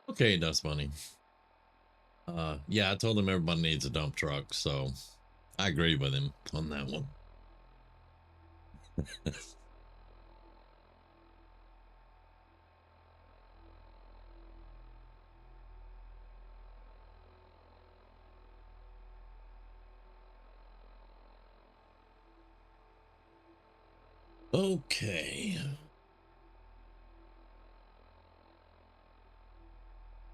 Okay, Dust Bunny. Yeah, I told him everybody needs a dump truck, so I agree with him on that one. Okay.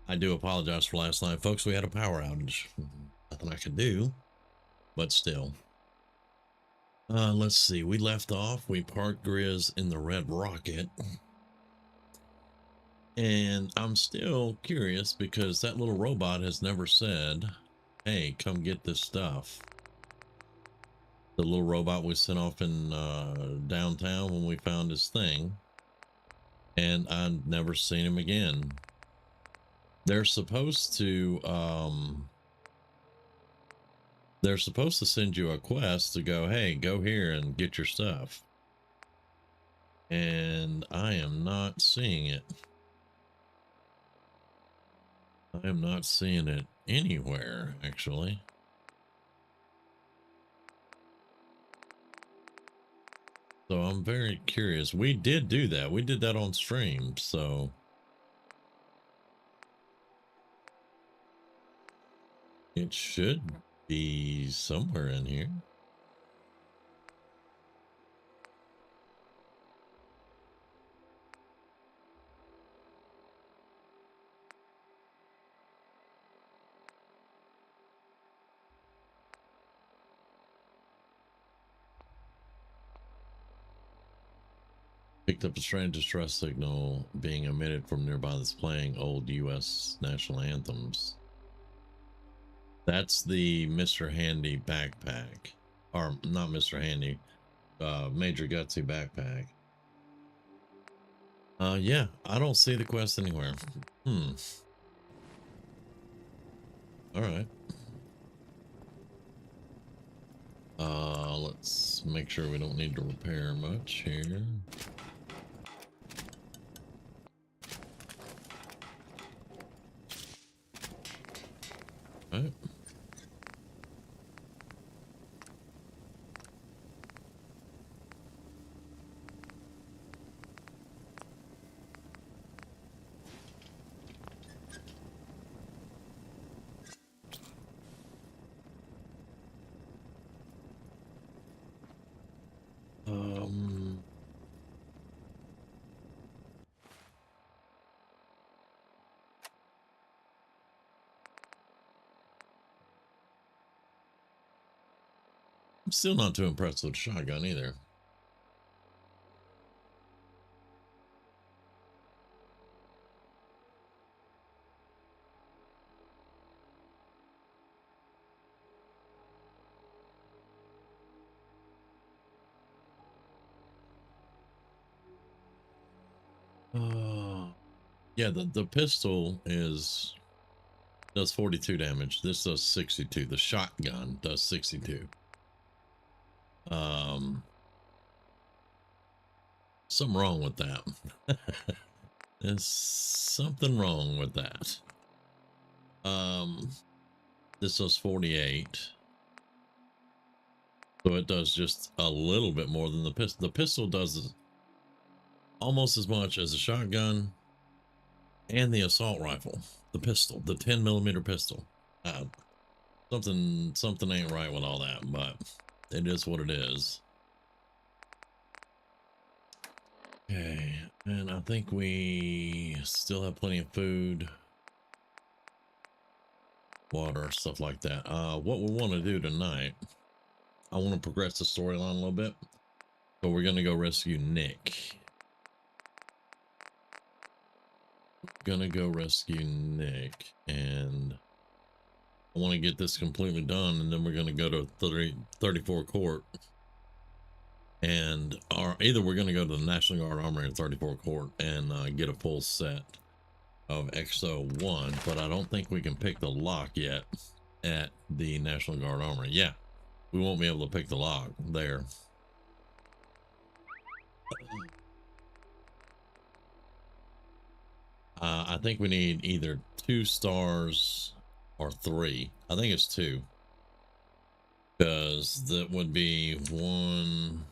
I do apologize for last night, folks. We had a power outage. Nothing I could do, but still. Let's see. We left off. We parked Grizz in the Red Rocket. And I'm still curious because that little robot has never said, hey, come get this stuff. The little robot we sent off in downtown when we found his thing. And I've never seen him again. They're supposed to send you a quest to go, hey, go here and get your stuff. And I am not seeing it. I am not seeing it anywhere, actually. So I'm very curious. We did do that. We did that on stream, so it should be somewhere in here. Picked up a strange distress signal being emitted from nearby that's playing old U.S. national anthems. That's the Mr. Handy backpack. Or not Mr. Handy, Major Gutsy backpack. Yeah, I don't see the quest anywhere. All right. Let's make sure we don't need to repair much here. All right. I'm still not too impressed with the shotgun either. Yeah, the pistol does 42 damage. This does 62. The shotgun does 62. Um, something wrong with that. There's something wrong with that. This was 48. So it does just a little bit more than the pistol. The pistol does almost as much as a shotgun and the assault rifle. The pistol, the 10mm pistol. Something ain't right with all that, but it is what it is. Okay, and I think we still have plenty of food, water, stuff like that. What we want to do tonight, I want to progress the storyline a little bit. So we're gonna go rescue Nick. Gonna go rescue Nick, and I want to get this completely done, and then we're gonna go to 34 Court, and either we're gonna go to the National Guard Armory in 34 Court and get a full set of XO1, but I don't think we can pick the lock yet at the National Guard Armory. Yeah, we won't be able to pick the lock there. I think we need either 2 stars or 3. I think it's 2, because that would be 1,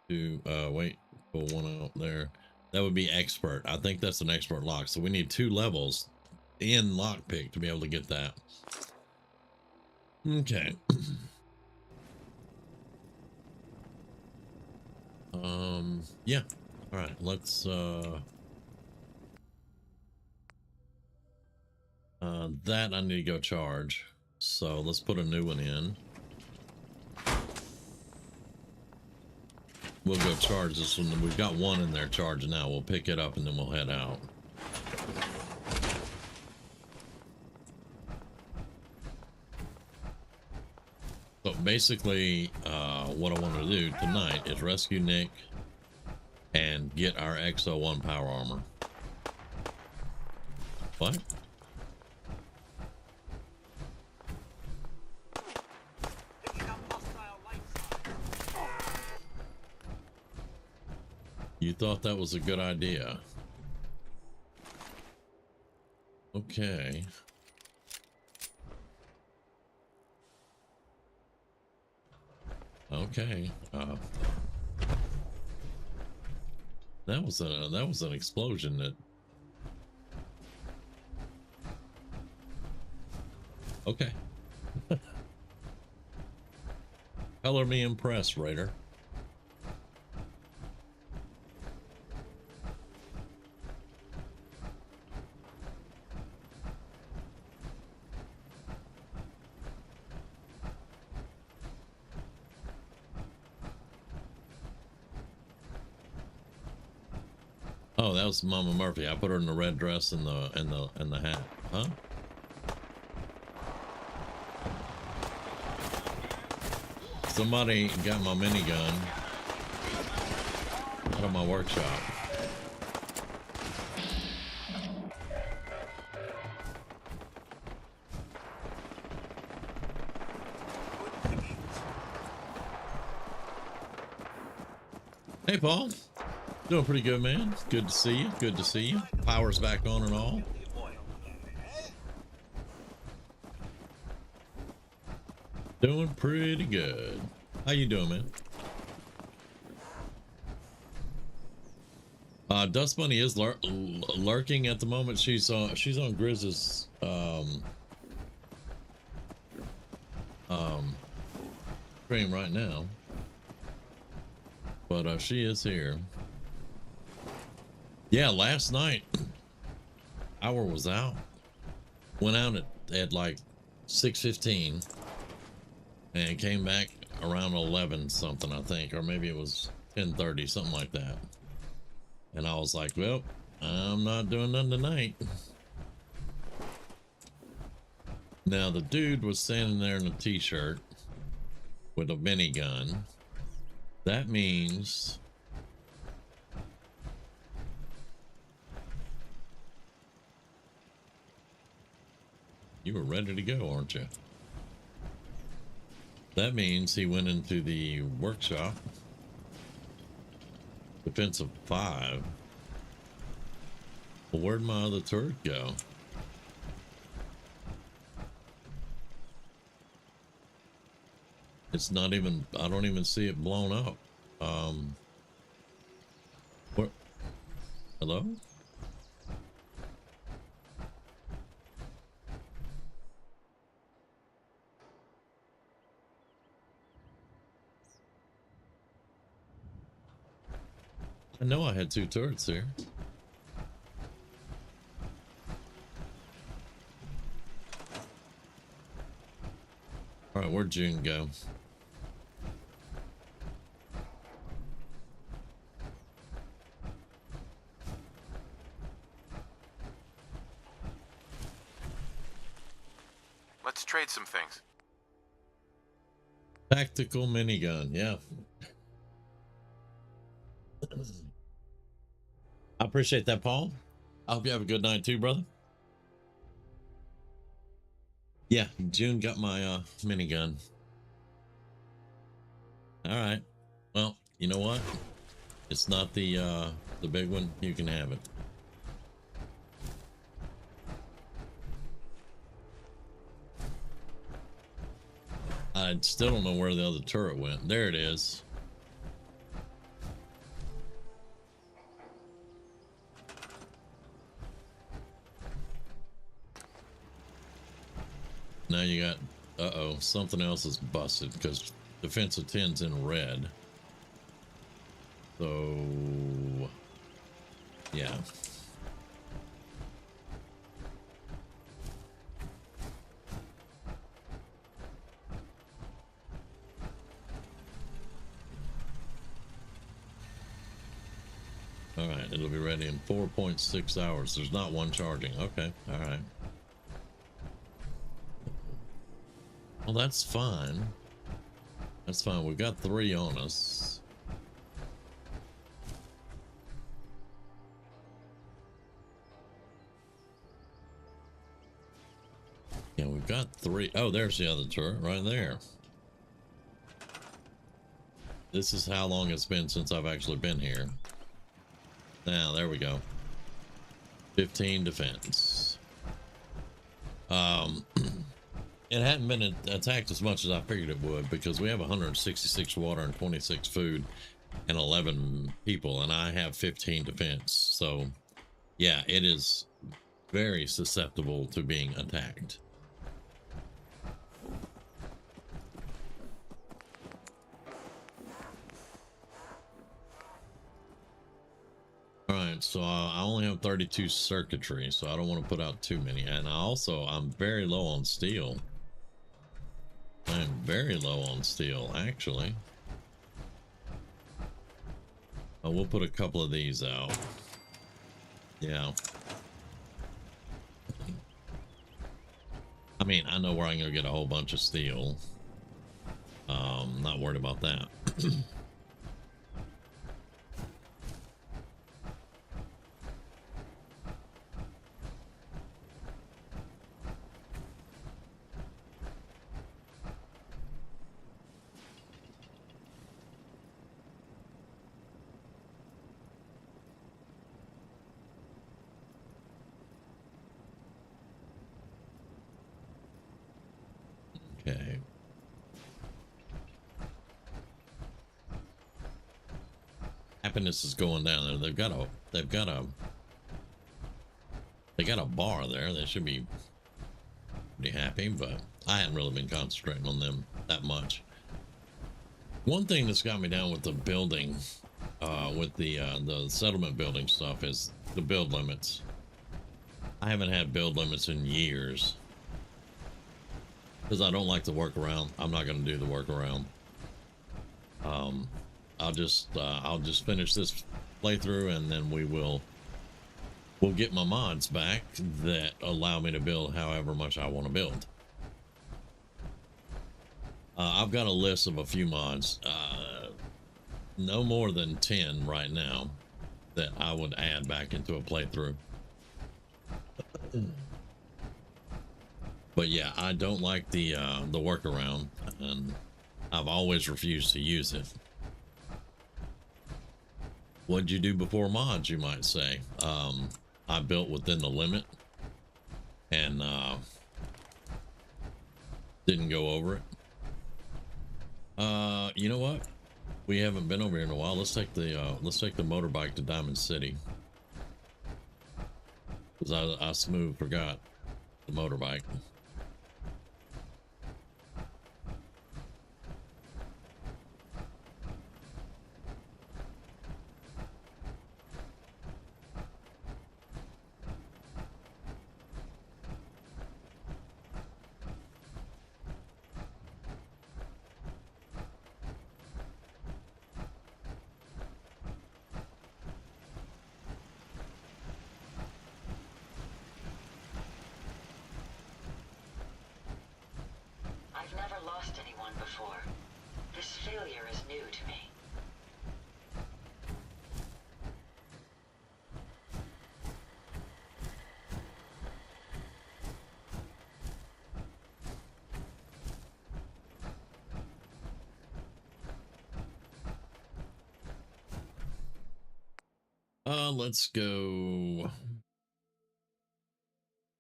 2. Wait, pull one out there. That would be expert. I think that's an expert lock. So we need 2 levels in lockpick to be able to get that. Okay. Yeah. All right. Let's that I need to go charge. So let's put a new one in. We'll go charge this one. We've got one in there charging now. We'll pick it up and then we'll head out. So basically, what I want to do tonight is rescue Nick and get our XO1 power armor. What? You thought that was a good idea. Okay. Okay. That was an explosion that. Okay. Color me impressed, Raider. Oh, that was Mama Murphy. I put her in the red dress and the hat. Huh? Somebody got my minigun out of my workshop. Hey, Paul. Doing pretty good, man. Good to see you. Good to see you. Power's back on and all. Doing pretty good. How you doing, man? Dust Bunny is lurking at the moment. She's on Grizz's stream right now, but she is here. Yeah, last night Hour was out. Went out at like 6:15 and came back around 11 something, I think, or maybe it was 10:30, something like that. And I was like, well, I'm not doing nothing tonight. Now the dude was standing there in a t-shirt with a minigun. That means you were ready to go, aren't you? That means he went into the workshop. Defensive 5. Well, where'd my other turret go? It's not even, I don't even see it blown up. What? Hello? I know I had 2 turrets here. All right, where'd June go? Let's trade some things. Tactical minigun, yeah. I appreciate that, Paul. I hope you have a good night too, brother. Yeah, June got my minigun. All right. Well, you know what? It's not the big one. You can have it. I still don't know where the other turret went. There it is. Now you got, uh-oh, something else is busted because defensive 10's in red. So, yeah. All right, it'll be ready in 4.6 hours. There's not one charging. Okay, all right. Well, that's fine. That's fine. We've got 3 on us. Yeah, we've got 3. Oh, there's the other turret right there. This is how long it's been since I've actually been here. Now, there we go. 15 defense. It hadn't been attacked as much as I figured it would because we have 166 water and 26 food and 11 people, and I have 15 defense. So, yeah, it is very susceptible to being attacked. All right, so I only have 32 circuitry, so I don't want to put out too many. And I'm very low on steel. I am very low on steel, actually. We'll put a couple of these out. Yeah. I mean, I know where I'm going to get a whole bunch of steel. Not worried about that. Okay. Happiness is going down there. They got a bar there. They should be pretty happy, but I hadn't really been concentrating on them that much. One thing that's got me down with the building, with the settlement building stuff, is the build limits. I haven't had build limits in years because I don't like the workaround. I'm not going to do the workaround. I'll just finish this playthrough, and then we'll get my mods back that allow me to build however much I want to build. I've got a list of a few mods, no more than 10 right now, that I would add back into a playthrough. But yeah, I don't like the workaround, and I've always refused to use it. What'd you do before mods, you might say? I built within the limit and didn't go over it. You know what? We haven't been over here in a while. Let's take the motorbike to Diamond City. Because I smooth forgot the motorbike. I've never lost anyone before. This failure is new to me. Let's go.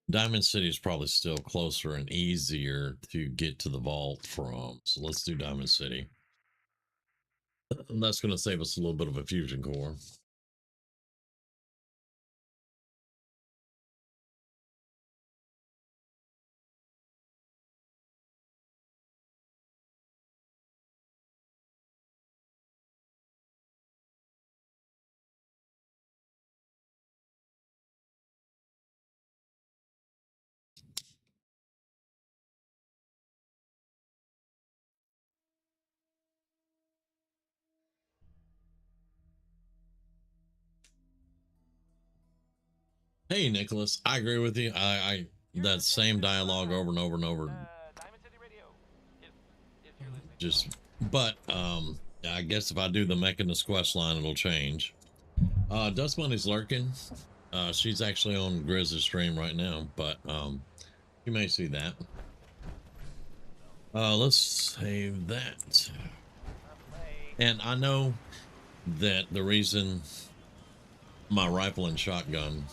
Diamond City is probably still closer and easier to get to the vault from. So let's do Diamond City. And that's going to save us a little bit of a fusion core. Hey, Nicholas, I agree with you. I that same dialogue over and over and over. Diamond City Radio, if you're listening. Just, but I guess if I do the Mechanist quest line, it'll change. Dust Bunny's lurking. She's actually on Grizz's stream right now, but you may see that. Let's save that. And I know that the reason my rifle and shotgun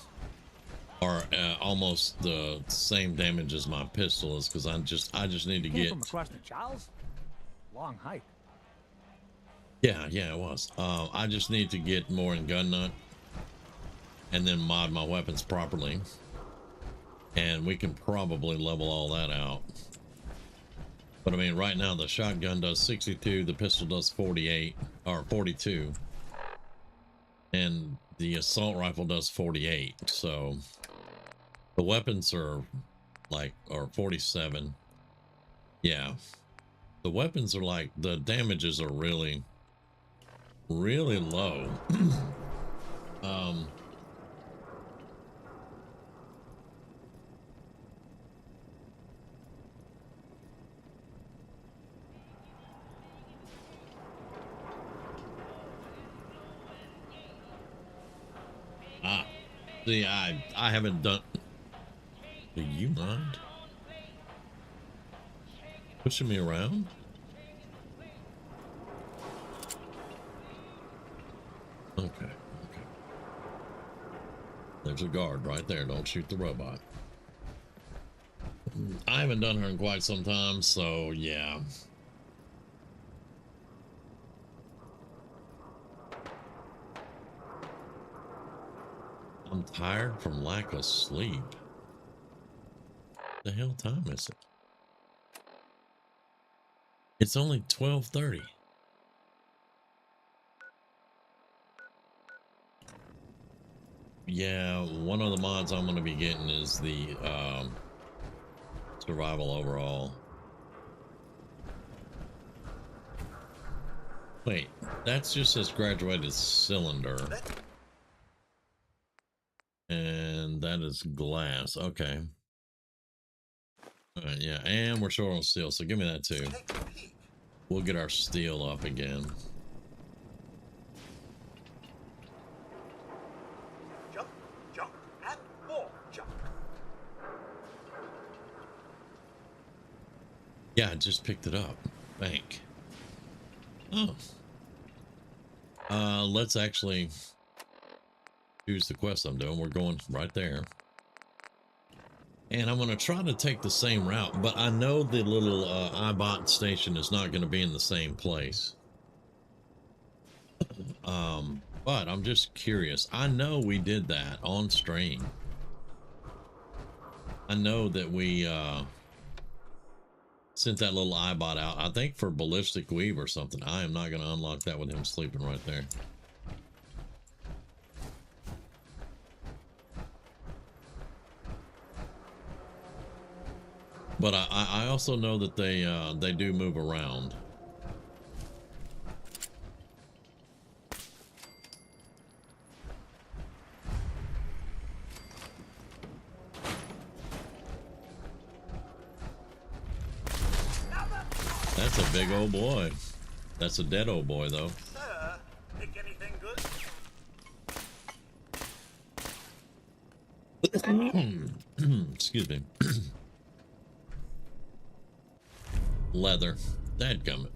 are almost the same damage as my pistol is because I just need to get from across the Charles. Long hike. Yeah, it was. I just need to get more in gun nut and then mod my weapons properly, and we can probably level all that out. But I mean, right now the shotgun does 62, the pistol does 48 or 42, and the assault rifle does 48. So the weapons are 47. Yeah, the weapons are like, the damages are really low. See, I haven't done. Do you mind pushing me around? Okay. There's a guard right there. Don't shoot the robot. I haven't done her in quite some time, so yeah. I'm tired from lack of sleep. What the hell time is it? It's only 12:30. Yeah, one of the mods I'm going to be getting is the survival overall. Wait, that's just his graduated cylinder. And that is glass. Okay. All right, yeah, and we're short on steel, so give me that too. We'll get our steel up again. Jump, and more jump. Yeah, I just picked it up. Bank. Oh. Let's actually choose the quest I'm doing. We're going right there. And I'm going to try to take the same route, but I know the little iBot station is not going to be in the same place. But I'm just curious. I know we did that on stream. I know that we sent that little iBot out, I think for Ballistic Weave or something. I am not going to unlock that with him sleeping right there. But I also know that they do move around. That's a big old boy. That's a dead old boy, though. Sir, pick anything good? Excuse me. Leather. Dadgummit.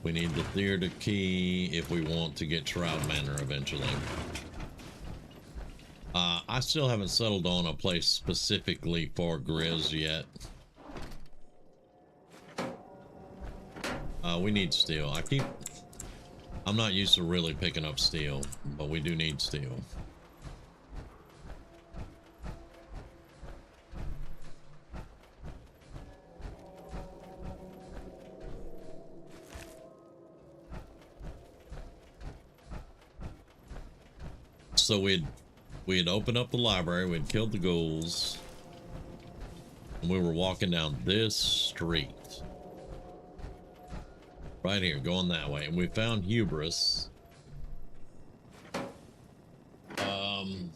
We need the theater key if we want to get Shroud Manor eventually. I still haven't settled on a place specifically for Grizz yet. We need steel. I'm not used to really picking up steel, but we do need steel. So we had opened up the library, we'd killed the ghouls, and we were walking down this street. Right here, going that way, and we found Hubris. Playing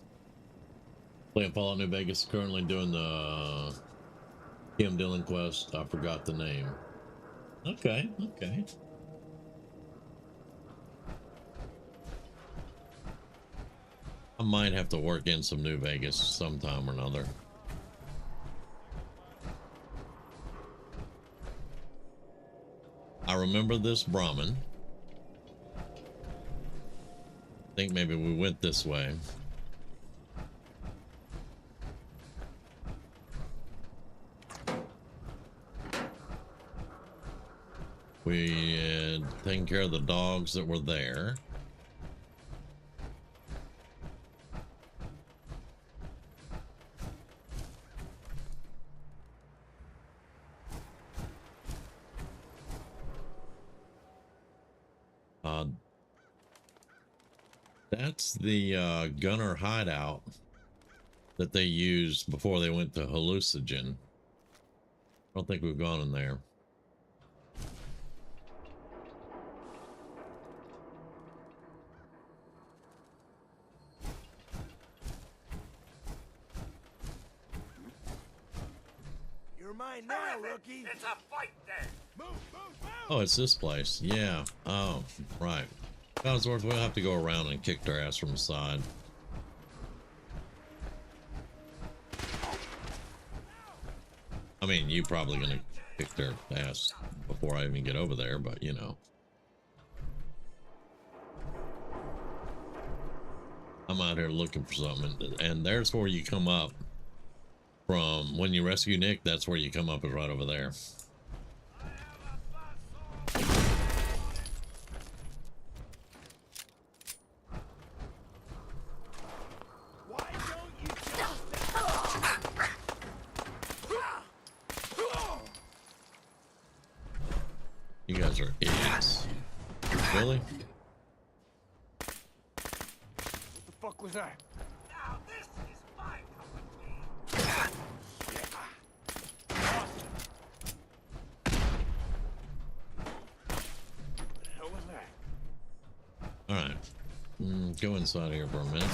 Fallout New Vegas, currently doing the Kim Dillon quest. I forgot the name. Okay. I might have to work in some New Vegas sometime or another. I remember this Brahmin. I think maybe we went this way. We had taken care of the dogs that were there. That's the gunner hideout that they used before they went to Hallucinogen. I don't think we've gone in there. You're mine now, rookie. It's a fight then. Move, move, move. Oh, it's this place. Yeah. Oh, right. Codsworth, we'll have to go around and kick their ass from the side. I mean, you probably gonna kick their ass before I even get over there, but you know. I'm out here looking for something, and there's where you come up from. When you rescue Nick, that's where you come up, is right over there. You guys are idiots. Really? What the fuck was that? Now this is my cup of The hell was that? Alright. Go inside here for a minute.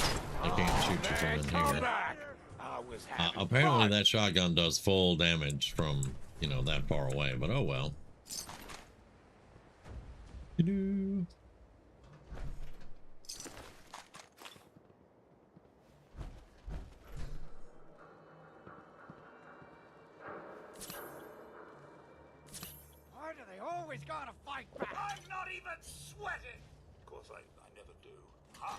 I can't shoot you from in here. I was having Apparently fun. that shotgun does full damage from, you know, that far away, but oh well. gotta fight back. I'm not even sweating. Of course, I never do. Huh?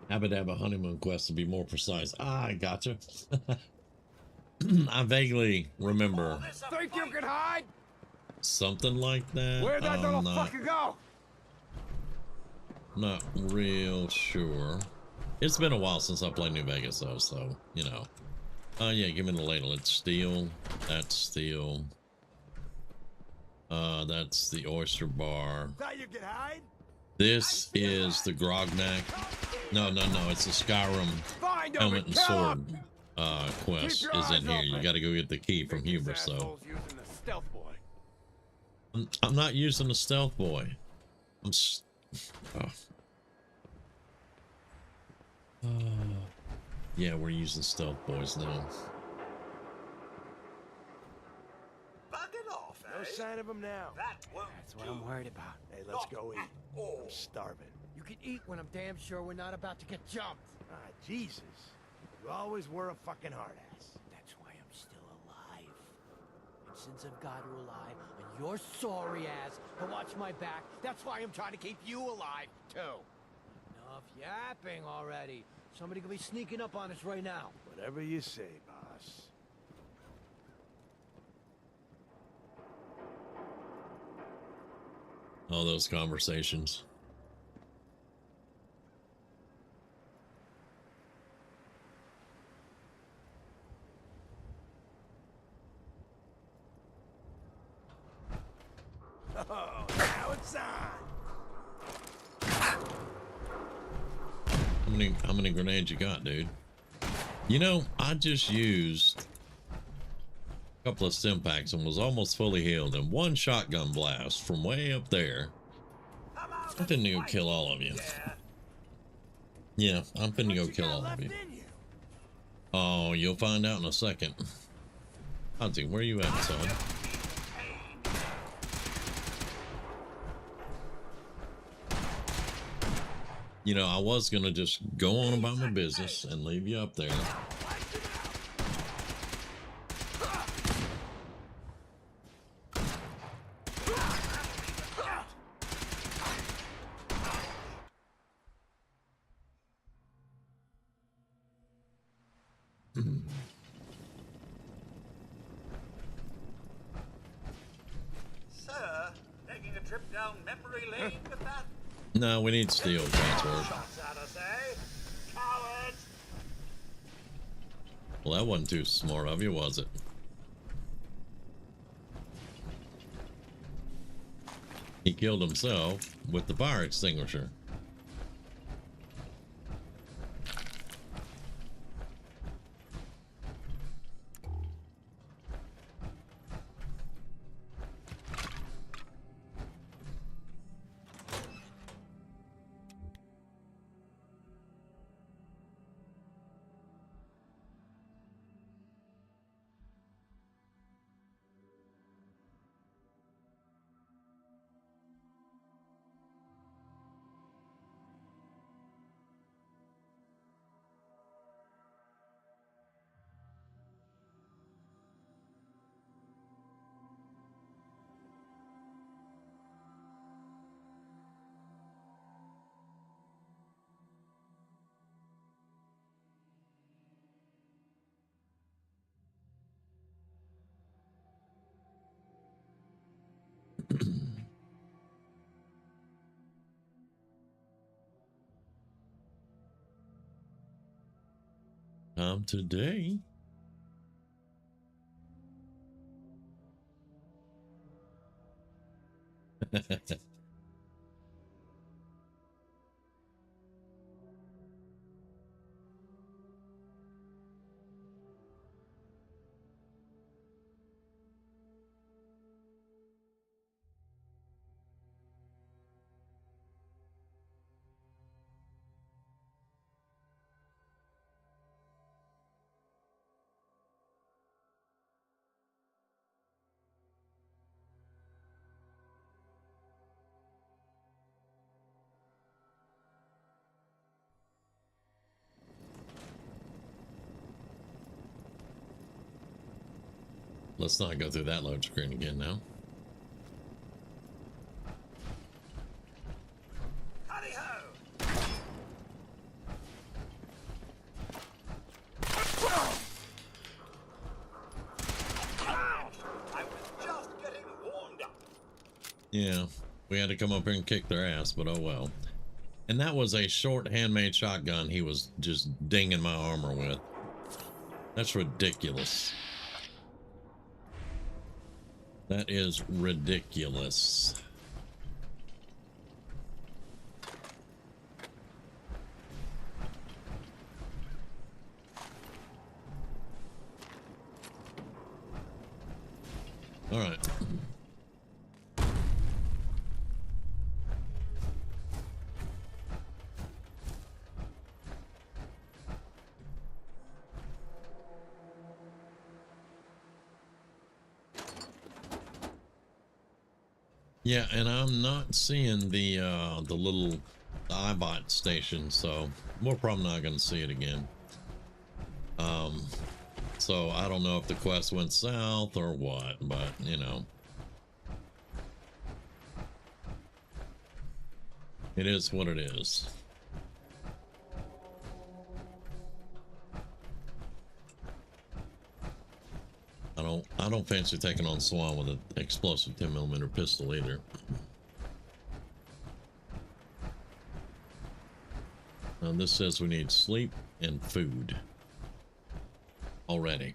Abba honeymoon quest to be more precise. Ah, I gotcha. I vaguely remember Think you can hide? something like that. Where'd that little I'm fucker go? not real sure. It's been a while since I played New Vegas though, so you know. Yeah, give me the ladle. It's steel. That's steel. That's the oyster bar. Thought you could hide? This is the Grognak. No, it's the Skyrim Find him helmet and and kill him. sword quest Keep your is in eyes here. You open. got to go get the key from Think this Hubris, so asshole's using the stealth boy. I'm not using the stealth boy. Oh. Yeah, we're using stealth boys now. Bug it off, No eh? sign of him now. That won't That's what do. I'm worried about. Hey, let's go eat. I'm starving. You can eat when I'm damn sure we're not about to get jumped. Ah, Jesus. You always were a fucking hard ass. That's why I'm still alive. And since I've got to rely on your sorry ass to watch my back, that's why I'm trying to keep you alive, too. Enough yapping already. Somebody could be sneaking up on us right now. Whatever you say, boss. All those conversations. Oh, now it's on. How many grenades you got, dude? You know, I just used a couple of stim packs and was almost fully healed, and one shotgun blast from way up there. I'm finna go kill all of you. Yeah, I'm finna go kill all of you. Oh, you'll find out in a second. Ozzy, where you at, son? You know, I was gonna just go on about my business and leave you up there. Sir, taking a trip down memory lane with that? No, we need steel password. Shots at us, eh? Cowards! Well, that wasn't too smart of you, was it? He killed himself with the fire extinguisher. Today. let's not go through that load screen again now. Howdy ho! I was just getting warmed up. Yeah, we had to come up here and kick their ass, but oh well. And that was a short handmade shotgun he was just dinging my armor with. That's ridiculous. That is ridiculous. All right. Yeah, and I'm not seeing the little iBot station, so we're probably not going to see it again. So I don't know if the quest went south or what, but you know, it is what it is. I don't fancy taking on Swan with an explosive 10mm pistol either. Now this says we need sleep and food already.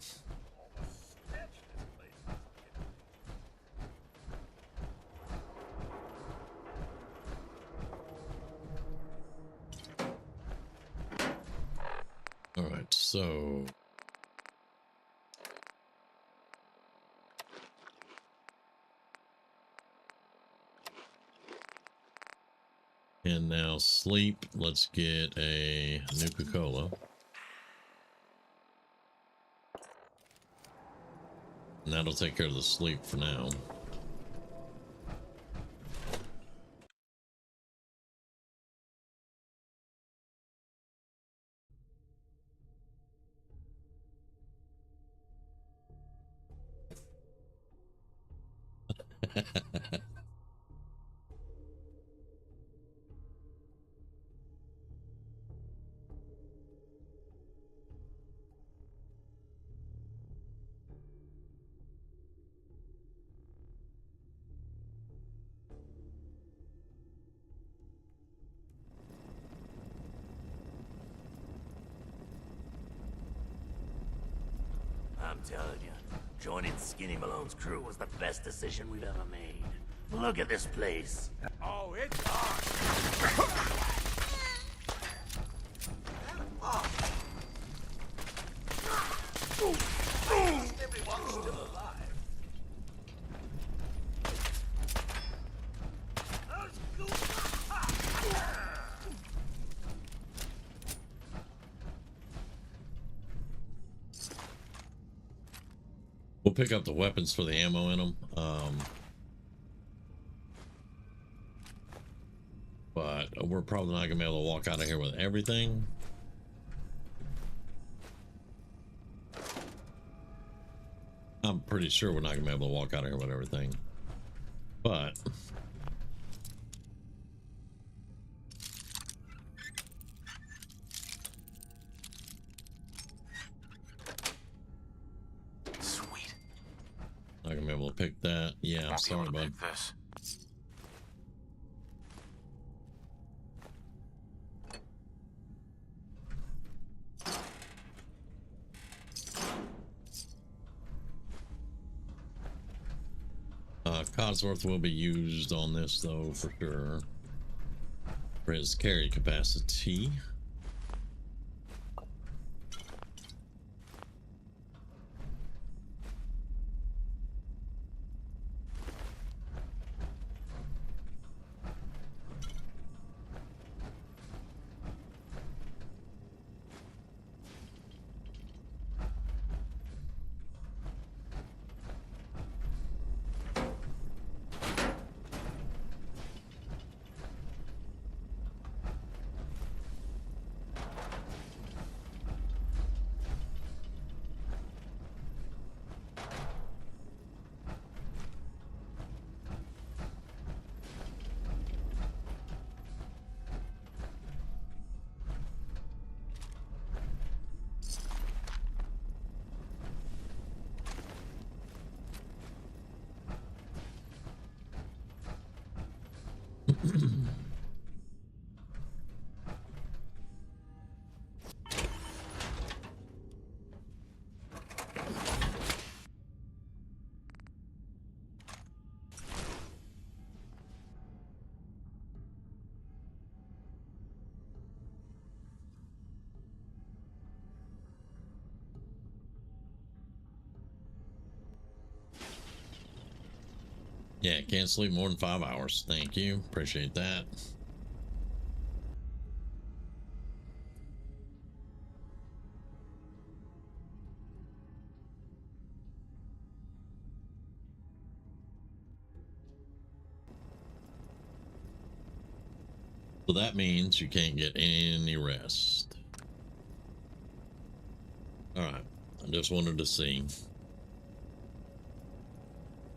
All right, so and now sleep. Let's get a Nuka-Cola. And that'll take care of the sleep for now. I'm telling you, joining Skinny Malone's crew was the best decision we've ever made. Look at this place. Oh, it's ours. Everyone's still alive. We'll pick up the weapons for the ammo in them. But we're probably not gonna be able to walk out of here with everything. I'm pretty sure we're not gonna be able to walk out of here with everything. But Sweet. not gonna be able to pick that. Yeah, I'm sorry, bud. This. Codsworth will be used on this though for sure for his carry capacity. Yeah, can't sleep more than 5 hours. Thank you. Appreciate that. So that means you can't get any rest. All right. I just wanted to see.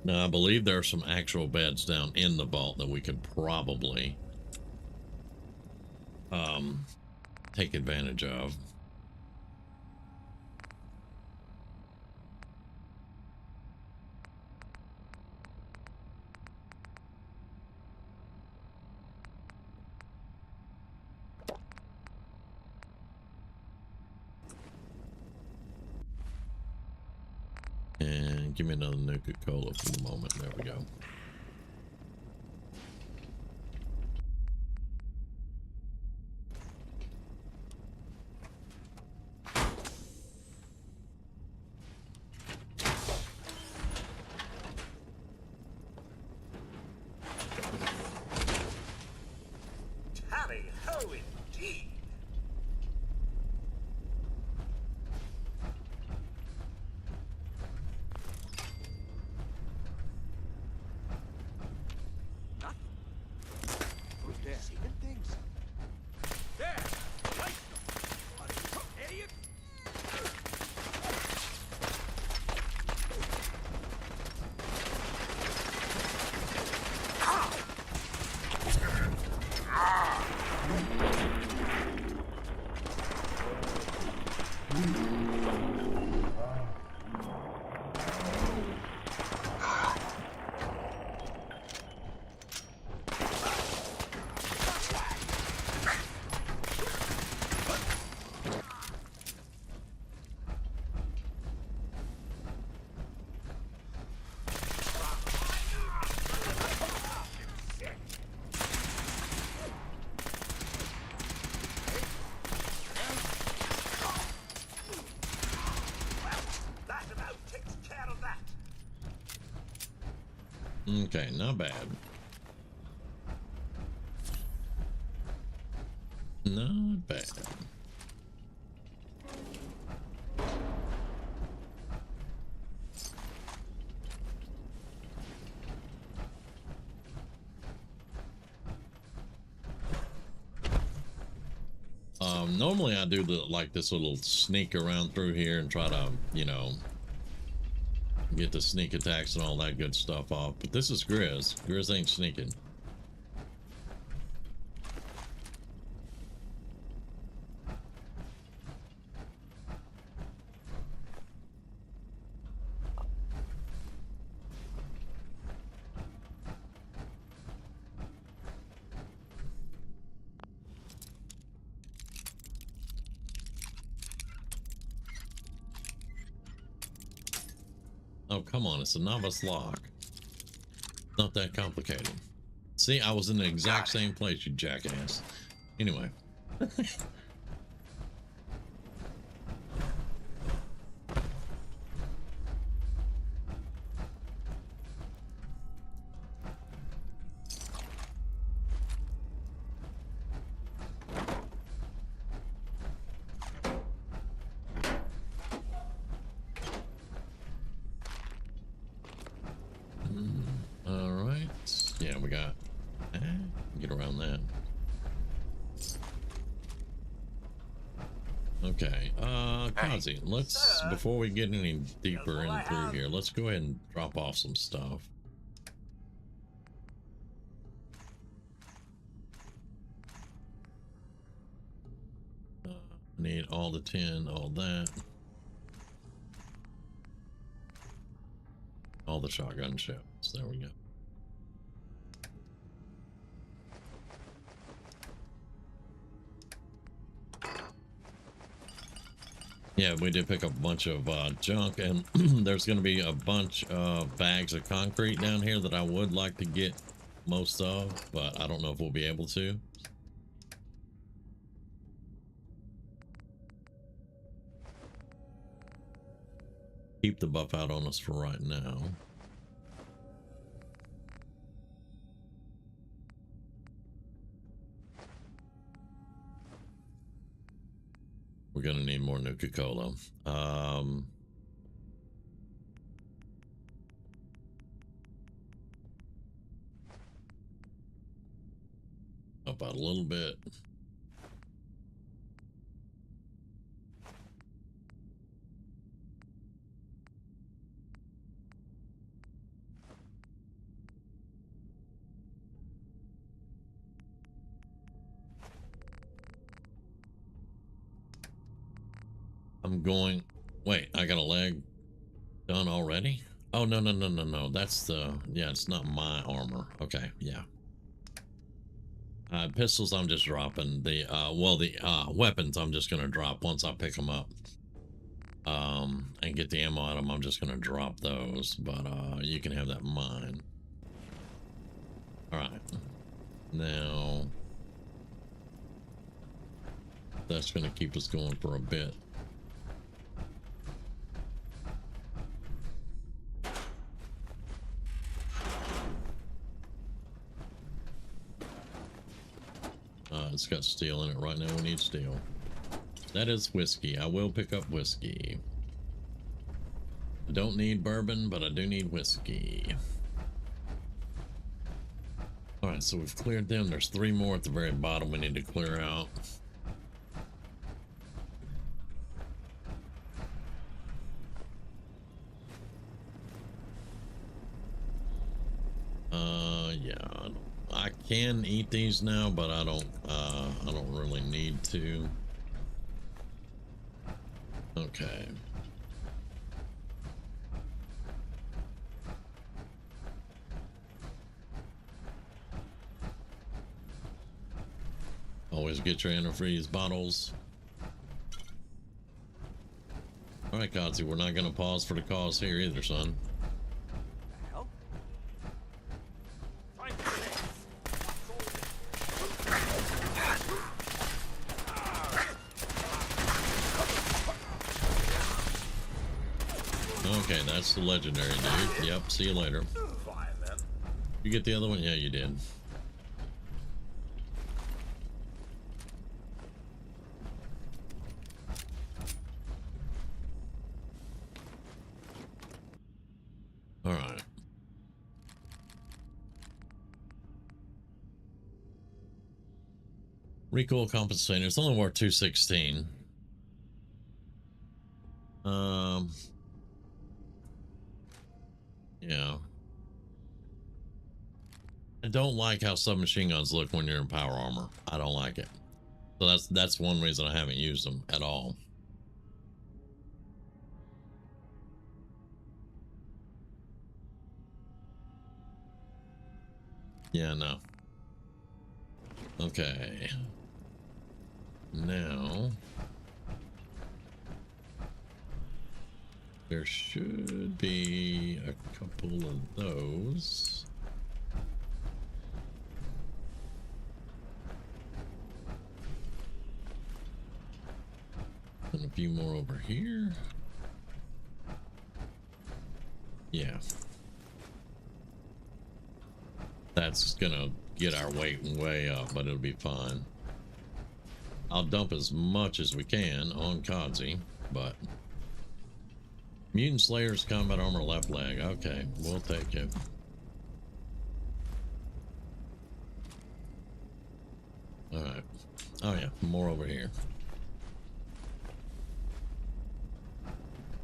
Now, I believe there are some actual beds down in the vault that we could probably take advantage of. And give me another Nuka-Cola for the moment. There we go. Tally ho indeed. Who's there? Seeing things. There! Right. Idiot! That about takes care of that. Okay, not bad. Not bad. Normally I do like this little sneak around through here and try to, you know, get the sneak attacks and all that good stuff off. But this is Grizz. Grizz ain't sneaking. Oh, come on. It's a novice lock. Not that complicated. See, I was in the exact same place, you jackass. Anyway. All right. Yeah, we got. Get around that. Okay. Kazi, let's before we get any deeper in through here, let's go ahead and drop off some stuff. Need all the tin, all that. All the shotgun shells. There we go. Yeah, we did pick up a bunch of junk, and there's going to be a bunch of bags of concrete down here that I would like to get most of, but I don't know if we'll be able to. Keep the buff out on us for right now. more Nuka-Cola. About a little bit. I'm going, wait, I got a leg done already? Oh, no, no, no, no, no. That's the, yeah, it's not my armor. Okay, yeah. Pistols, I'm just dropping. The, weapons, I'm just going to drop once I pick them up. And get the ammo out of them, I'm just going to drop those. But, you can have that in mind. All right. Now, that's going to keep us going for a bit. It's got steel in it right now. We need steel. That is whiskey. I will pick up whiskey. I don't need bourbon, but I do need whiskey. All right, so we've cleared them. There's 3 more at the very bottom we need to clear out. Yeah, I can eat these now, but I don't really need to. Okay. Always get your antifreeze bottles. All right, Kotzi, we're not going to pause for the cause here either, son. Okay, that's the legendary dude. Yep, see you later. You get the other one? Yeah, you did. All right. Recoil compensator. It's only worth 216. Yeah. I don't like how submachine guns look when you're in power armor. I don't like it. So that's one reason I haven't used them at all. Yeah, no. Okay. Now there should be a couple of those. And a few more over here. Yeah. That's gonna get our weight way up, but it'll be fine. I'll dump as much as we can on Kodzi, but Mutant Slayer's combat armor left leg. Okay, we'll take it. All right. Oh yeah, more over here.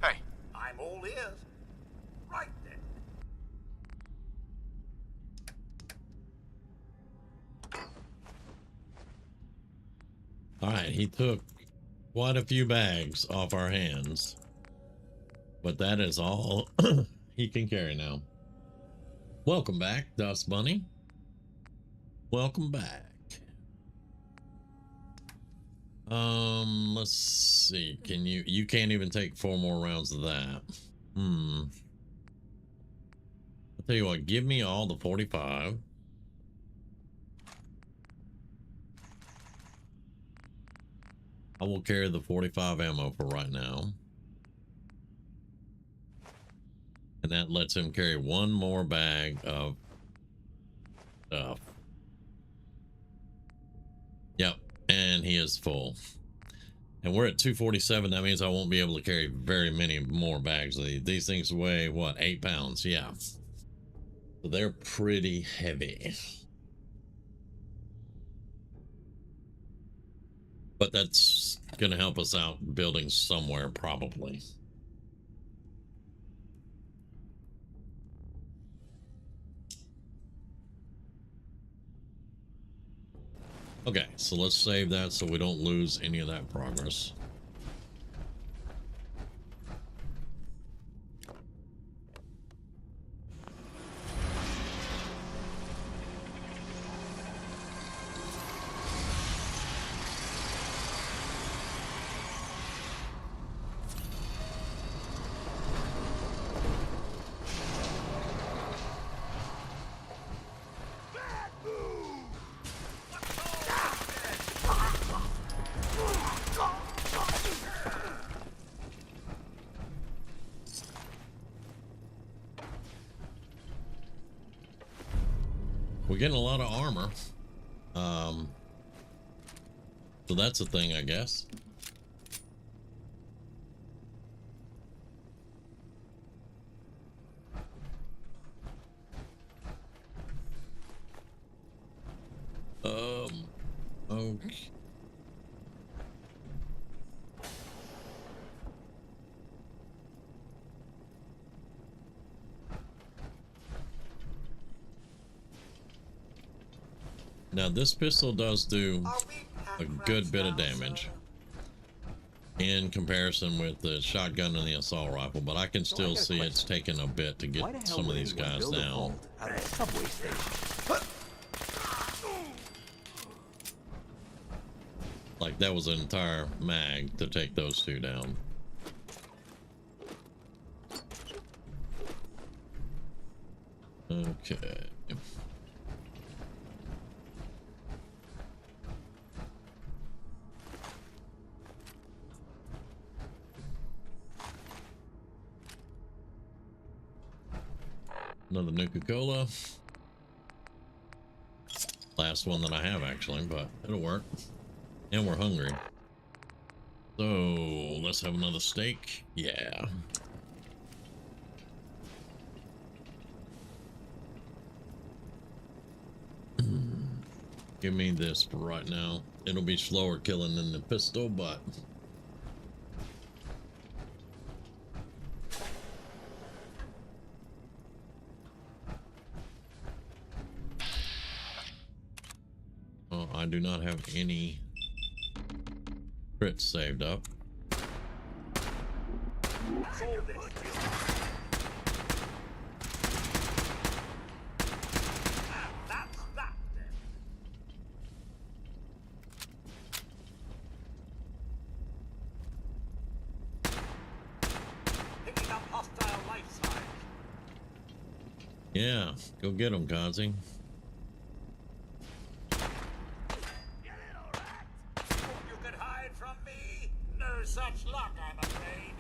Hey, I'm all ears. Right then. All right, he took quite a few bags off our hands, but that is all he can carry now. Welcome back, Dust Bunny. Welcome back. Let's see. Can you can't even take 4 more rounds of that. I'll tell you what, give me all the 45. I will carry the 45 ammo for right now. And that lets him carry 1 more bag of stuff. Yep, and he is full. And we're at 247. That means I won't be able to carry very many more bags. These things weigh, what, 8 pounds? Yeah. So they're pretty heavy. But that's going to help us out building somewhere, probably. Okay, so let's save that so we don't lose any of that progress. We're getting a lot of armor. So that's a thing, I guess. Okay. Now this pistol does do a good bit of damage in comparison with the shotgun and the assault rifle, but I can still see it's taking a bit to get some of these guys down. At a subway station. Like that was an entire mag to take those two down. Okay. Another Nuka-Cola. Last one that I have, actually, but it'll work. And we're hungry. So, let's have another steak. Yeah. Give me this for right now. It'll be slower killing than the pistol, but... Oh, I do not have any crits saved up. Picking up hostile life signs. Yeah, go get them, Kazi. You could hide from me? No such luck, I'm afraid.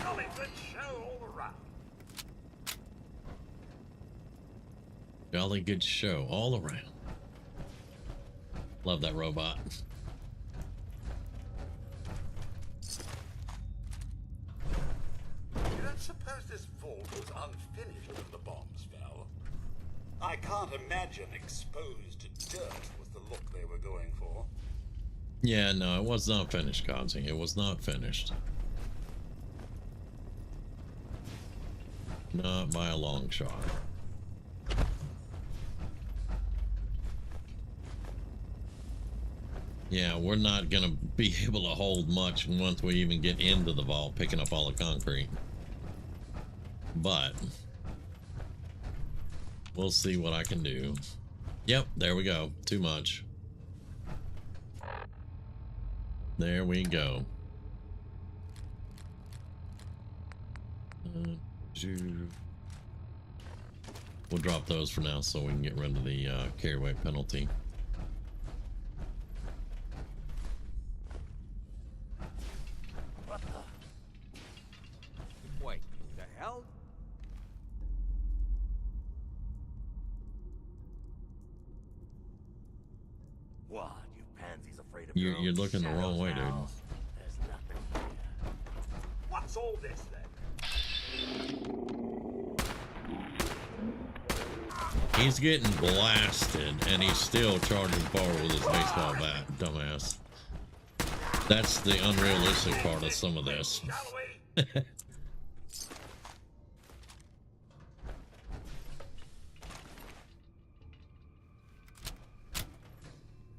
Jolly good show all around. Jolly good show all around. Love that robot. You don't suppose this vault was unfinished when the bombs fell? I can't imagine exposed dirt was the look they were going for. Yeah, no, it was not finished, Kazi. It was not finished. Not by a long shot. Yeah, we're not gonna be able to hold much once we even get into the vault, picking up all the concrete. But we'll see what I can do. Yep, there we go. Too much. There we go. We'll drop those for now so we can get rid of the carry weight penalty. Wait, the hell? of your You're own looking the wrong shadows way, now. dude. There's nothing here. What's all this then? He's getting blasted, and he's still charging forward with his baseball bat, dumbass. That's the unrealistic part of some of this. Shall we?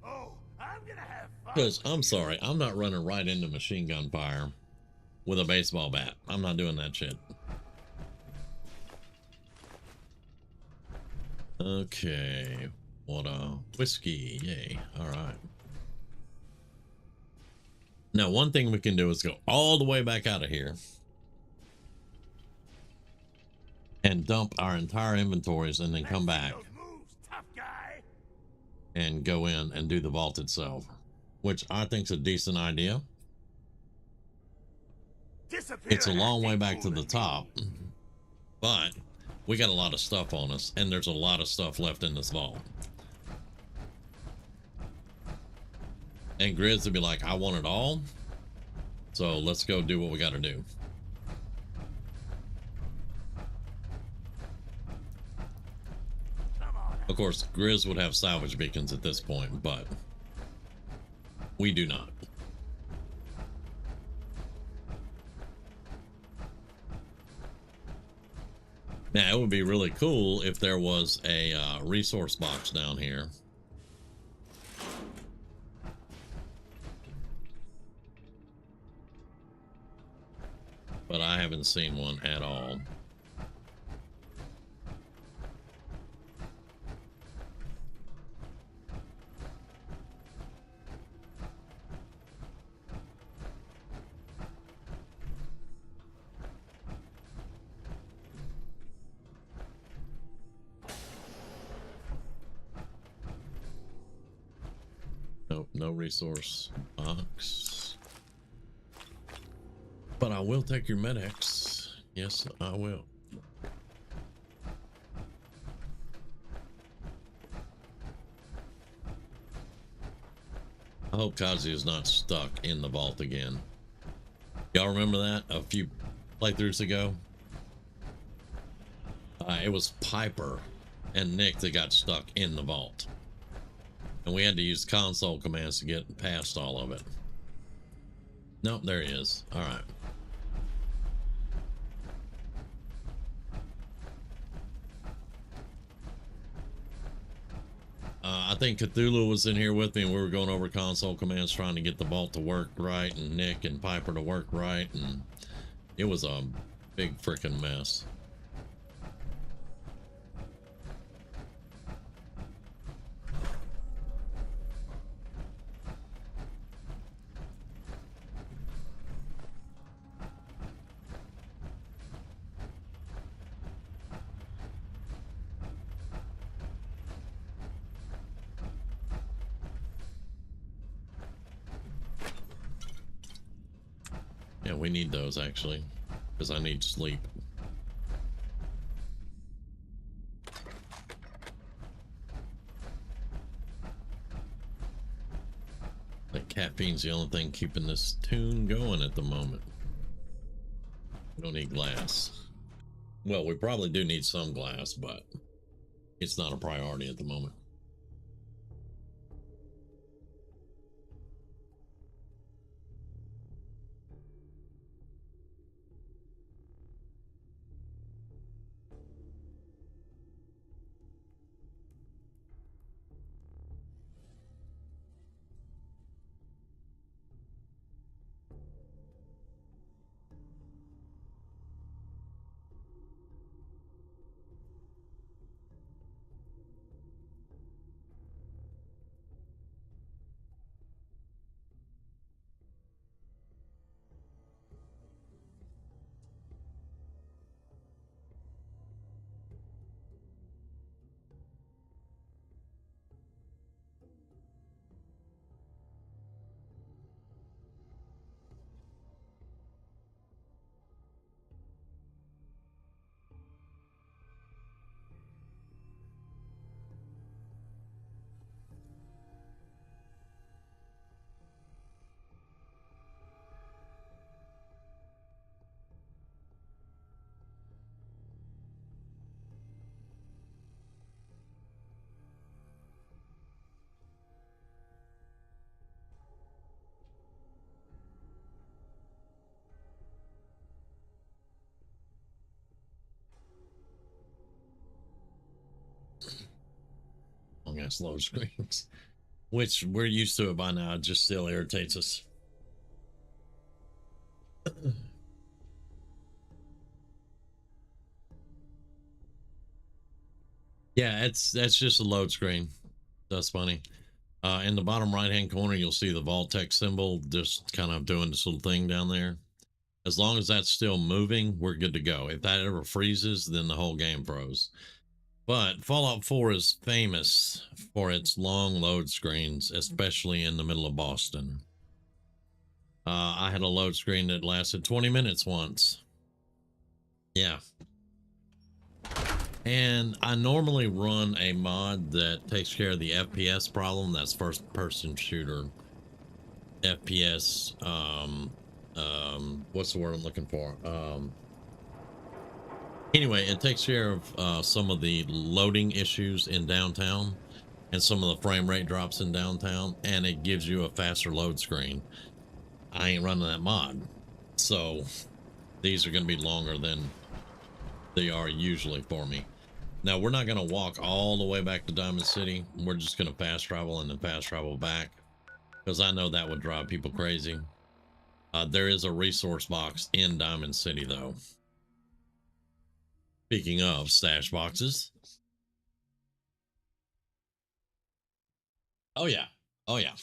Oh, I'm gonna have fun. Because, I'm sorry, I'm not running right into machine gun fire with a baseball bat. I'm not doing that shit. Okay, what a whiskey, yay, alright. Now, one thing we can do is go all the way back out of here and dump our entire inventories and then come back Those moves, tough guy. and go in and do the vault itself, which I think's a decent idea. Disappear It's a and long act way ain't back to the fooling me. top, but we got a lot of stuff on us, and there's a lot of stuff left in this vault. And Grizz would be like, I want it all, so let's go do what we got to do. Come on. Of course, Grizz would have salvage beacons at this point, but we do not. Now, it would be really cool if there was a resource box down here. But I haven't seen one at all. Nope, no resource box. But I will take your Med-X. Yes, I will. I hope Kazi is not stuck in the vault again. Y'all remember that a few playthroughs ago? It was Piper and Nick that got stuck in the vault. And we had to use console commands to get past all of it. Nope, there he is. All right. I think Cthulhu was in here with me, and we were going over console commands trying to get the vault to work right, and Nick and Piper to work right, and it was a big freaking mess. Yeah, we need those actually, because I need sleep. That caffeine's the only thing keeping this tune going at the moment. We don't need glass. Well, we probably do need some glass, but it's not a priority at the moment. ass load screens, which we're used to it by now. It just still irritates us. Yeah, that's just a load screen. That's funny. In the bottom right hand corner, you'll see the Vault-Tec symbol, just kind of doing this little thing down there. As long as that's still moving, we're good to go. If that ever freezes, then the whole game froze. But Fallout 4 is famous for its long load screens, especially in the middle of Boston. I had a load screen that lasted 20 minutes once. Yeah. And I normally run a mod that takes care of the FPS problem. That's first person shooter. FPS, what's the word I'm looking for? Anyway, it takes care of some of the loading issues in downtown and some of the frame rate drops in downtown, and it gives you a faster load screen. I ain't running that mod, so these are going to be longer than they are usually for me. Now, we're not going to walk all the way back to Diamond City. We're just going to fast travel and then fast travel back, because I know that would drive people crazy. There is a resource box in Diamond City, though. Speaking of stash boxes. Oh, yeah. Oh, yeah.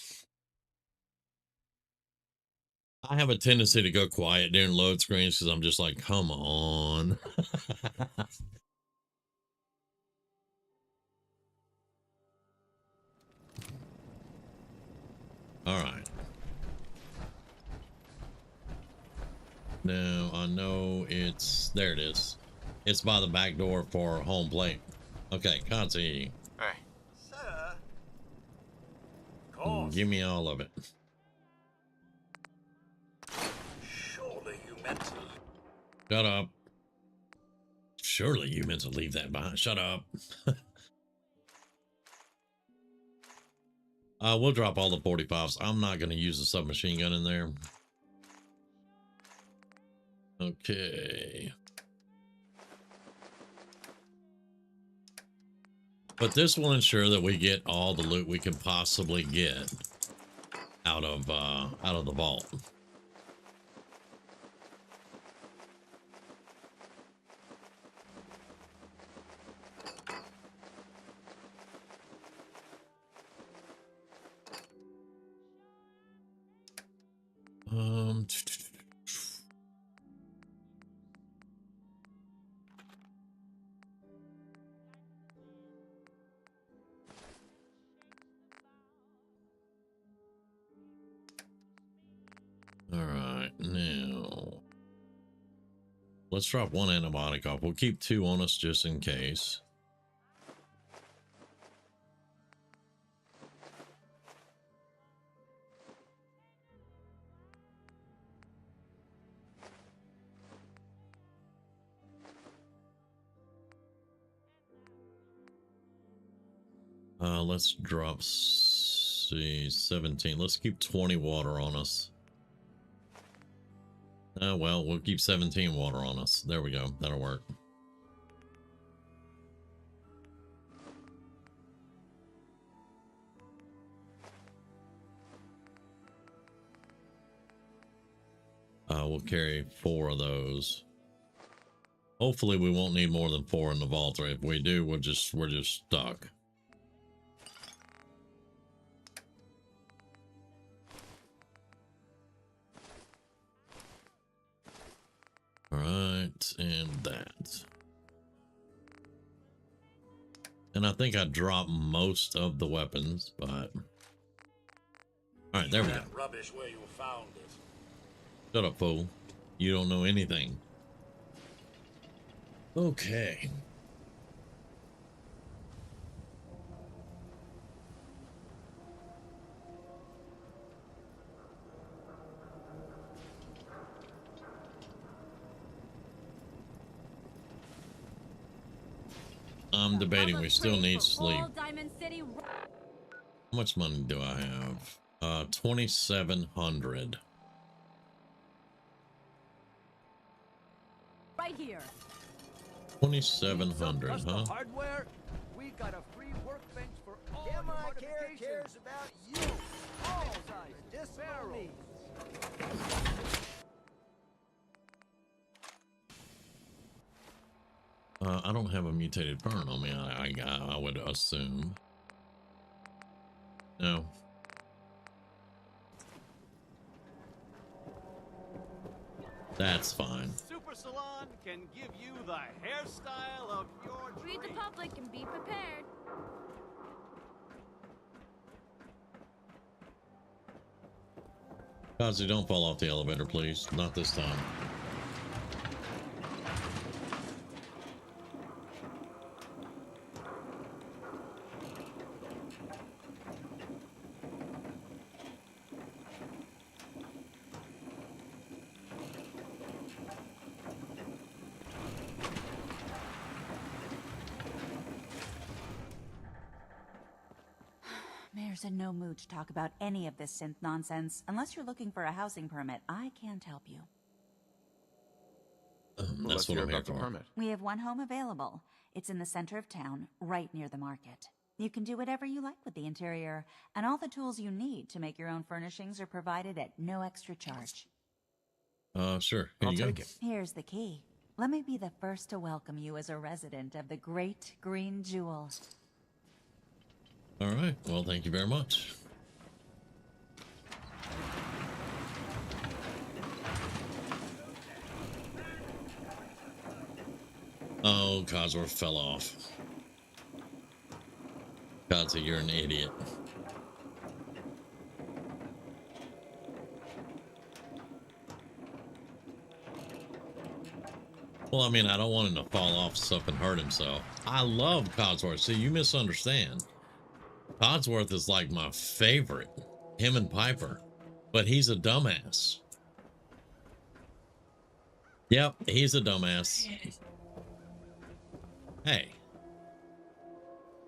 I have a tendency to go quiet during load screens because I'm just like, come on. All right. Now, I know it's... There it is. It's by the back door for home plate. Okay, Conti. Hey. Sir. Of course. Give me all of it. Surely you meant to. Shut up. Surely you meant to leave that behind. Shut up. We'll drop all the 45s. I'm not going to use the submachine gun in there. Okay. But this will ensure that we get all the loot we can possibly get out of the vault. All right, now let's drop one antibiotic off. We'll keep 2 on us just in case. Let's drop, see, 17. Let's keep 20 water on us. Well, we'll keep 17 water on us. There we go. That'll work. We'll carry 4 of those. Hopefully we won't need more than 4 in the vault, or if we do, we're just stuck. All right, and that. And I think I dropped most of the weapons, but... All right, there we go. Rubbish where you found it. Shut up, fool. You don't know anything. Okay. I'm debating we still need sleep. How much money do I have? 2,700. Right here. 2,700, huh? Hardware? We got a free workbench for all cares about you. All medicinal needs. I don't have a mutated fern on me. I would assume. No. That's fine. Super Salon can give you the hairstyle of your Read the public and be prepared. Kazu, don't fall off the elevator, please. Not this time. Mayor's in no mood to talk about any of this synth nonsense. Unless you're looking for a housing permit, I can't help you. That's what I'm here for. We have one home available. It's in the center of town, right near the market. You can do whatever you like with the interior, and all the tools you need to make your own furnishings are provided at no extra charge. Sure. Here you go. Here's the key. Let me be the first to welcome you as a resident of the Great Green Jewel. All right. Well, thank you very much. Oh, Cosworth fell off. Kazu, you're an idiot. Well, I mean, I don't want him to fall off stuff and hurt himself. I love Codsworth. See, you misunderstand. Codsworth is like my favorite. Him and Piper. But he's a dumbass. Yep, he's a dumbass. Hey.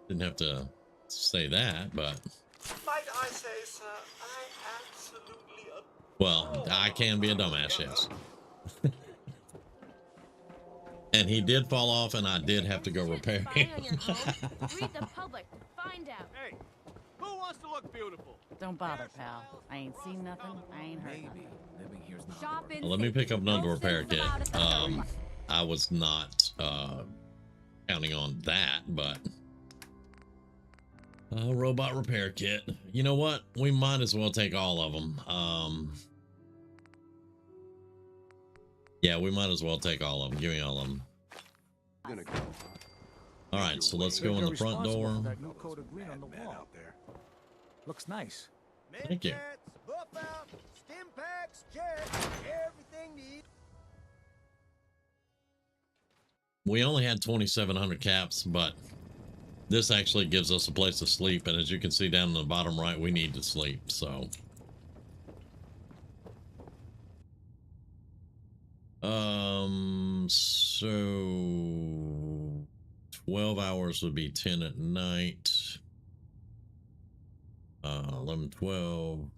Didn't have to say that, but... Might I say, sir, I absolutely adore... Well, I can be a dumbass, yes. And he did fall off, and I did have to go repair him. Read the public to find out. Hey, who wants to look beautiful? Don't bother, pal. I ain't seen nothing. I ain't heard nothing. Living here's not Shop in Let me pick up another Most repair things kit. about it. I was not counting on that, but robot repair kit. You know what? We might as well take all of them. Yeah, we might as well take all of them. Give me all of them. All right, so let's go in the front door. That new coat of green on the wall out there. Looks nice. Thank you. Buff out, stim packs, check, everything needs. We only had 2,700 caps, but this actually gives us a place to sleep. And as you can see down in the bottom right, we need to sleep. So, 12 hours would be 10 at night. 11, 12.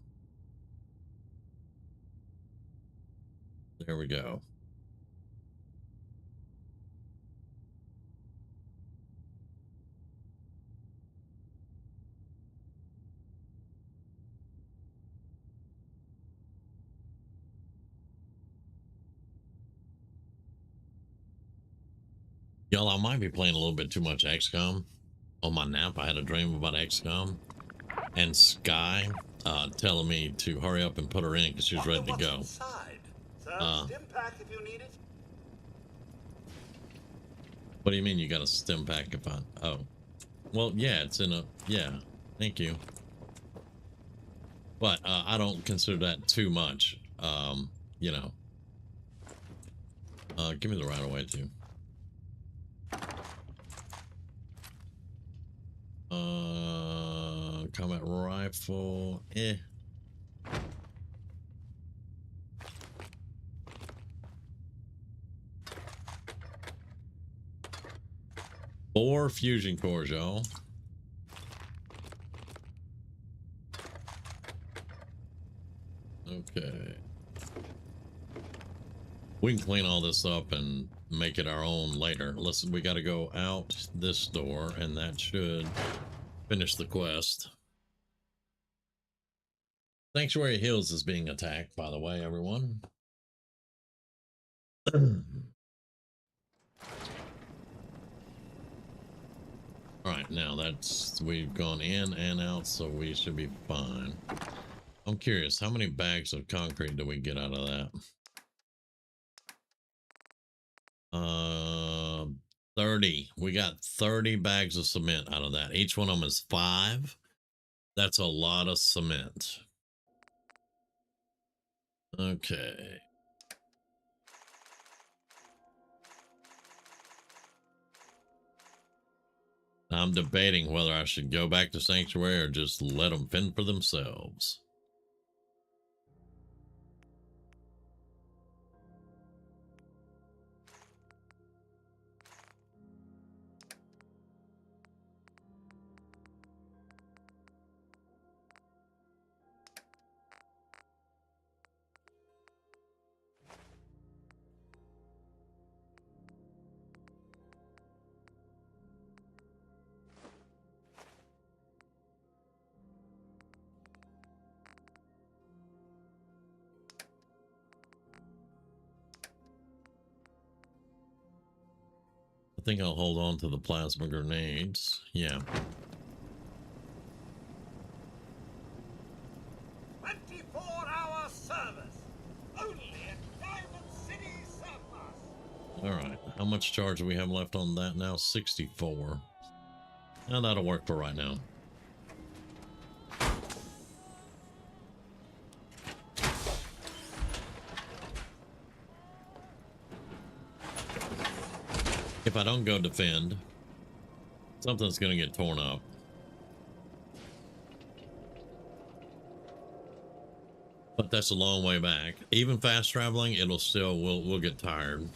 There we go. Y'all, I might be playing a little bit too much XCOM. On my nap, I had a dream about XCOM. And Sky telling me to hurry up and put her in because she's ready to go. Inside? Sir, stim pack if you need it. What do you mean you got a stim pack if I... Oh. Well, yeah, it's in a... Yeah, thank you. But I don't consider that too much. You know. Give me the right away, too. Combat rifle, Four fusion cores, y'all. Okay. We can clean all this up and make it our own later. Listen, we got to go out this door, and that should finish the quest. Sanctuary Hills is being attacked, by the way, everyone. All right, now we've gone in and out, so we should be fine. I'm curious, how many bags of concrete do we get out of that? 30. We got 30 bags of cement out of that. Each one of them is 5. That's a lot of cement. Okay. I'm debating whether I should go back to Sanctuary or just let them fend for themselves. I think I'll hold on to the plasma grenades. Yeah. 24-hour service. Only at Diamond City Surplus. All right. How much charge do we have left on that now? 64. Now that'll work for right now. If I don't go defend, something's going to get torn up. But that's a long way back. Even fast traveling, it'll still, we'll get tired.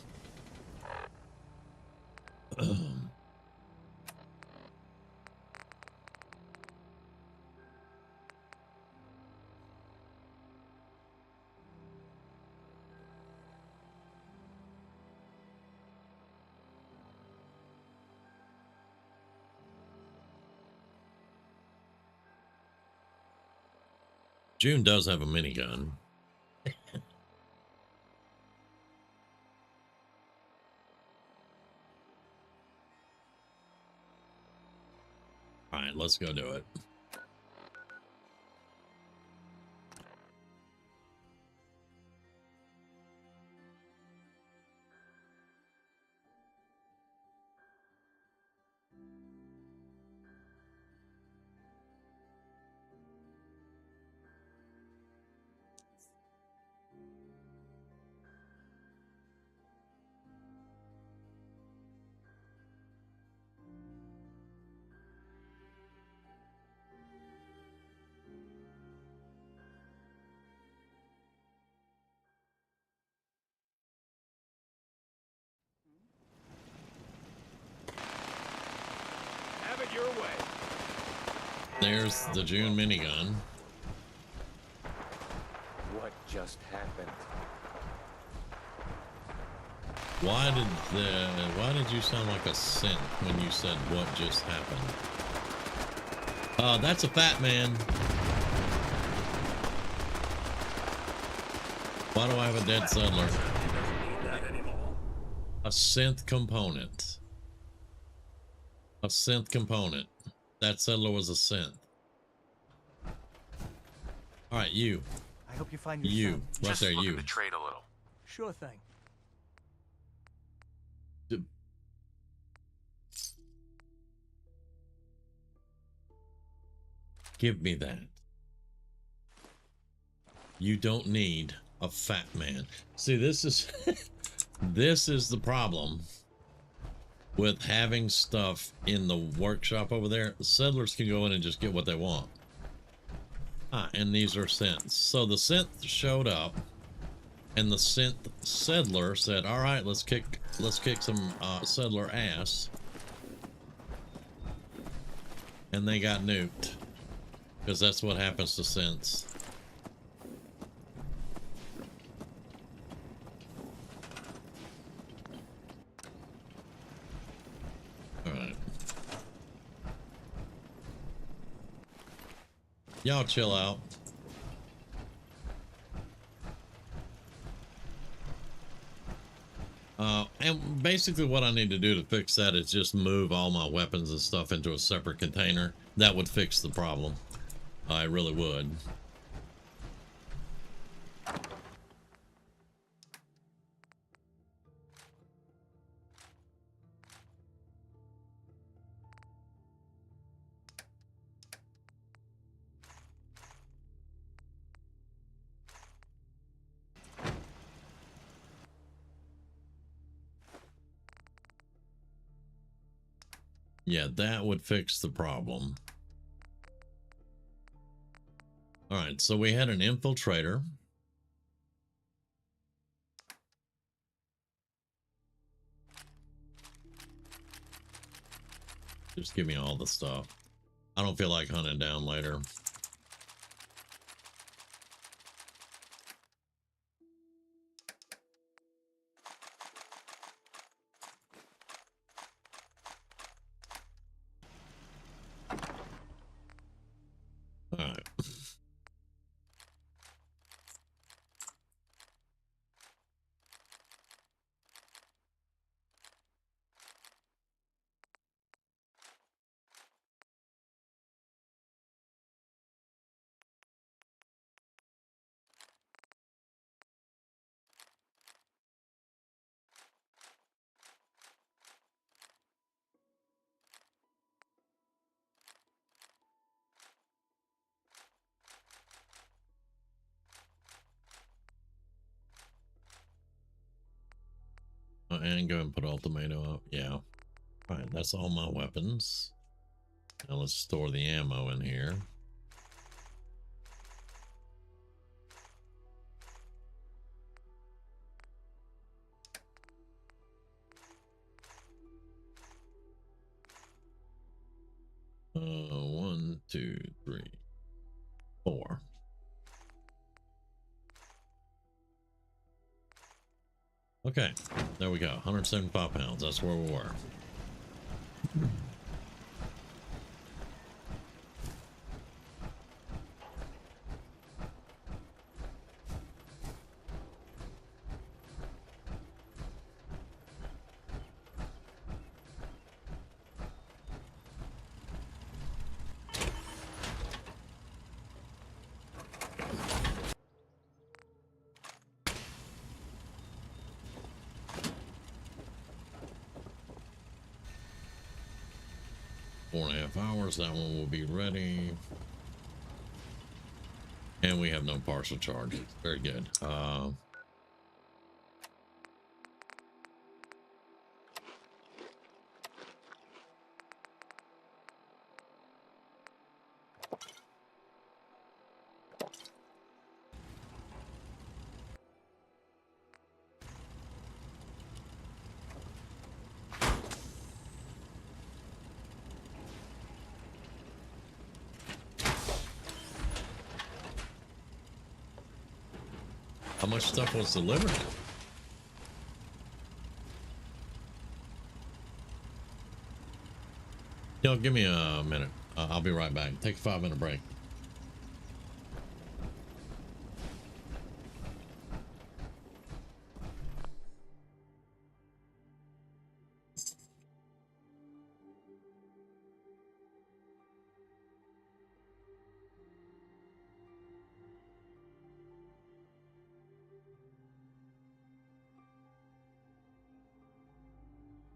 June does have a minigun. All right, let's go do it. Have it your way. There's the June minigun. What just happened? Why did you sound like a synth when you said what just happened? That's a fat man. Why do I have a dead settler? A synth component. A synth component. That settler was a synth. All right, you. I hope you find your You. son. Right Just there, looking you. to trade a little. Sure thing. Give me that. You don't need a fat man. See, this is this is the problem with having stuff in the workshop over there. The settlers can go in and just get what they want. And these are synths. So the synth showed up, and the synth settler said, "All right, let's kick some settler ass," and they got nuked. Because that's what happens to synths. Alright. Y'all chill out. And basically what I need to do to fix that is just move all my weapons and stuff into a separate container. That would fix the problem. I really would. Yeah, that would fix the problem. All right, so we had an infiltrator. Just give me all the stuff. I don't feel like hunting down later. All right. And go and put ultimatum up. Yeah. All right, that's all my weapons. Now let's store the ammo in here. One, two, three, four. Okay, there we go. 175 pounds. That's where we were. Four and a half hours. That one will be ready. And we have no partial charges. Very good. How much stuff was delivered? Yo, give me a minute. I'll be right back. Take a 5-minute break.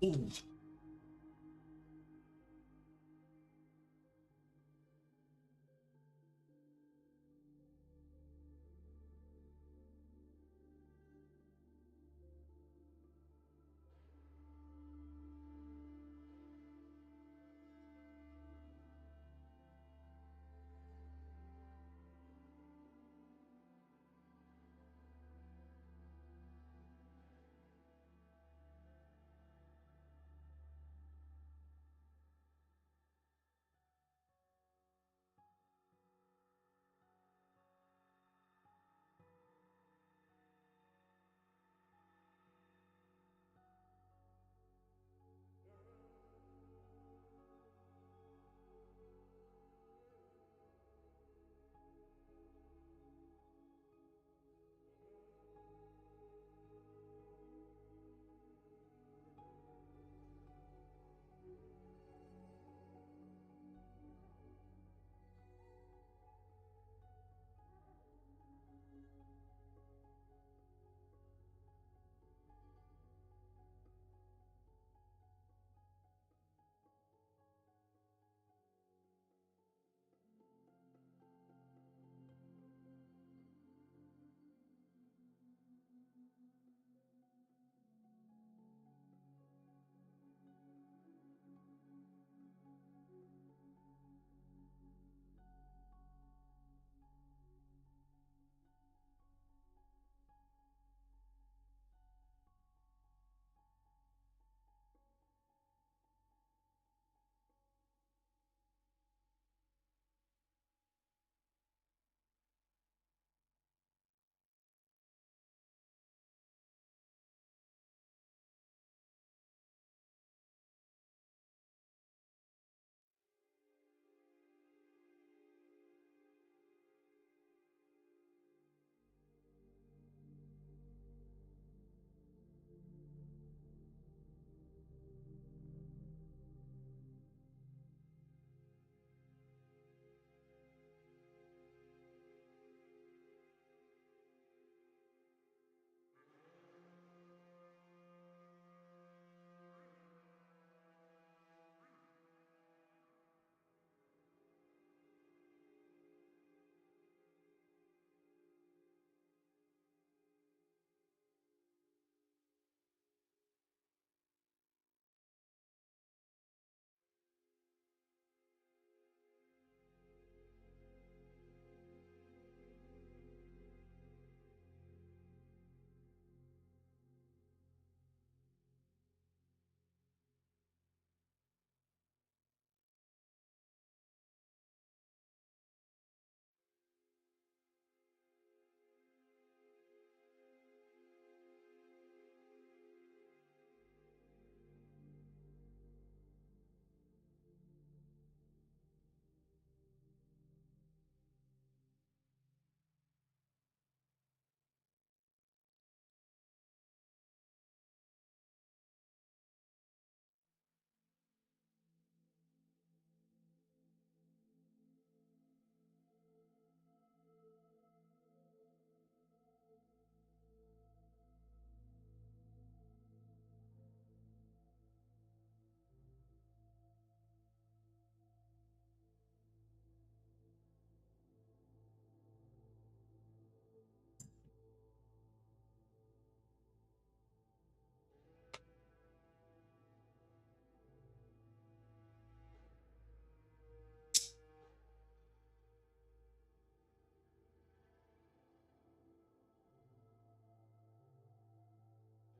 Ooh.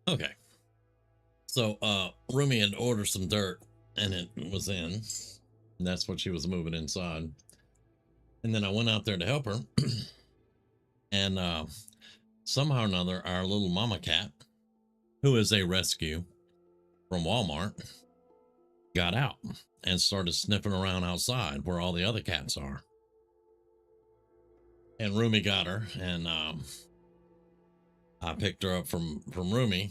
Okay. So Rumi had ordered some dirt and it was in. And that's what she was moving inside. And then I went out there to help her. And somehow or another, our little mama cat, who is a rescue from Walmart, got out and started sniffing around outside where all the other cats are. And Rumi got her, and I picked her up from Rumi.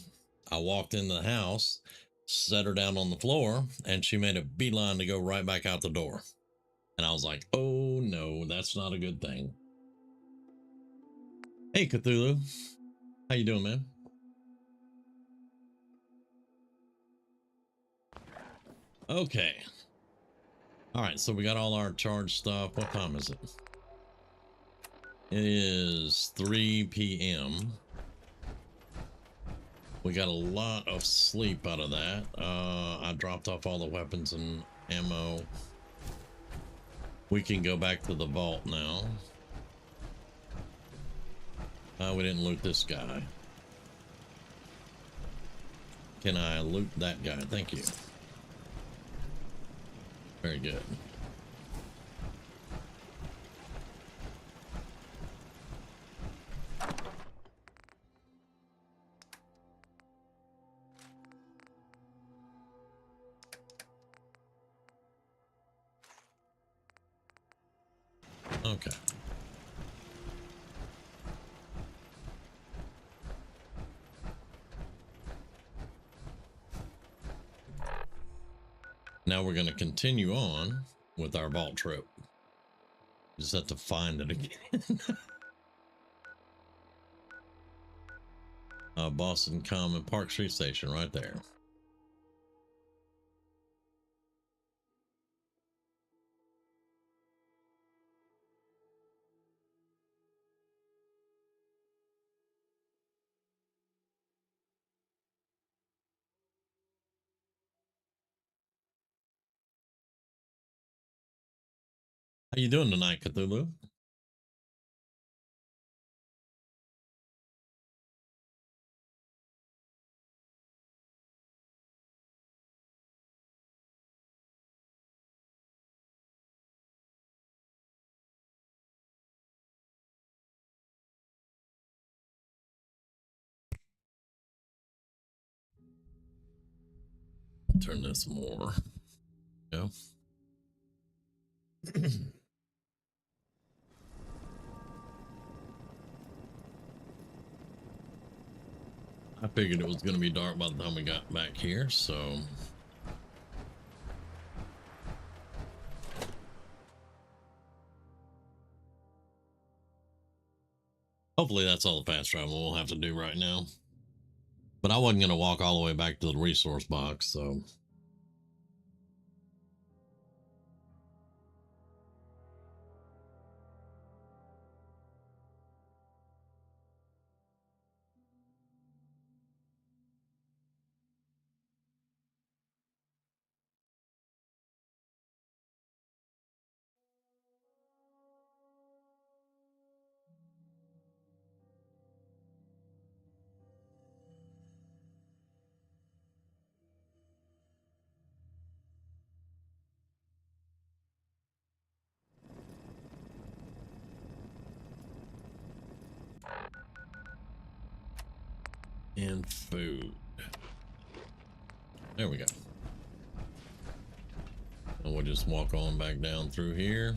I walked in the house, set her down on the floor, and she made a beeline to go right back out the door. And I was like, oh no, that's not a good thing. Hey Cthulhu, how you doing, man? Okay. All right, so we got all our charged stuff. What time is it? It is 3 p.m. We got a lot of sleep out of that. I dropped off all the weapons and ammo. We can go back to the vault now. We didn't loot this guy. Can I loot that guy? Thank you. Very good. Okay. Now we're going to continue on with our vault trip. Just have to find it again. Boston Common, Park Street Station, right there. How you doing tonight, Cthulhu? Turn this more. Yeah. I figured it was going to be dark by the time we got back here, so hopefully that's all the fast travel we'll have to do right now. But I wasn't going to walk all the way back to the resource box, so and food. There we go. And we'll just walk on back down through here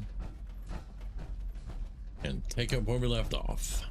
and take up where we left off.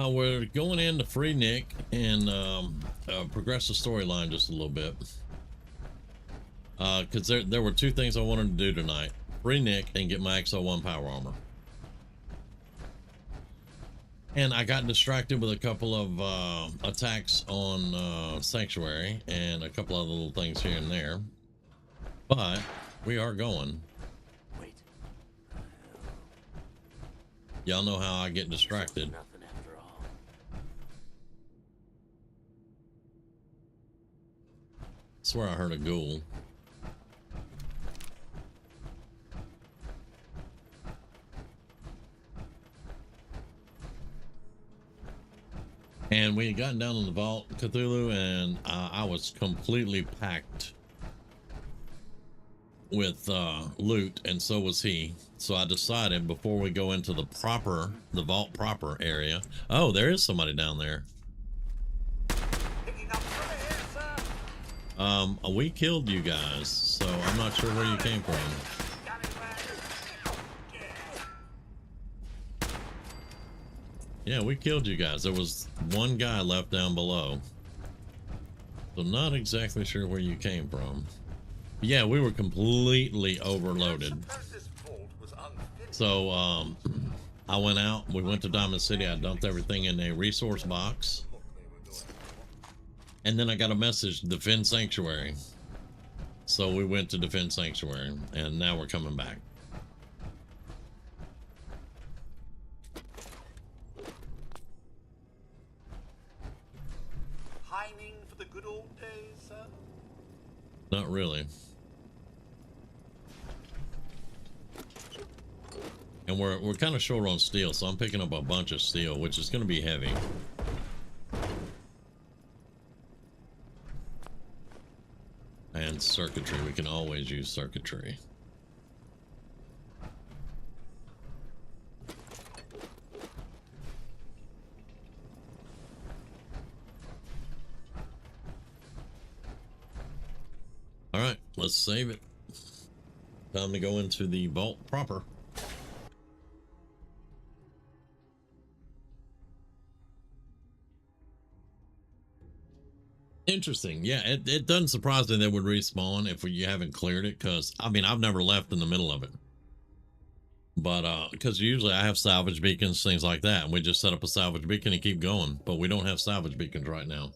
We're going into Free Nick and progress the storyline just a little bit. Because there were two things I wanted to do tonight. Free Nick and get my XO1 power armor. And I got distracted with a couple of attacks on Sanctuary and a couple other little things here and there. But we are going. Wait. Y'all know how I get distracted. Nothing after all. Swear I heard a ghoul. And we had gotten down in the vault, Cthulhu, and I was completely packed with loot, and so was he. So I decided before we go into the vault proper area. Oh, there is somebody down there. We killed you guys, so I'm not sure where you came from. Yeah, we killed you guys. There was one guy left down below. So not exactly sure where you came from. Yeah, we were completely overloaded. So I went out, we went to Diamond City, I dumped everything in a resource box. And then I got a message, defend Sanctuary. So we went to defend Sanctuary, and now we're coming back. Pining for the good old days, sir? Not really. And we're kind of short on steel, so I'm picking up a bunch of steel, which is going to be heavy. And circuitry, we can always use circuitry. All right, let's save it. Time to go into the vault proper. Interesting. Yeah, it doesn't surprise me they would respawn if you haven't cleared it, because I mean I've never left in the middle of it. But because usually I have salvage beacons, things like that, and we just set up a salvage beacon and keep going. But we don't have salvage beacons right now.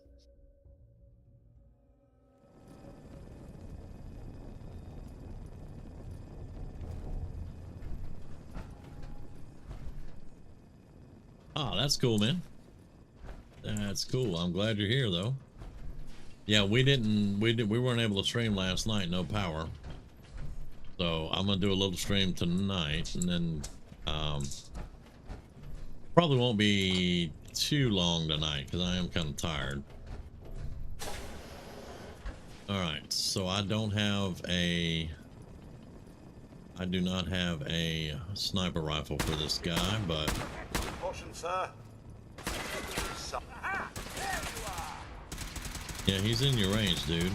Oh, that's cool, man. That's cool. I'm glad you're here, though. Yeah, we weren't able to stream last night, no power. So I'm gonna do a little stream tonight, and then probably won't be too long tonight because I am kind of tired. All right, so I do not have a sniper rifle for this guy, but Caution, sir. yeah, he's in your range, dude.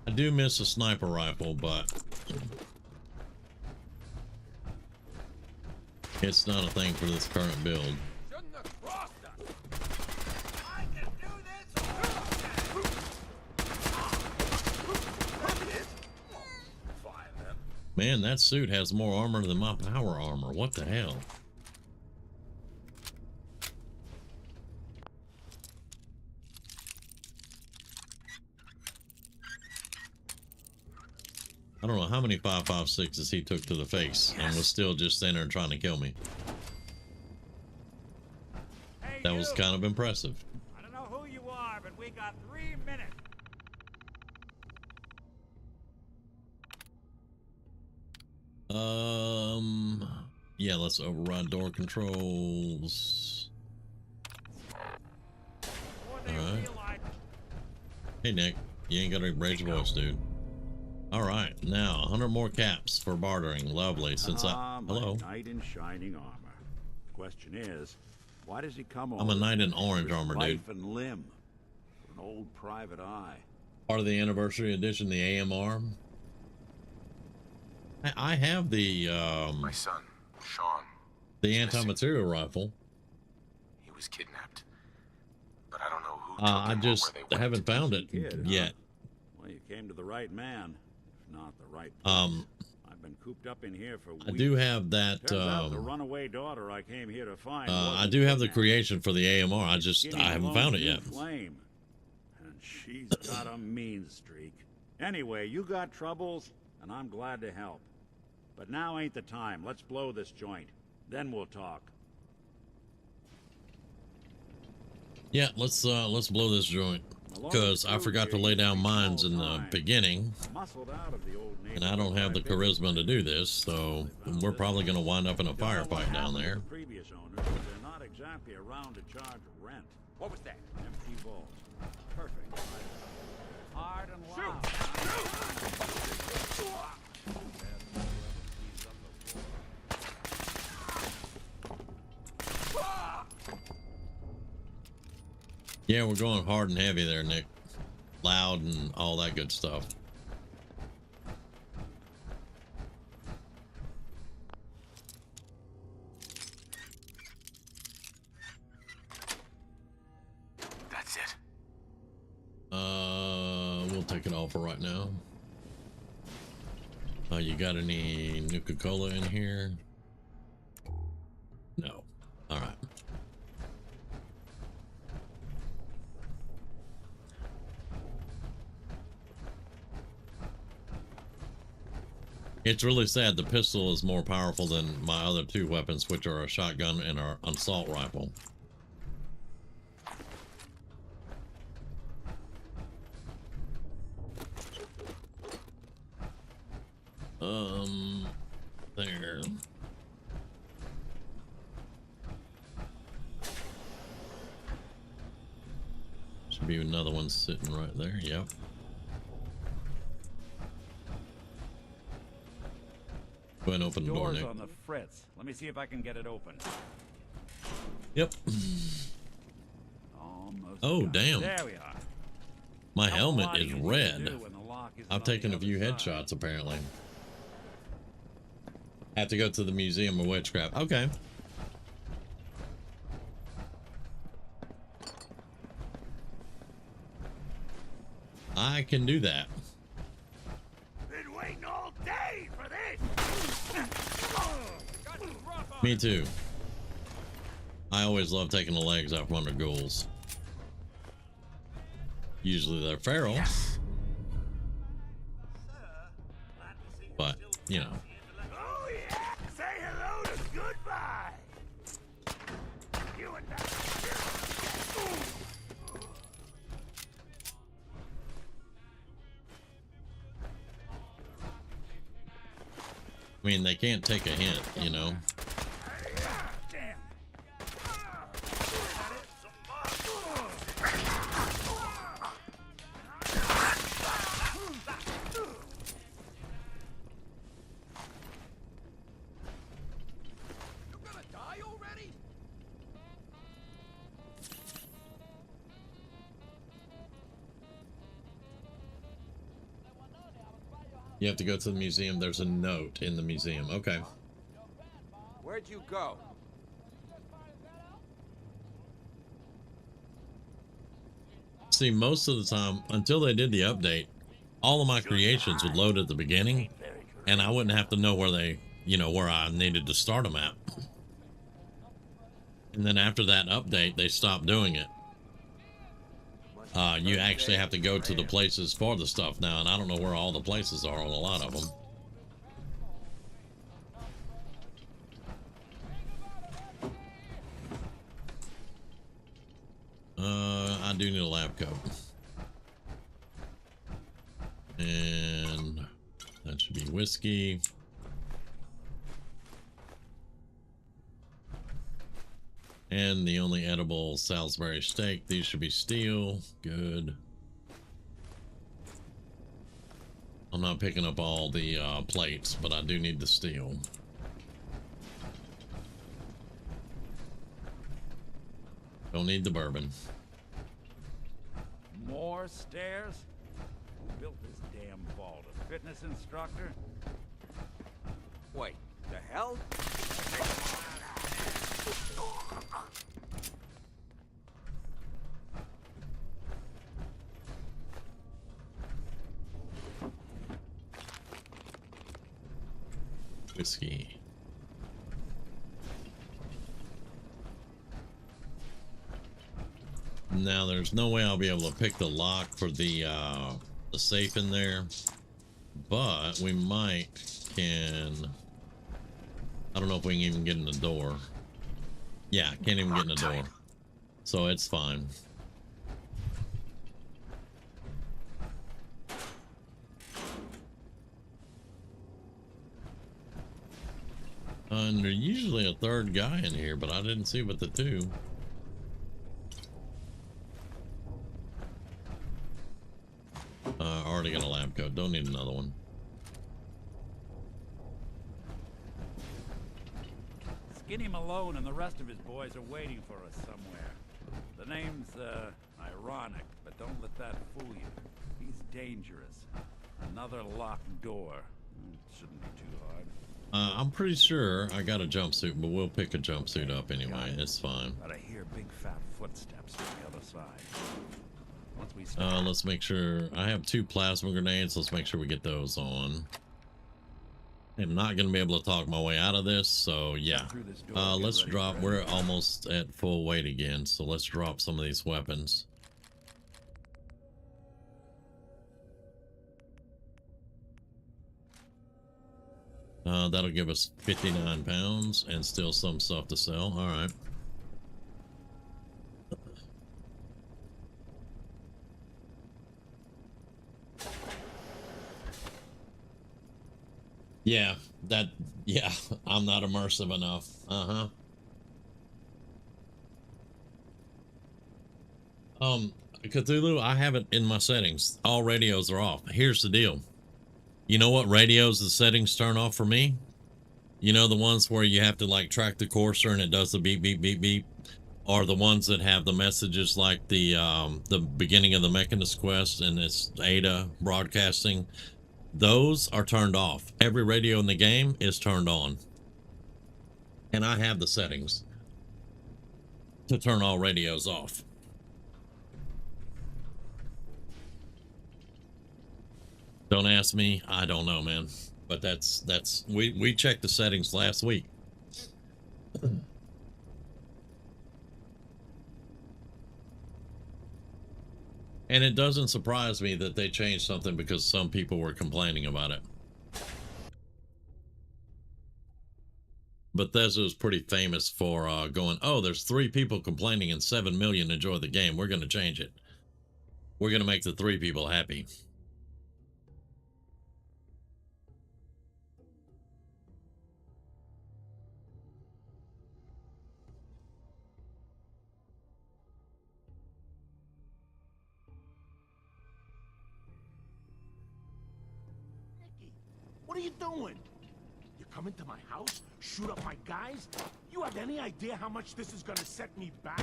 I do miss a sniper rifle, but it's not a thing for this current build. Man, that suit has more armor than my power armor. What the hell? I don't know how many 5.56s he took to the face and was still just standing there trying to kill me. That was kind of impressive. I don't know who you are, but we got 3 minutes. Yeah, let's override door controls. Alright. Hey, Nick. You ain't got to raise your voice, dude. Alright, now 100 more caps for bartering. Lovely. Since hello. Knight in shining armor. Question is, why does he come I'm a knight in orange armor, dude. Life and limb. An old private eye. Part of the anniversary edition, the AMR. I have the my son, Sean. The anti-material rifle. He was kidnapped. But I don't know who I just haven't found it yet. Well, you came to the right man, if not the right place. I've been cooped up in here for weeks. I do have that. Turns out the runaway daughter I came here to find. I do have the creation for the AMR. I haven't found it yet. Flame. And she's got a mean streak. Anyway, you got troubles, and I'm glad to help. But now ain't the time. Let's blow this joint. Then we'll talk. Yeah, let's blow this joint. Because I forgot to lay down mines in the beginning. And I don't have the charisma to do this, so we're probably going to wind up in a firefight down there. Previous owners, but they're not exactly around to charge rent. What was that? Empty vault. Perfect. Hard and loud. Yeah, we're going hard and heavy there, Nick. Loud and all that good stuff. That's it. We'll take it all for right now. You got any Nuka-Cola in here? No. All right. It's really sad the pistol is more powerful than my other two weapons, which are a shotgun and an assault rifle. There. Should be another one sitting right there. Yep. Go ahead and open the door, Nick. Door's on the fritz. Let me see if I can get it open. Yep. Almost Oh, damn. There we are. My helmet is red. I've taken a few headshots, apparently. Have to go to the Museum of Witchcraft. Okay. I can do that. Been waiting all day for this. Me too. I always love taking the legs out from under ghouls. Usually they're feral. Yes. But, you know. Oh yeah! Say hello to goodbye! You and that. I mean, they can't take a hint, you know. Damn. You gonna die already? You have to go to the museum. There's a note in the museum. Okay. Where'd you go? See, most of the time, until they did the update, all of my creations would load at the beginning, and I wouldn't have to know where they, you know, where I needed to start them at. And then after that update, they stopped doing it. You actually have to go to the places for the stuff now, and I don't know where all the places are on a lot of them. I do need a lab coat. And that should be whiskey. And the only edible Salisbury steak. These should be steel. Good. I'm not picking up all the plates, but I do need the steel. Don't need the bourbon. More stairs? Who built this damn vault? A fitness instructor? Wait, the hell? Whiskey. Now there's no way I'll be able to pick the lock for the safe in there, but we might can. I don't know if we can even get in the door. Yeah, can't even get in the door, so it's fine. And there's usually a third guy in here, but I didn't see but the two. Already got a lab coat. Don't need another one. Skinny Malone and the rest of his boys are waiting for us somewhere. The name's, ironic, but don't let that fool you. He's dangerous. Another locked door. Shouldn't be too hard. I'm pretty sure I got a jumpsuit, but we'll pick a jumpsuit up anyway. It's fine. But I hear big fat footsteps on the other side. Once we start, Let's make sure. I have 2 plasma grenades. Let's make sure we get those on. I'm not going to be able to talk my way out of this, so yeah. Let's drop. We're almost at full weight again, so let's drop some of these weapons. That'll give us 59 pounds and still some stuff to sell. All right. Yeah, I'm not immersive enough. Cthulhu, I have it in my settings. All radios are off. Here's the deal. You know what radios the settings turn off for me? You know, the ones where you have to like track the cursor and it does the beep, beep, beep, beep, or the ones that have the messages like the beginning of the Mechanist quest and it's Ada broadcasting. Those are turned off. Every radio in the game is turned on. And I have the settings to turn all radios off. Don't ask me. I don't know, man. But that's we checked the settings last week. And it doesn't surprise me that they changed something because some people were complaining about it. Bethesda was pretty famous for going, oh, there's 3 people complaining and 7 million enjoy the game. We're going to change it. We're going to make the 3 people happy. What are you doing? You come into my house, shoot up my guys? You have any idea how much this is gonna set me back?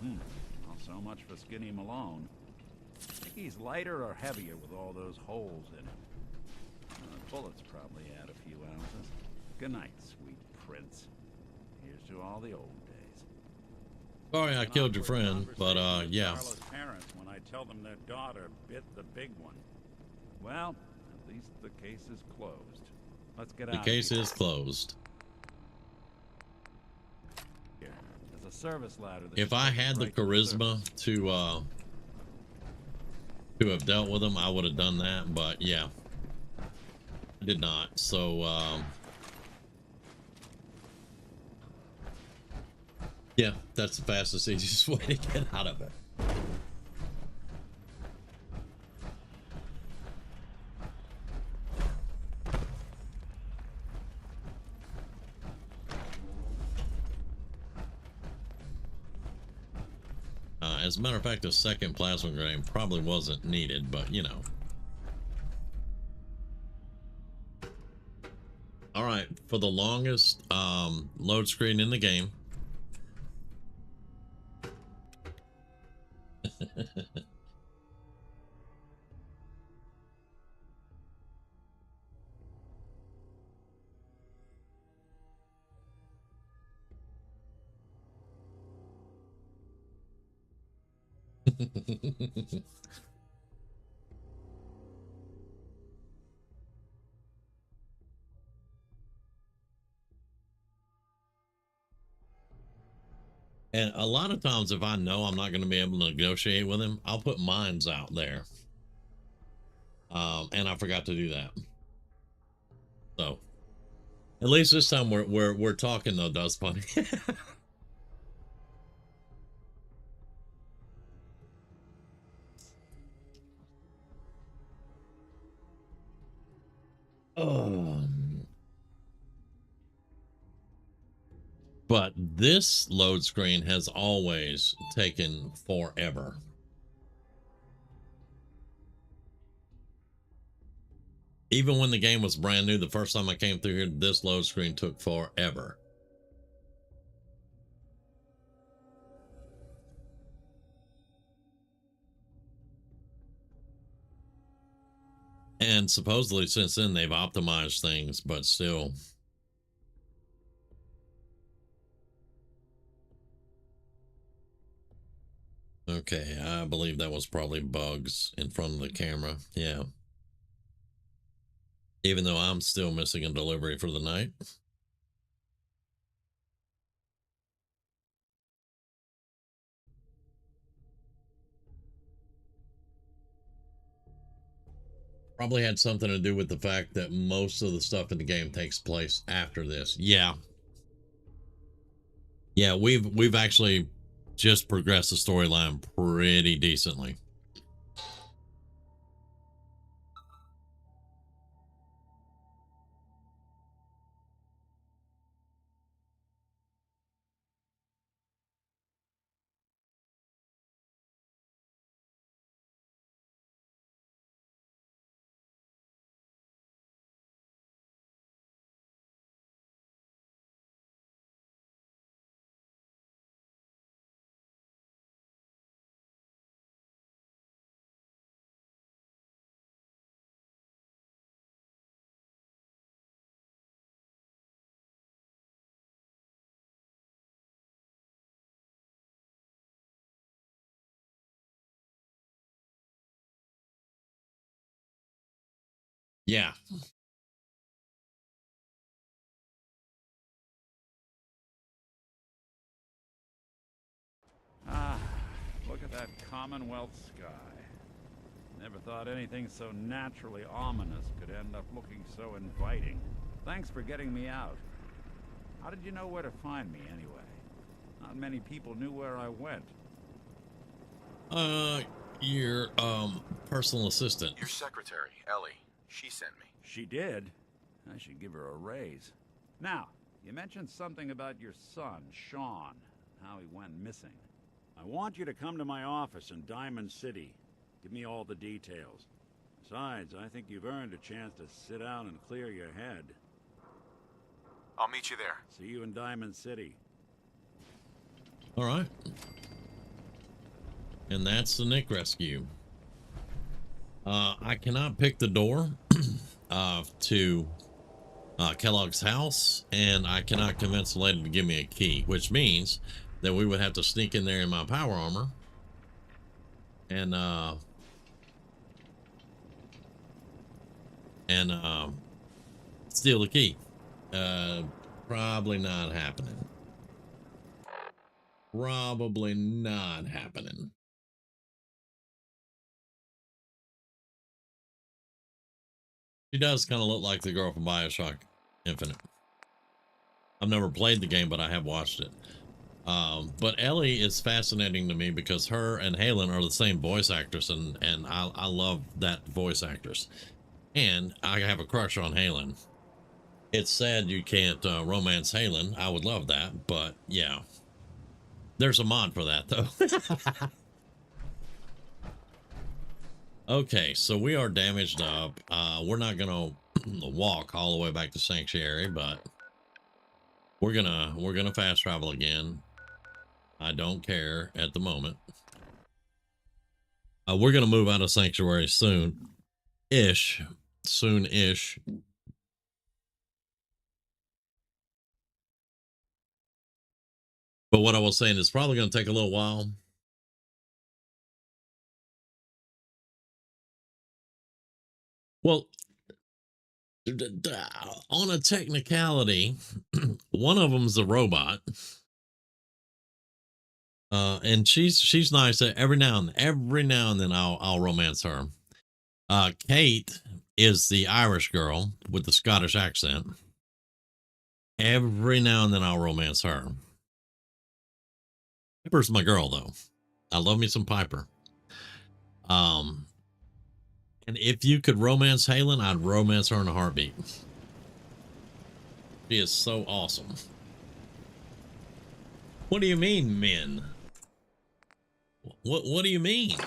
Well, so much for Skinny Malone. Think he's lighter or heavier with all those holes in him? Bullets probably add a few ounces. Good night, sweet prince. Here's to all the old days. Sorry I killed your friend, but yeah. Carla's parents when I tell them their daughter bit the big one. Well, at least the case is closed. Let's get out. The case is closed. Here. There's a service ladder. If I had the charisma to have dealt with them, I would have done that, but yeah. I did not. So yeah, that's the fastest, easiest way to get out of it. As a matter of fact, a second plasma grenade probably wasn't needed, but you know. All right, for the longest load screen in the game. And a lot of times, if I know I'm not going to be able to negotiate with him, I'll put mines out there. And I forgot to do that. So, at least this time we're talking though, Dust Bunny. But this load screen has always taken forever. Even when the game was brand new, the first time I came through here, this load screen took forever. And supposedly since then they've optimized things, but still. Okay, I believe that was probably bugs in front of the camera. Yeah. Even though I'm still missing a delivery for the night. Probably had something to do with the fact that most of the stuff in the game takes place after this. Yeah. Yeah, we've actually just progressed the storyline pretty decently. Yeah. Ah, look at that Commonwealth sky. Never thought anything so naturally ominous could end up looking so inviting. Thanks for getting me out. How did you know where to find me, anyway? Not many people knew where I went. Your, personal assistant. Your secretary, Ellie. She sent me. She did? I should give her a raise. Now, you mentioned something about your son, Sean, how he went missing. I want you to come to my office in Diamond City. Give me all the details. Besides, I think you've earned a chance to sit down and clear your head. I'll meet you there. See you in Diamond City. All right. And that's the Nick rescue. I cannot pick the door to Kellogg's house, and I cannot convince the lady to give me a key, which means that we would have to sneak in there in my power armor and steal the key. Probably not happening. Probably not happening. She does kind of look like the girl from BioShock Infinite. I've never played the game, but I have watched it. But Ellie is fascinating to me because her and Halen are the same voice actress, and I love that voice actress. And I have a crush on Halen. It's sad you can't romance Halen. I would love that, but yeah. There's a mod for that, though. Okay, so we are damaged up. We're not gonna walk all the way back to Sanctuary, but we're gonna fast travel again. I don't care at the moment. We're gonna move out of Sanctuary soon-ish. Soon-ish. But what I was saying is probably gonna take a little while. Well, on a technicality, one of them's a robot. And she's nice. Every now and then I'll romance her. Kate is the Irish girl with the Scottish accent. Every now and then I'll romance her. Piper's my girl though. I love me some Piper. And if you could romance Halen, I'd romance her in a heartbeat. She is so awesome. What do you mean, men? What do you mean?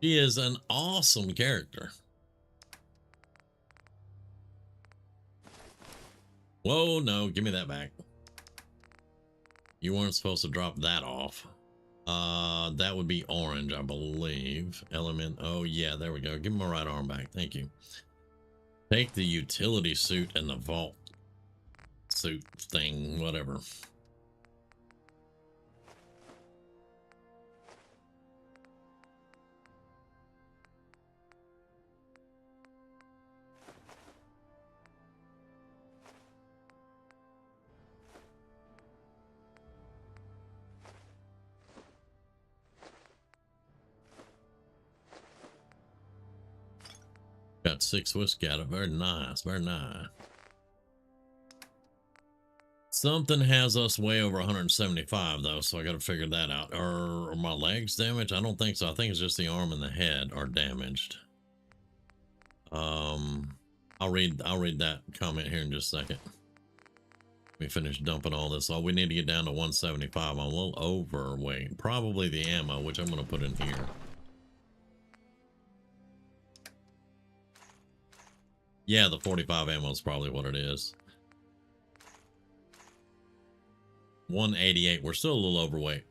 She is an awesome character. Whoa, no, give me that back. You weren't supposed to drop that off. That would be orange, I believe. Element. Oh yeah, there we go. Give me my right arm back. Thank you. Take the utility suit and the vault suit thing, whatever. Got 6 whiskey out of it. Very nice. Very nice. Something has us way over 175 though, so I got to figure that out. Are my legs damaged? I don't think so. I think it's just the arm and the head are damaged. I'll read that comment here in just a second. Let me finish dumping all this. We need to get down to 175. I'm a little overweight. Probably the ammo, which I'm going to put in here. Yeah, the 45 ammo is probably what it is. 188. We're still a little overweight.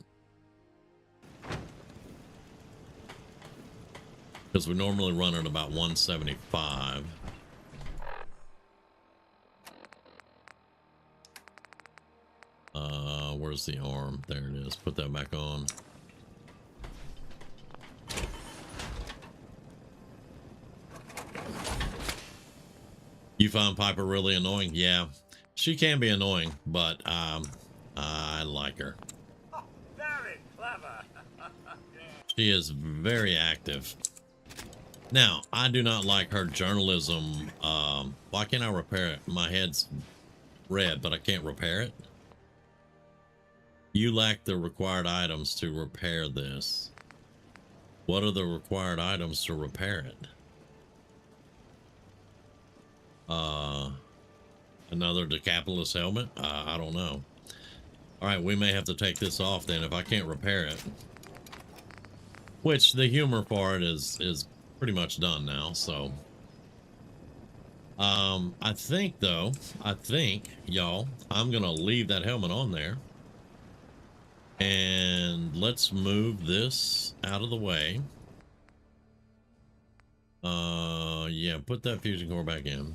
Because we normally run at about 175. Where's the arm? There it is. Put that back on. You find Piper really annoying? Yeah, she can be annoying, but I like her. Oh, very clever. She is very active. Now, I do not like her journalism. Why can't I repair it? My head's red, but I can't repair it. You lack the required items to repair this. What are the required items to repair it? Another Decapolis helmet? I don't know. All right, we may have to take this off then if I can't repair it. Which the humor part is pretty much done now, so. I think y'all, I'm gonna leave that helmet on there. And let's move this out of the way. Yeah, put that fusion core back in.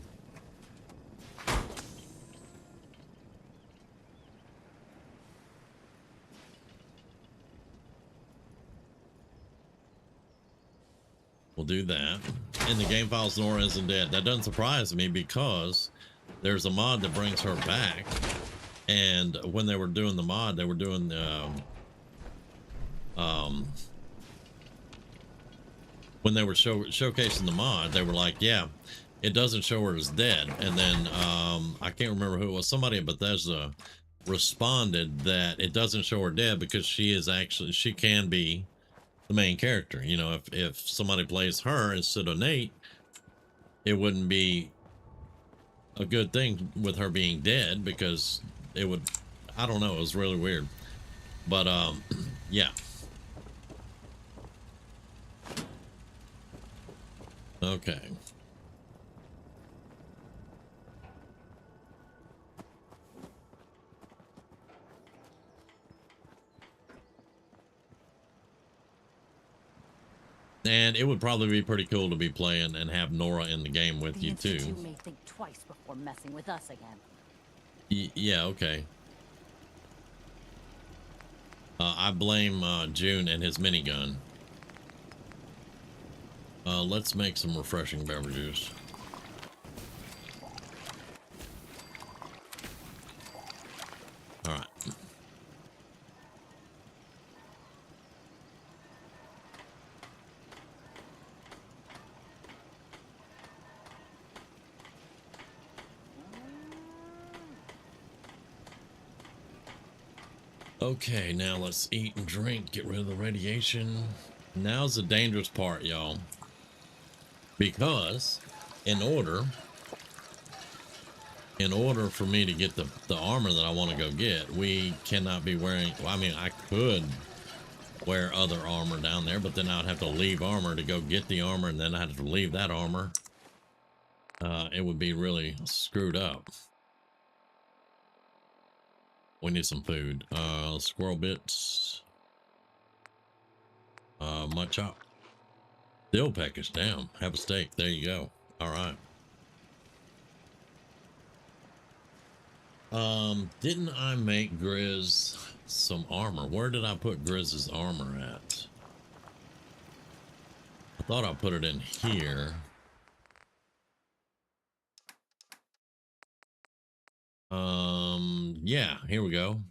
We'll do that. And the game files Nora isn't dead. That doesn't surprise me because there's a mod that brings her back. And when they were doing the mod, they were doing when they were showcasing the mod, they were like, yeah, it doesn't show her as dead. And then I can't remember who it was. Somebody at Bethesda responded that it doesn't show her dead because she can be the main character. You know, if somebody plays her instead of Nate, it wouldn't be a good thing with her being dead because it would, I don't know, it was really weird. But yeah. Okay. And it would probably be pretty cool to be playing and have Nora in the game with you too. You may think twice before messing with us again. Yeah, okay. I blame June and his minigun. Let's make some refreshing beverages. All right. Okay, now let's eat and drink, get rid of the radiation. Now's the dangerous part, y'all. Because in order for me to get the armor that I want to go get, we cannot be wearing, well, I mean, I could wear other armor down there, but then I'd have to leave armor to go get the armor, and then I'd have to leave that armor. It would be really screwed up. We need some food. Squirrel bits. Mud chop. Dill package. Damn. Have a steak. There you go. All right. Didn't I make Grizz some armor? Where did I put Grizz's armor at? I thought I put it in here. Yeah, here we go.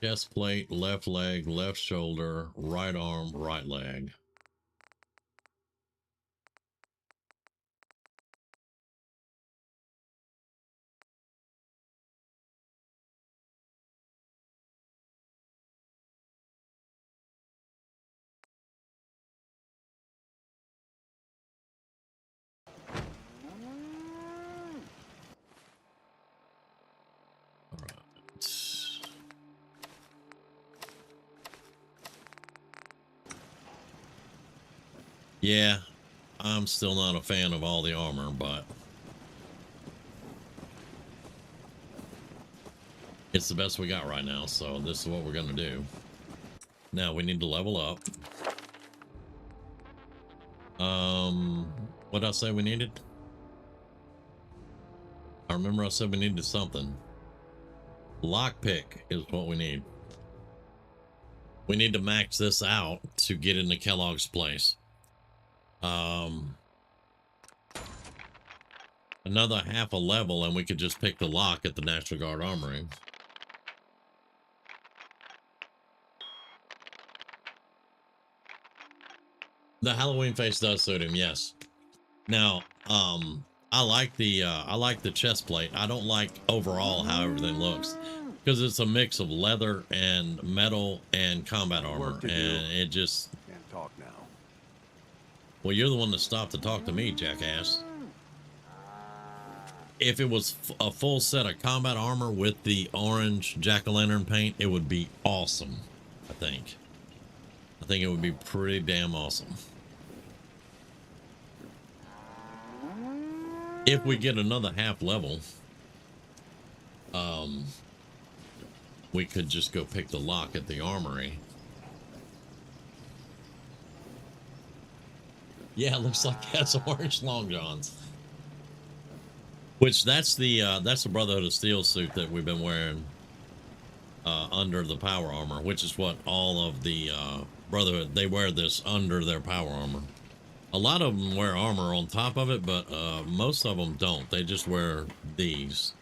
Chest plate, left leg, left shoulder, right arm, right leg. Yeah, I'm still not a fan of all the armor, but it's the best we got right now, so this is what we're gonna do. Now we need to level up. What did I say we needed? I remember I said we needed something. Lockpick is what we need. We need to max this out to get into Kellogg's place. Another half a level and we could just pick the lock at the National Guard Armory. The Halloween face does suit him, yes. Now, I like the chest plate. I don't like overall how everything looks, because it's a mix of leather and metal and combat armor, and it just can't talk now. Well, you're the one that stopped to talk to me, jackass. If it was a full set of combat armor with the orange jack-o'-lantern paint, it would be awesome. I think it would be pretty damn awesome. If we get another half level, we could just go pick the lock at the armory. Yeah, it looks like he has orange long johns. Which that's the Brotherhood of Steel suit that we've been wearing under the power armor, which is what all of the Brotherhood, they wear this under their power armor. A lot of them wear armor on top of it, but most of them don't. They just wear these.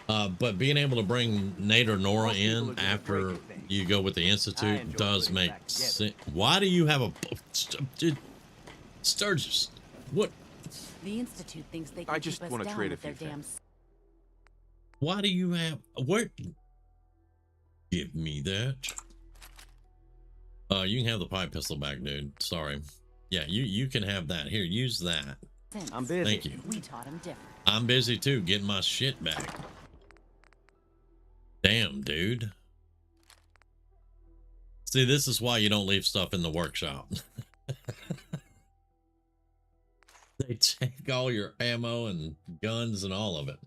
But being able to bring Nate or Nora in after you go with the Institute does make sense. Why do you have a Sturgis? What? The Institute thinks they can I just want to trade a few things. Why do you have where? Give me that. You can have the pipe pistol back, dude. Sorry. Yeah, you can have that. Here, use that. I'm busy. Thank you. We taught him different. I'm busy too, getting my shit back. Damn, dude. See, this is why you don't leave stuff in the workshop. They take all your ammo and guns and all of it.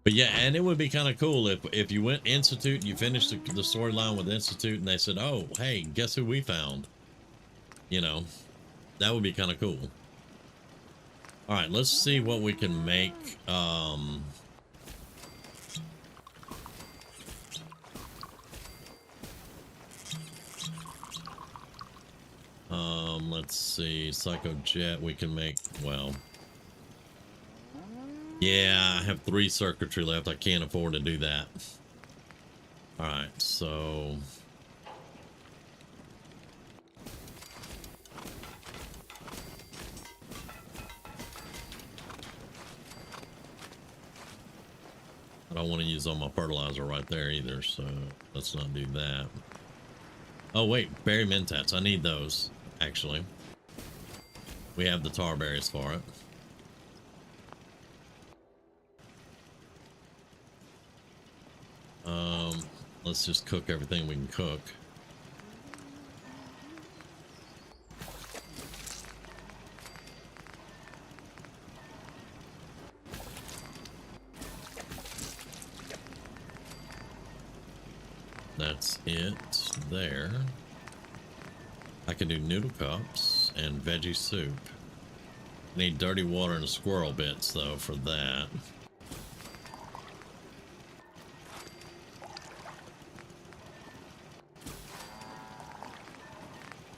But yeah, and it would be kind of cool if you went Institute, you finished the storyline with Institute, and they said, oh, hey, guess who we found? You know, that would be kind of cool. All right, let's see what we can make. Let's see, Psycho Jet, we can make, well, yeah, I have 3 circuitry left. I can't afford to do that. All right, so don't want to use all my fertilizer right there either, so let's not do that. Oh wait, berry mentats. I need those, actually. We have the tar berries for it. Let's just cook everything we can cook. That's it there. I can do noodle cups and veggie soup. I need dirty water and squirrel bits though for that.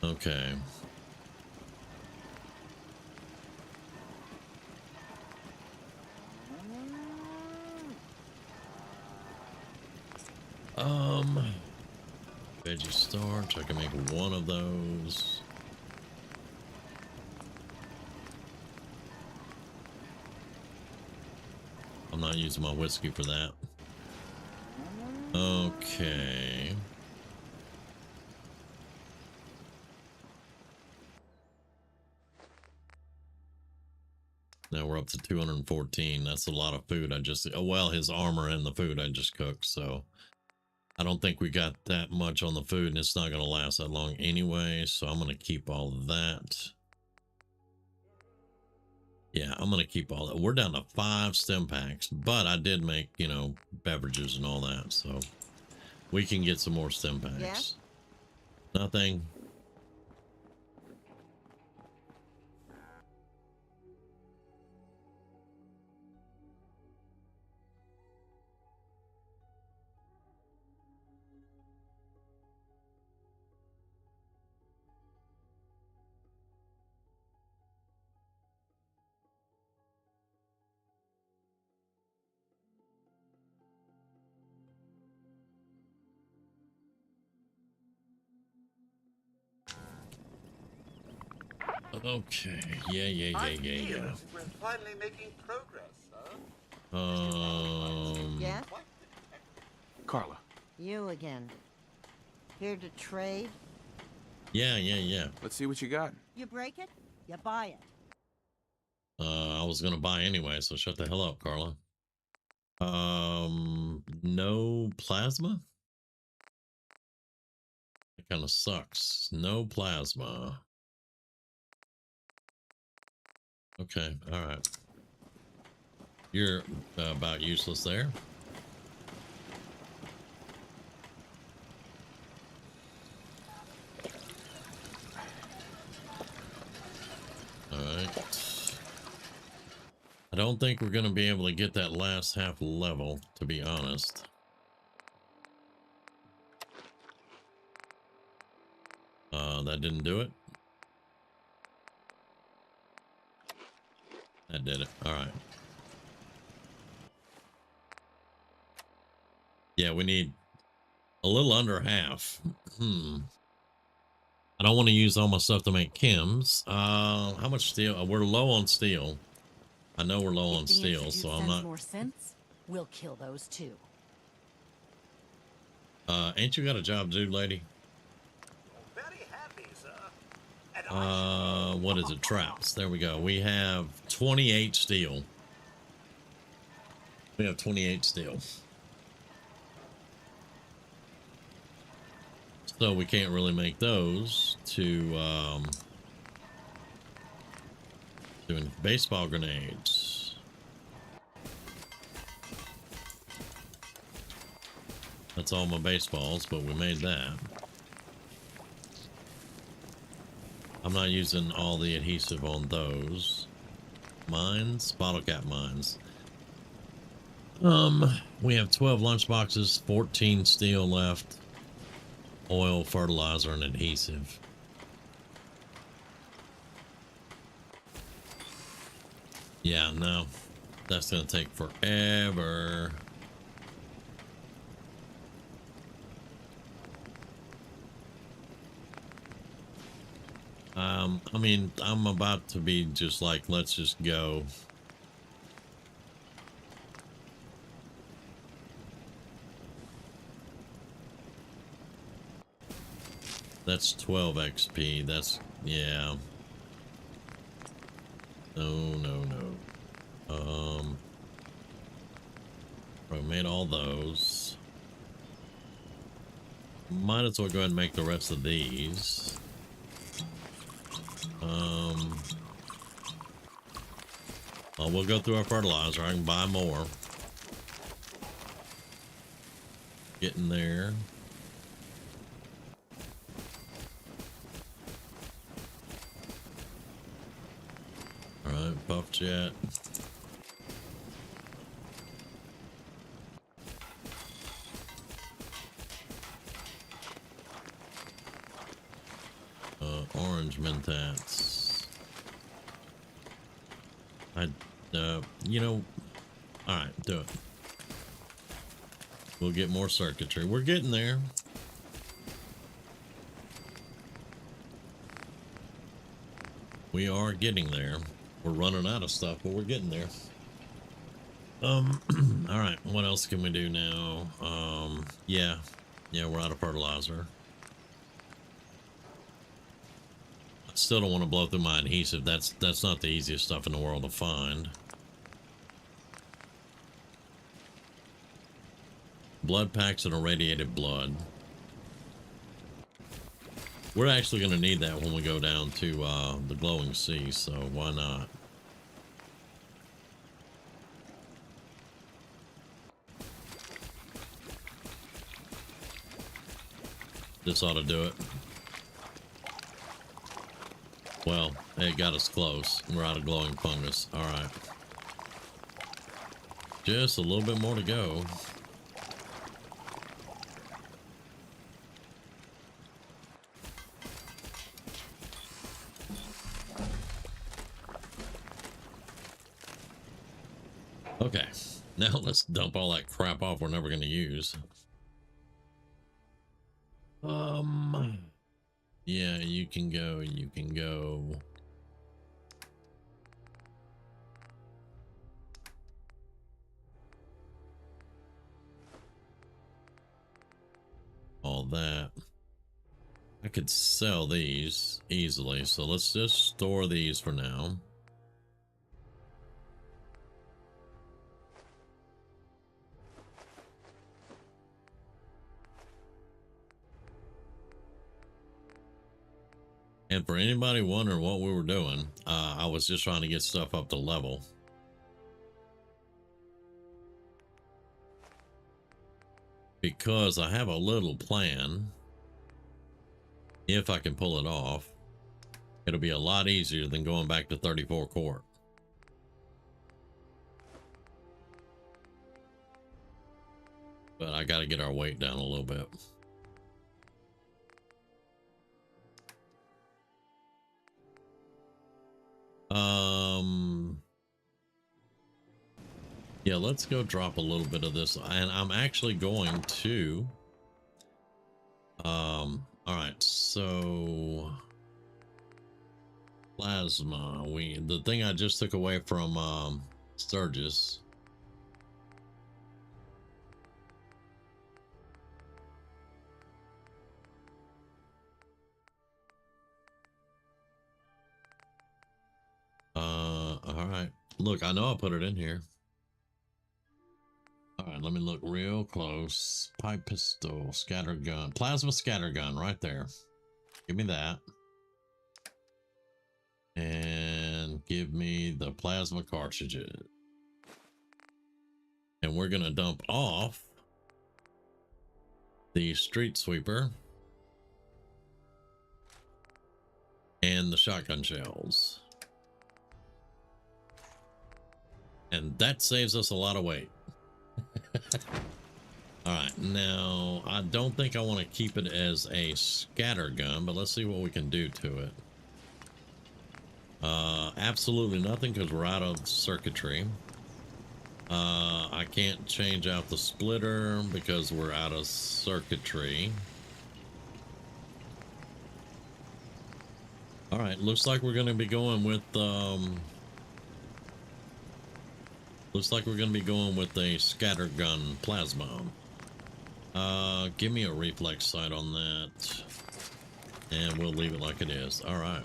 Okay. Veggie starch, I can make one of those. I'm not using my whiskey for that. Okay. Now we're up to 214. That's a lot of food. Oh, well, his armor and the food I just cooked, so I don't think we got that much on the food, and it's not going to last that long anyway, so I'm going to keep all of that. Yeah, I'm going to keep all that. We're down to 5 stem packs, but I did make, you know, beverages and all that, so we can get some more stem packs. Yeah. Nothing. Okay. Yeah. We're finally making progress, huh? Yeah? Carla. You again. Here to trade? Yeah. Let's see what you got. You break it, you buy it. I was gonna buy anyway, so shut the hell up, Carla. No plasma? It kind of sucks. No plasma. Okay, all right. You're about useless there. All right. I don't think we're going to be able to get that last half level, to be honest. That didn't do it. That did it. All right. Yeah, we need a little under half. I don't want to use all my stuff to make chems. How much steel? We're low on steel. I know we're low on steel, so I'm not. More sense, we'll kill those too. Ain't you got a job to do, lady? Very happy, sir. What is it? Traps. There we go. We have 28 steel. We have 28 steel. So we can't really make those to doing baseball grenades. That's all my baseballs, but we made that. I'm not using all the adhesive on those. Mines, bottle cap mines. We have 12 lunch boxes, 14 steel left. Oil, fertilizer, and adhesive. Yeah, no. That's gonna take forever. I mean, I'm about to be just like, let's just go. That's 12 XP. That's, yeah. No. I made all those. Might as well go ahead and make the rest of these. We'll go through our fertilizer. I can buy more. Getting there. All right, puff jet. Orange mentats. You know, all right, do it. We'll get more circuitry. We're getting there. We are getting there. We're running out of stuff, but we're getting there. All right, what else can we do now? Yeah, we're out of fertilizer. I still don't want to blow through my adhesive. That's not the easiest stuff in the world to find. Blood packs and irradiated blood. We're actually going to need that when we go down to the glowing sea, so why not? This ought to do it. Well, it got us close. We're out of glowing fungus. All right. Just a little bit more to go. Okay, now let's dump all that crap off we're never going to use. Yeah, you can go. All that. I could sell these easily, so let's just store these for now. And for anybody wondering what we were doing, I was just trying to get stuff up to level. Because I have a little plan. If I can pull it off, it'll be a lot easier than going back to 34 quart. But I got to get our weight down a little bit. Yeah, let's go drop a little bit of this, and I'm actually going to all right, so plasma, the thing I just took away from Sturgis. All right, look, I know I put it in here. All right, let me look real close. Pipe pistol, scatter gun, plasma scatter gun right there. Give me that. And give me the plasma cartridges. And we're going to dump off the street sweeper and the shotgun shells. And that saves us a lot of weight. All right, now I don't think I want to keep it as a scatter gun, but let's see what we can do to it. Absolutely nothing because we're out of circuitry. I can't change out the splitter because we're out of circuitry. All right, looks like we're going to be going with a scatter gun plasma. Give me a reflex sight on that. And we'll leave it like it is. All right.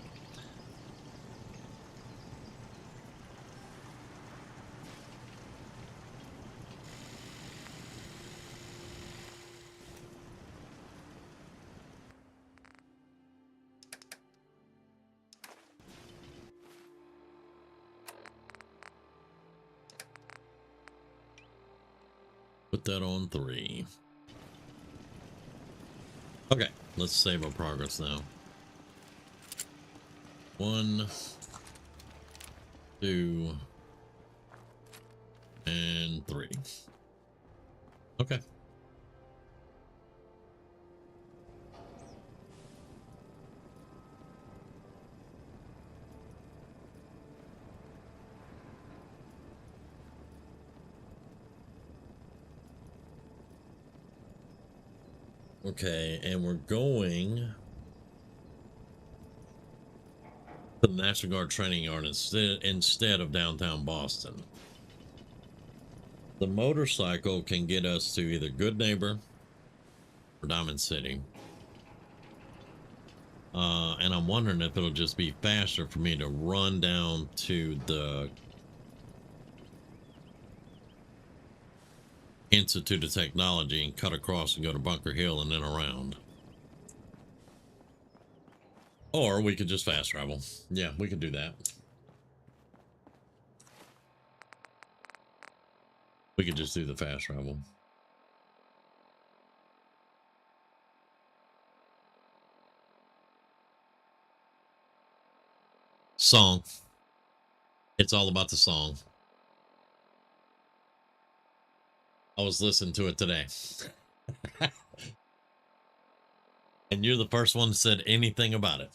Put that on 3. Okay, let's save our progress now. 1, 2, and 3. Okay. Okay, and we're going to the National Guard training yard instead of downtown Boston. The motorcycle can get us to either Good Neighbor or Diamond City. And I'm wondering if it'll just be faster for me to run down to the Institute of Technology and cut across and go to Bunker Hill and then around. Or we could just fast travel. Yeah, we could do that. We could just do the fast travel. Song. It's all about the song. I was listening to it today. And you're the first one that said anything about it.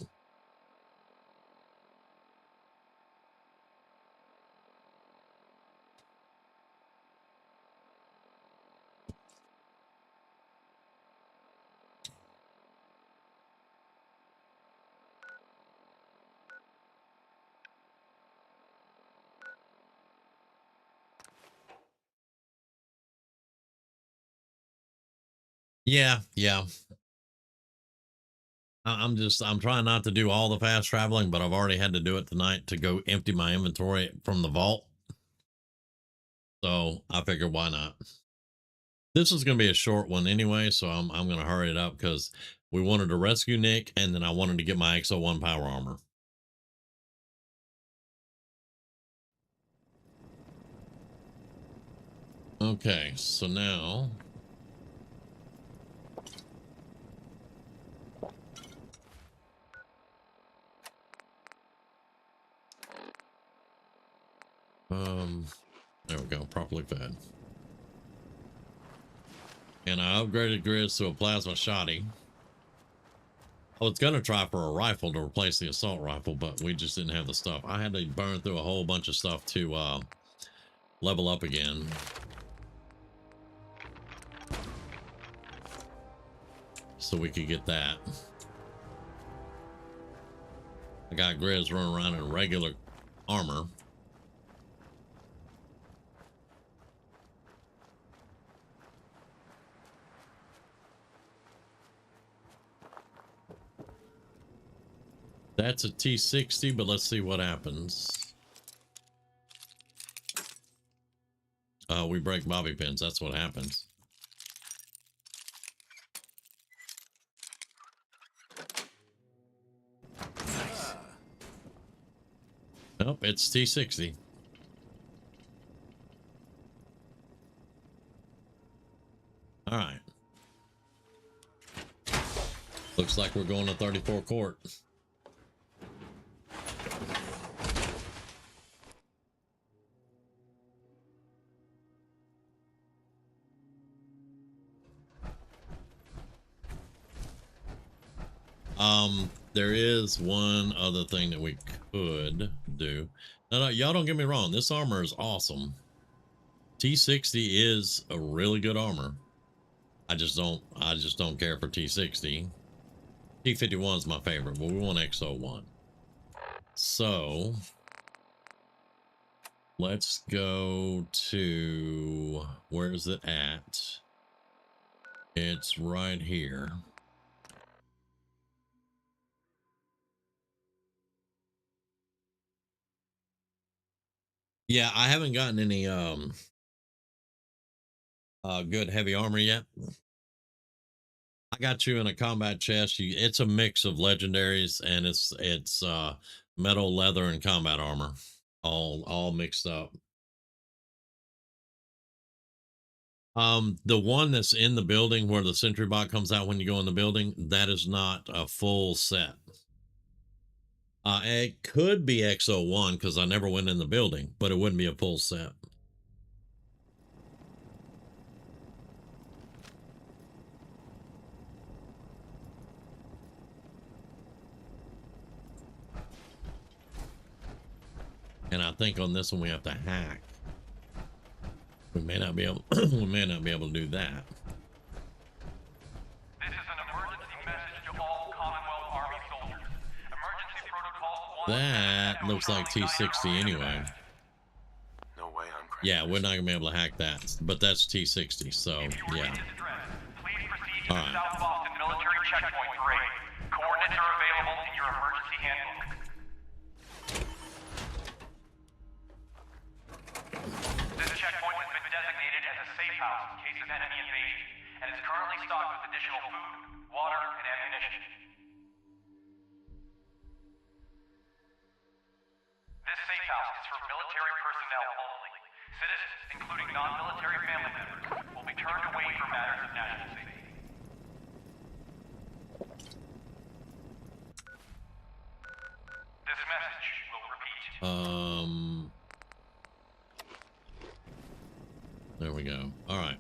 Yeah. I'm trying not to do all the fast traveling, but I've already had to do it tonight to go empty my inventory from the vault. So I figured, why not? This is going to be a short one anyway, so I'm going to hurry it up because we wanted to rescue Nick, and then I wanted to get my X01 power armor. Okay, so now there we go, properly fed. And I upgraded Grizz to a plasma shotty. I was going to try for a rifle to replace the assault rifle, but we just didn't have the stuff. I had to burn through a whole bunch of stuff to level up again. So we could get that. I got Grizz running around in regular armor. That's a T60, but let's see what happens. We break bobby pins. That's what happens. Nice. Nope, it's T60. All right. Looks like we're going to 34 court. There is one other thing that we could do. No, y'all don't get me wrong. This armor is awesome. T60 is a really good armor. I just don't care for T60. T51 is my favorite, but we want X01. So let's go to, where is it at? It's right here. Yeah, I haven't gotten any good heavy armor yet. I got you in a combat chest. It's a mix of legendaries, and it's metal, leather, and combat armor, all mixed up. The one that's in the building where the sentry bot comes out when you go in the building, that is not a full set. It could be XO1 because I never went in the building, but it wouldn't be a full set. And I think on this one we have to hack. We may not be able we may not be able to do that. This is an emergency message to all Commonwealth Army soldiers. Emergency protocol 1. That looks like T60 anyway. No way I'm crazy. Yeah, we're not gonna be able to hack that, but that's T60, so yeah. All right. South Boston military checkpoint parade. Coordinates are available in your emergency handbook. This checkpoint has been designated as a safe house in case of enemy invasion, and is currently stocked with additional food, water, and ammunition. This safe house is for military personnel only. Citizens, including non-military family members, will be turned away for matters of national safety. This message will repeat. There we go. All right.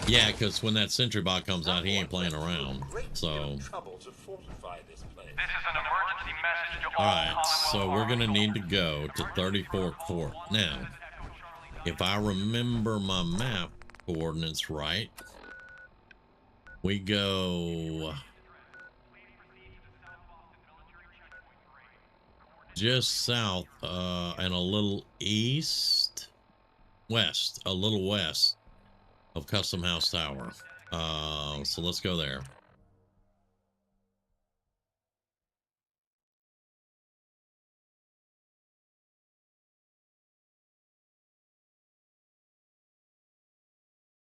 Yeah, because when that sentry bot comes out, he ain't playing around. So. Trouble to fortify this place. This is an emergency message to All all right, so we're gonna need to go to 34 Court. Now, if I remember my map coordinates right, we go just south and a little west of Custom House Tower. So let's go there.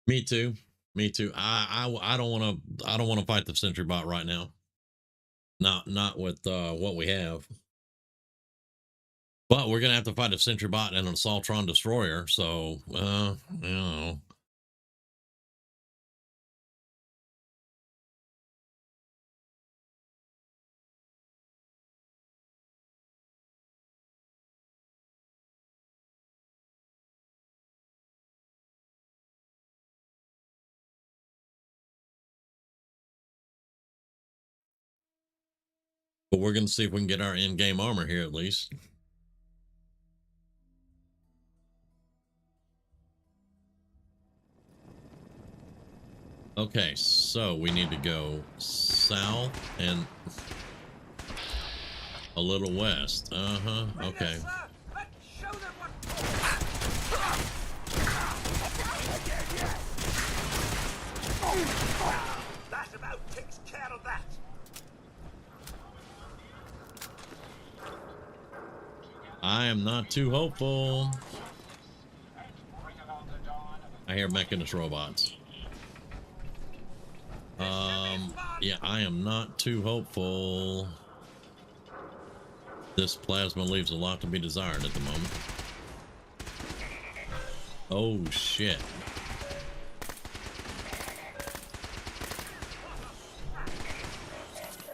Me too. Me too. I don't want to fight the sentry bot right now. Not with what we have. But we're gonna have to fight a sentry bot and an Assaultron destroyer. So you know. But we're gonna see if we can get our in-game armor here at least. Okay, so we need to go south and a little west. Okay. That about takes care of that. I am not too hopeful. I hear mechanist robots. Yeah, I am not too hopeful. This plasma leaves a lot to be desired at the moment. Oh shit.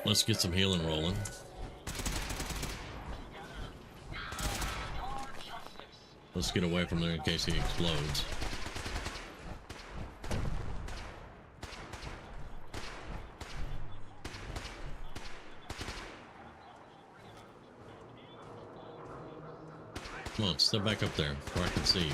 Let's get some healing rolling. Let's get away from there in case he explodes. Come on, step back up there where I can see you.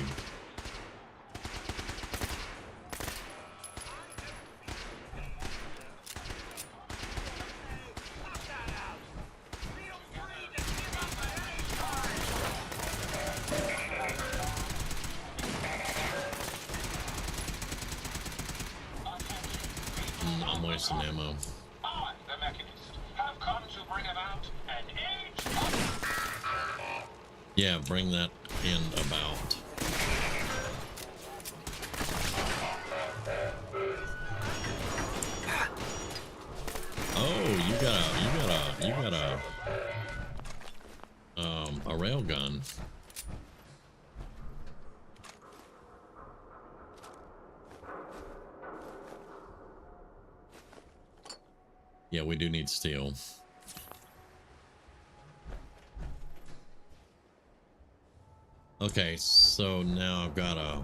I'm wasting ammo. come to bring about an age. Yeah, bring that in about. Oh, you got a rail gun. Yeah, we do need steel. Okay, so now I've got a...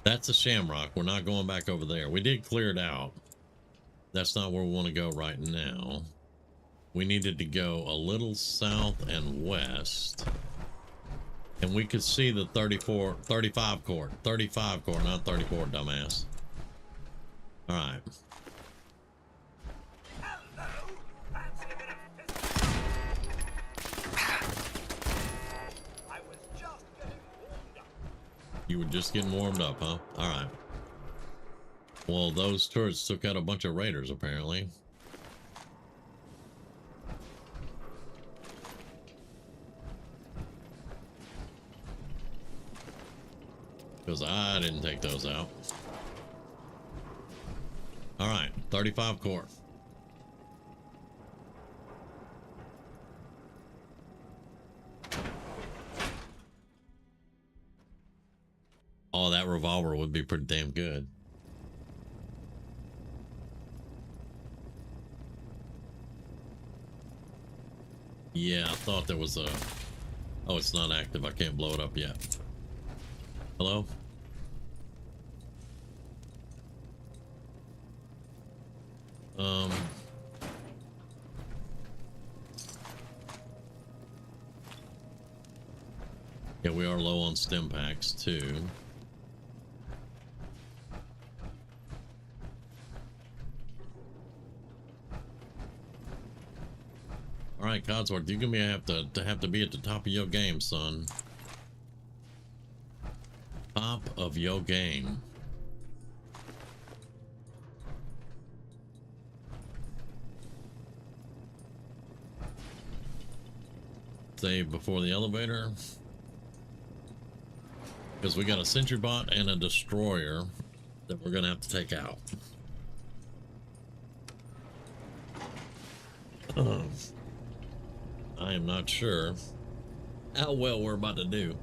That's a shamrock. We're not going back over there. We did clear it out. That's not where we want to go right now. We needed to go a little south and west. And we could see the 35 court, not 34, dumbass. All right. You were just getting warmed up, huh? All right. Well, those turrets took out a bunch of raiders, apparently. Because I didn't take those out. All right, 35 core. Oh, that revolver would be pretty damn good. Yeah, I thought there was a... Oh, it's not active. I can't blow it up yet. Hello? Yeah, we are low on stim packs too. All right, Codsworth, you're gonna have to be at the top of your game, son. Top of your game. Save before the elevator. Because we got a sentry bot and a destroyer that we're gonna have to take out. I am not sure how well we're about to do.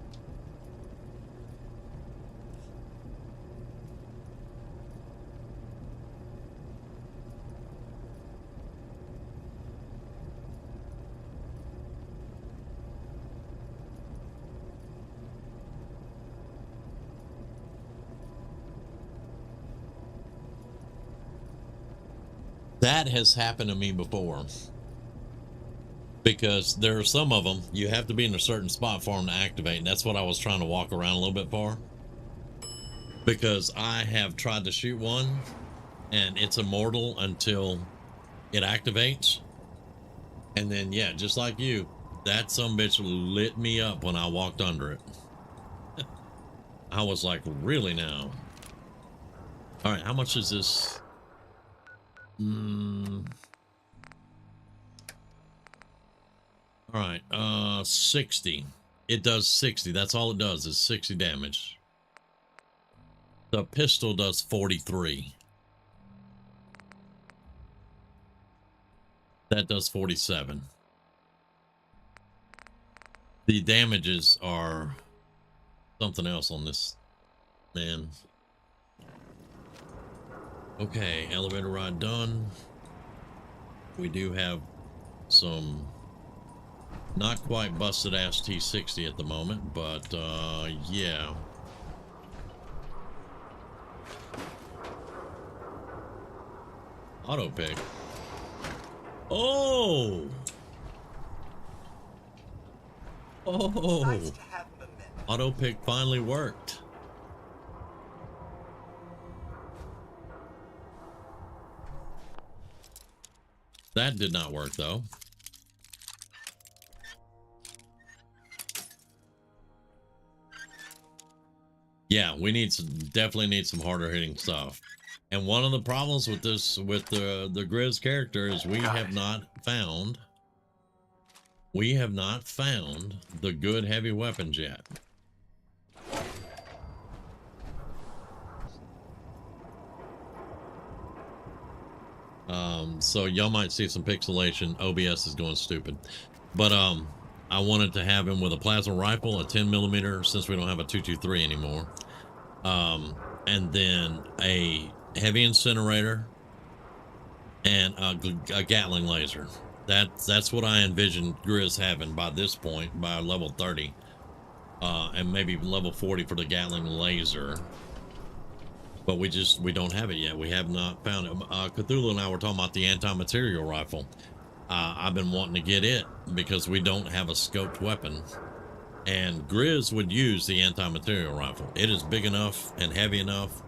That has happened to me before. Because there are some of them, you have to be in a certain spot for them to activate. And that's what I was trying to walk around a little bit for. Because I have tried to shoot one and it's immortal until it activates. And then, yeah, just like you, that sumbitch lit me up when I walked under it. I was like, really now? All right, how much is this? All right, 60. It does 60. That's all it does is 60 damage. The pistol does 43. That does 47. The damages are something else on this, man. Okay, elevator ride done. We do have some not quite busted ass T60 at the moment, but yeah. Auto pick. Oh! Oh! Nice to have momentum. Auto pick finally worked. That did not work though. Yeah, we need some, definitely need some harder hitting stuff. And one of the problems with this, with the Grizz character, is we have not found the good heavy weapons yet. So y'all might see some pixelation. OBS is going stupid, but I wanted to have him with a plasma rifle, a 10mm, since we don't have a 223 anymore, and then a heavy incinerator and a Gatling laser. That's what I envisioned Grizz having by this point, by level 30, and maybe level 40 for the Gatling laser. But we don't have it yet. We have not found it. Cthulhu and I were talking about the anti-material rifle. I've been wanting to get it because we don't have a scoped weapon. And Grizz would use the anti-material rifle. It is big enough and heavy enough,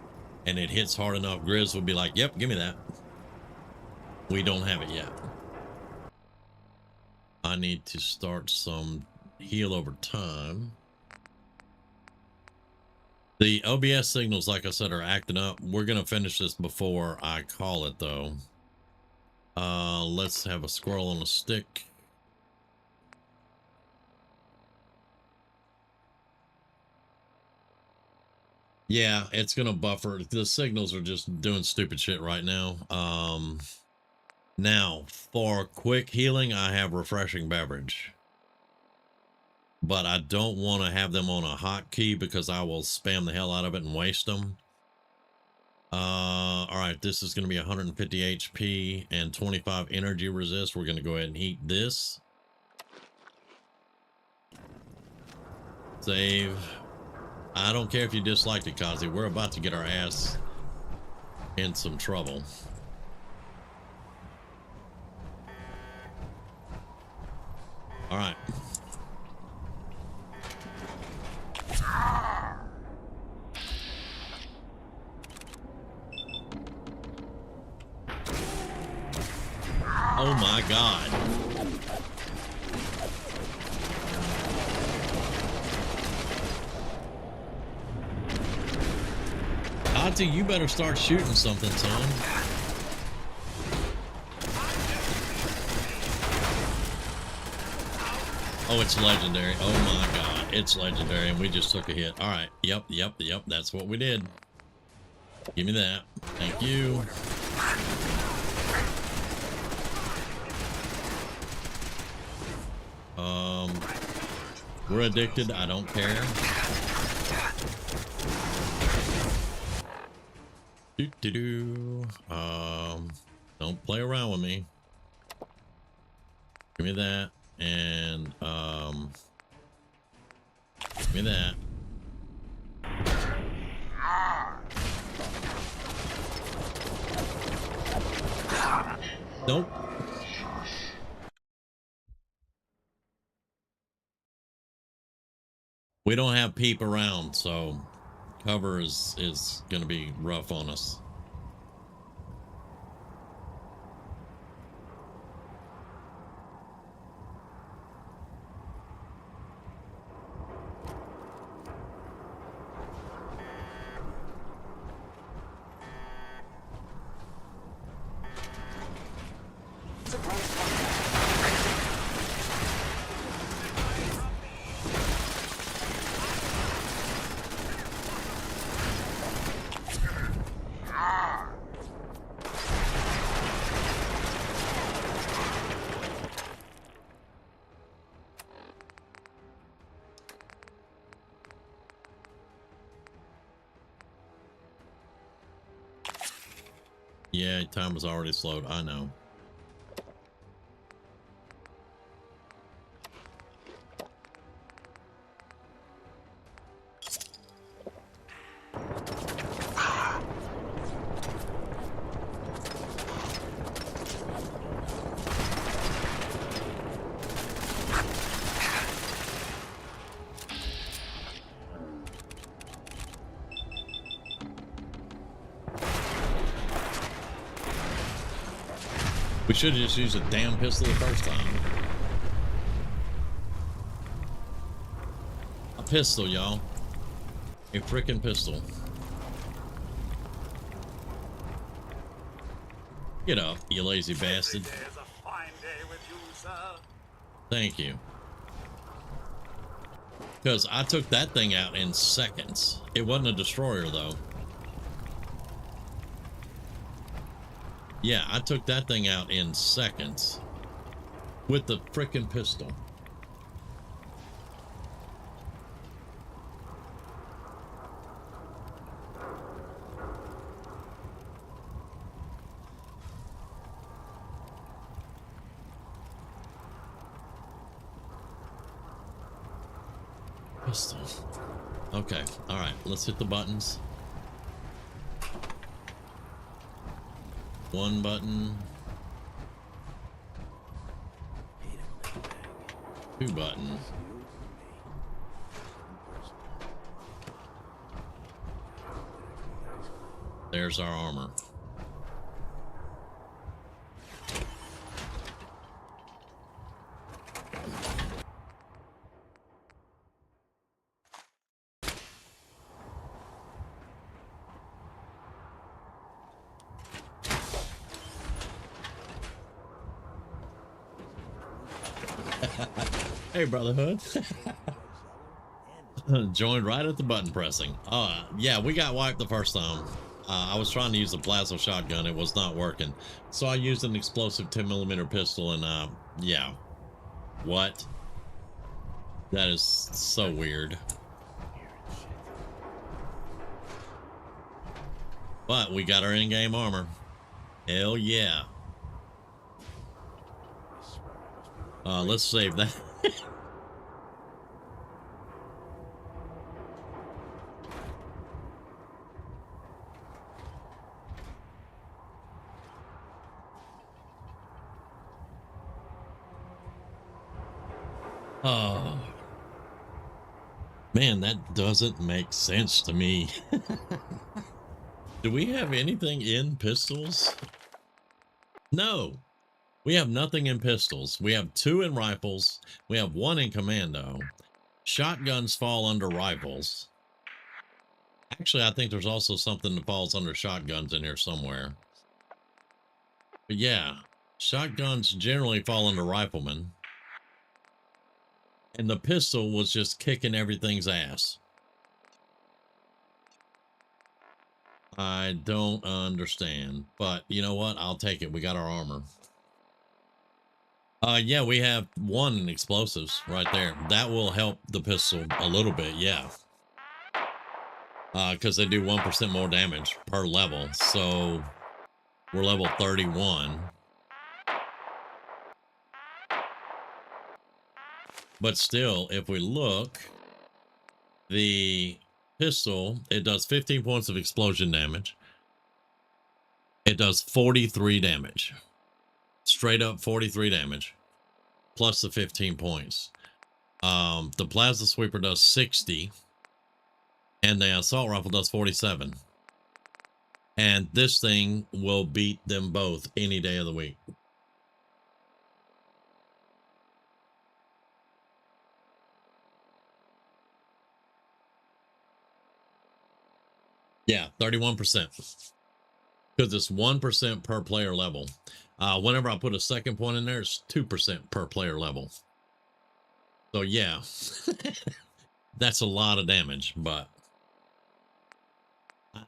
and it hits hard enough. Grizz would be like, yep, give me that. We don't have it yet. I need to start some heal over time. The OBS signals, like I said, are acting up. We're going to finish this before I call it, though. Let's have a squirrel on a stick. Yeah, it's going to buffer. The signals are just doing stupid shit right now. Now, for quick healing, I have refreshing beverage. But I don't want to have them on a hotkey because I will spam the hell out of it and waste them. All right, this is going to be 150 HP and 25 energy resist. We're going to go ahead and heat this. Save. I don't care if you disliked it, Kazi. We're about to get our ass in some trouble. All right. Oh my God. Kazi, you better start shooting something, son. Oh, it's legendary. Oh my God. It's legendary. And we just took a hit. All right. Yep. That's what we did. Give me that. Thank you. We're addicted. I don't care. Don't play around with me. Give me that. And, give me that. Nope. We don't have peep around, so cover is going to be rough on us. Yeah, time was already slowed. I know. We should have just used a damn pistol the first time. A pistol, y'all. A frickin' pistol. Get up, you lazy bastard. Thank you. Because I took that thing out in seconds. It wasn't a destroyer, though. Yeah, I took that thing out in seconds. With the frickin' pistol. Pistol. Okay, alright, let's hit the buttons. One button. Two buttons. There's our armor. Hey, Brotherhood. Joined right at the button pressing. Yeah, we got wiped the first time. I was trying to use the plasma shotgun. It was not working. So I used an explosive 10mm pistol and, yeah. What? That is so weird. But we got our in-game armor. Hell yeah. Let's save that. Oh. Man, that doesn't make sense to me. Do we have anything in pistols? No. We have nothing in pistols. We have 2 in rifles. We have 1 in commando. Shotguns fall under rifles. Actually, I think there's also something that falls under shotguns in here somewhere. But yeah, shotguns generally fall under riflemen. And the pistol was just kicking everything's ass. I don't understand. But you know what? I'll take it. We got our armor. Yeah, we have 1 in explosives right there. That will help the pistol a little bit, yeah. Because they do 1% more damage per level. So we're level 31. But still, if we look, the pistol, it does 15 points of explosion damage. It does 43 damage. Straight up 43 damage. Plus the 15 points. The plasma sweeper does 60. And the assault rifle does 47. And this thing will beat them both any day of the week. Yeah, 31%. Because it's 1% per player level. Whenever I put a second point in there, it's 2% per player level. So yeah, that's a lot of damage. But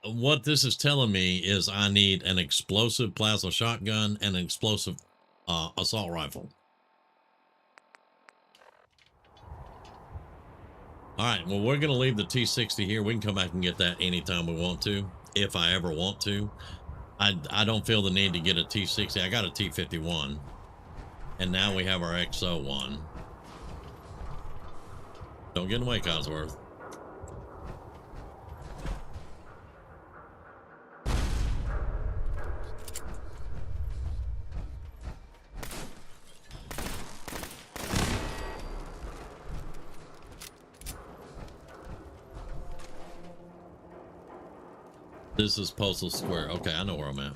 what this is telling me is I need an explosive plasma shotgun and an explosive assault rifle. All right, well, we're going to leave the T60 here. We can come back and get that anytime we want to, if I ever want to. I don't feel the need to get a T60. I got a T51. And now we have our XO1. Don't get away, Cosworth. This is Postal Square. Okay, I know where I'm at.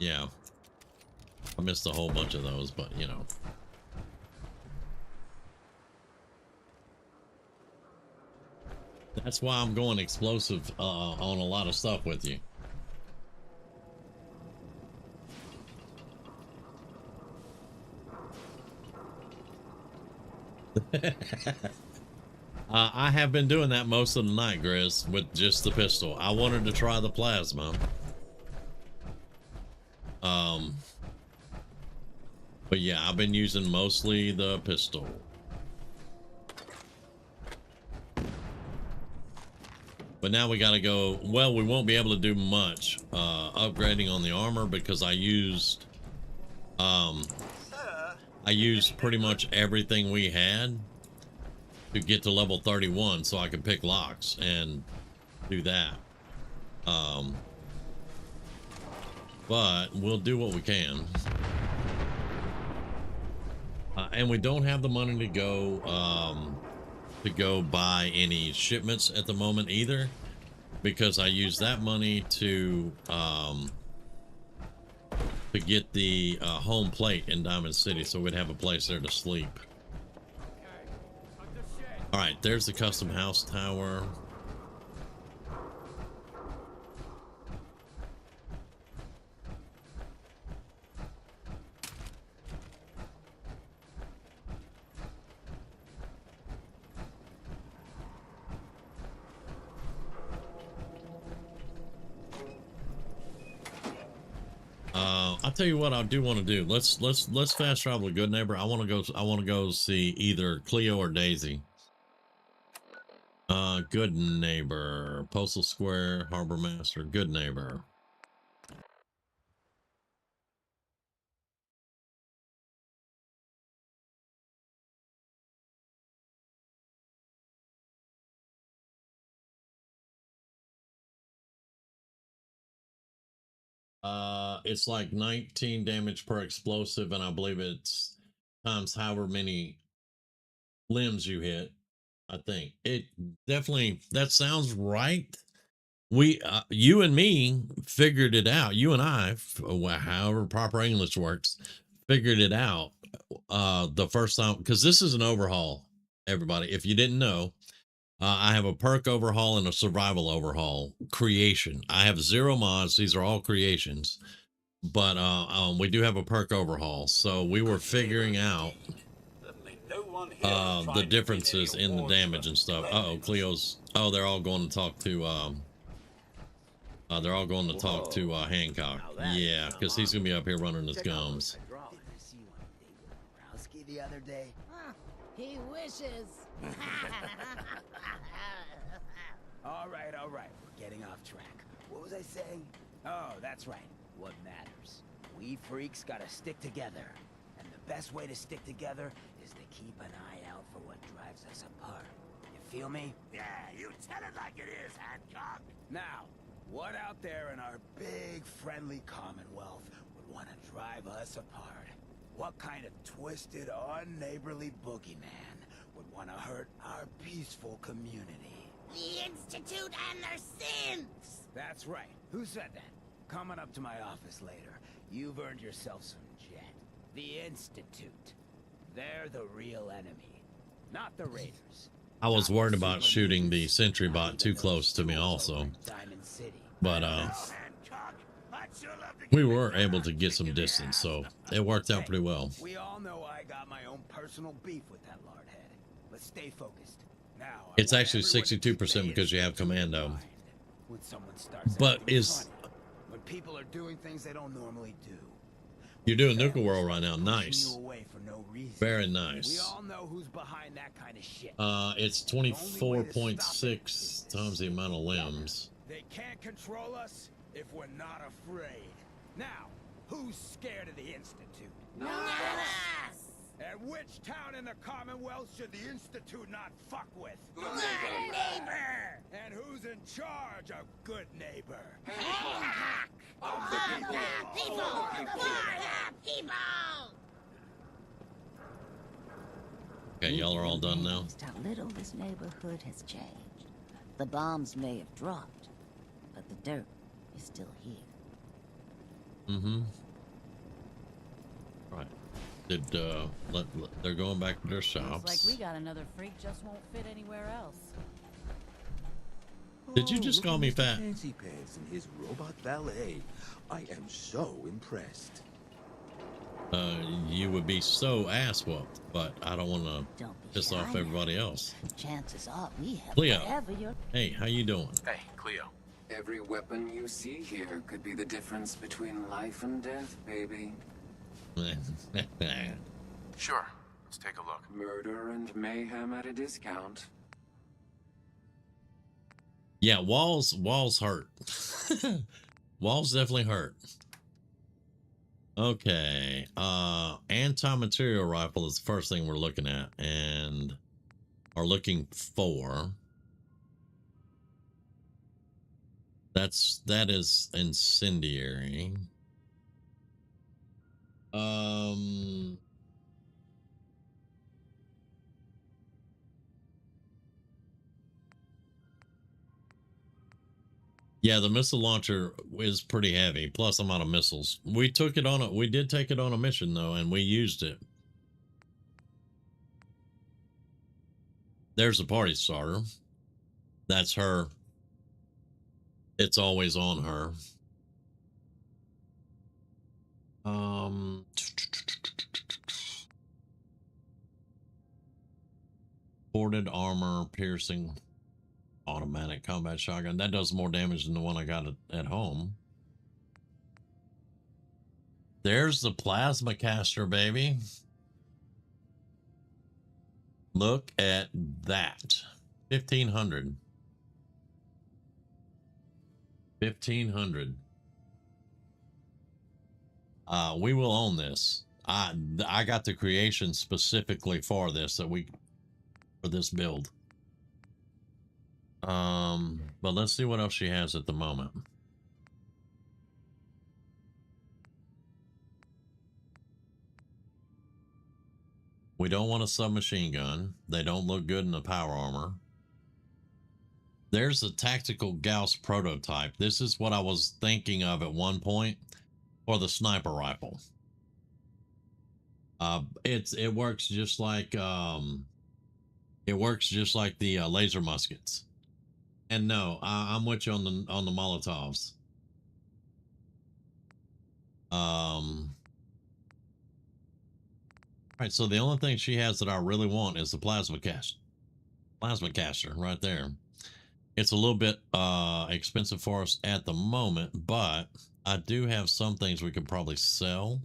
Yeah. I missed a whole bunch of those, but you know. That's why I'm going explosive on a lot of stuff with you. I have been doing that most of the night, Grizz, with just the pistol. I wanted to try the plasma. But yeah, I've been using mostly the pistol. But now we got to go. Well, we won't be able to do much upgrading on the armor because I used pretty much everything we had to get to level 31 so I could pick locks and do that. But we'll do what we can. And we don't have the money to go buy any shipments at the moment either, because I used that money to get the home plate in Diamond City, so we'd have a place there to sleep. All right, there's the custom house tower. I'll tell you what I do want to do. Let's fast travel to Good Neighbor. I want to go see either Cleo or Daisy. Good Neighbor, Postal Square, Harbor Master, Good Neighbor. It's like 19 damage per explosive, and I believe it's times however many limbs you hit. I think it definitely, that sounds right. We you and me figured it out. You and I, however proper English works, figured it out the first time, because this is an overhaul, everybody. If you didn't know, I have a perk overhaul and a survival overhaul creation. I have 0 mods. These are all creations. But we do have a perk overhaul, so we were figuring out the differences in the damage and stuff. Cleo's. Oh, they're all going to talk to Hancock. Yeah, because he's gonna be up here running his gums. The other day. He wishes. All right. We're getting off track. What was I saying? Oh, that's right. What matters? We freaks gotta stick together. And the best way to stick together is to keep an eye out for what drives us apart. You feel me? Yeah, you tell it like it is, Hancock. Now, what out there in our big, friendly Commonwealth would want to drive us apart? What kind of twisted, unneighborly boogeyman would want to hurt our peaceful community? The Institute and their sins! That's right. Who said that? Coming up to my office later. You've earned yourself some jet. The Institute. They're the real enemy, not the Raiders. I was worried about shooting the sentry bot too close to me also. But we were able to get some distance, so it worked out pretty well. We all know I got my own personal beef with that lard head. Let's stay focused. Now, it's actually 62% because you have commando. But is when people are doing things they don't normally do. You're doing Nuka World right now. Nice. Very nice. We all know who's behind that kind of shit. It's 24.6 times the amount of limbs. They can't control us if we're not afraid. Now, who's scared of the Institute? Not us! And which town in the Commonwealth should the Institute not fuck with? Good Neighbor! And who's in charge of Good Neighbor? Hancock! For the people! For the people! Okay, y'all are all done now? Just how little this neighborhood has changed. The bombs may have dropped, but the dirt is still here. Mm-hmm. Right. Did they're going back to their shops. Looks like we got another freak just won't fit anywhere else. Did you just call me fat? Fancy Pants and his robot valet. I am so impressed. You would be so ass whooped, but I don't want to piss off everybody else. Chances are we have Cleo. whatever you're... Hey, how you doing? Hey, Cleo. Every weapon you see here could be the difference between life and death, baby. Sure. Let's take a look. Murder and mayhem at a discount. Yeah, walls hurt. Walls definitely hurt. Okay, anti-material rifle is the first thing we're looking at and are looking for. That is incendiary. Yeah, the missile launcher is pretty heavy. Plus, I'm out of missiles. We did take it on a mission though, and we used it. There's the party starter. That's her. It's always on her. Ported armor, piercing, automatic combat shotgun. That does more damage than the one I got at home. There's the plasma caster, baby. Look at that. 1,500. 1,500. We will own this. I got the creation specifically for this for this build. But let's see what else she has at the moment. We don't want a submachine gun. They don't look good in the power armor. There's a tactical Gauss prototype. This is what I was thinking of at one point for the sniper rifle. It works just like the laser muskets. And no, I'm with you on the Molotovs. All right, so the only thing she has that I really want is the plasma caster right there. It's a little bit expensive for us at the moment, but I do have some things we could probably sell.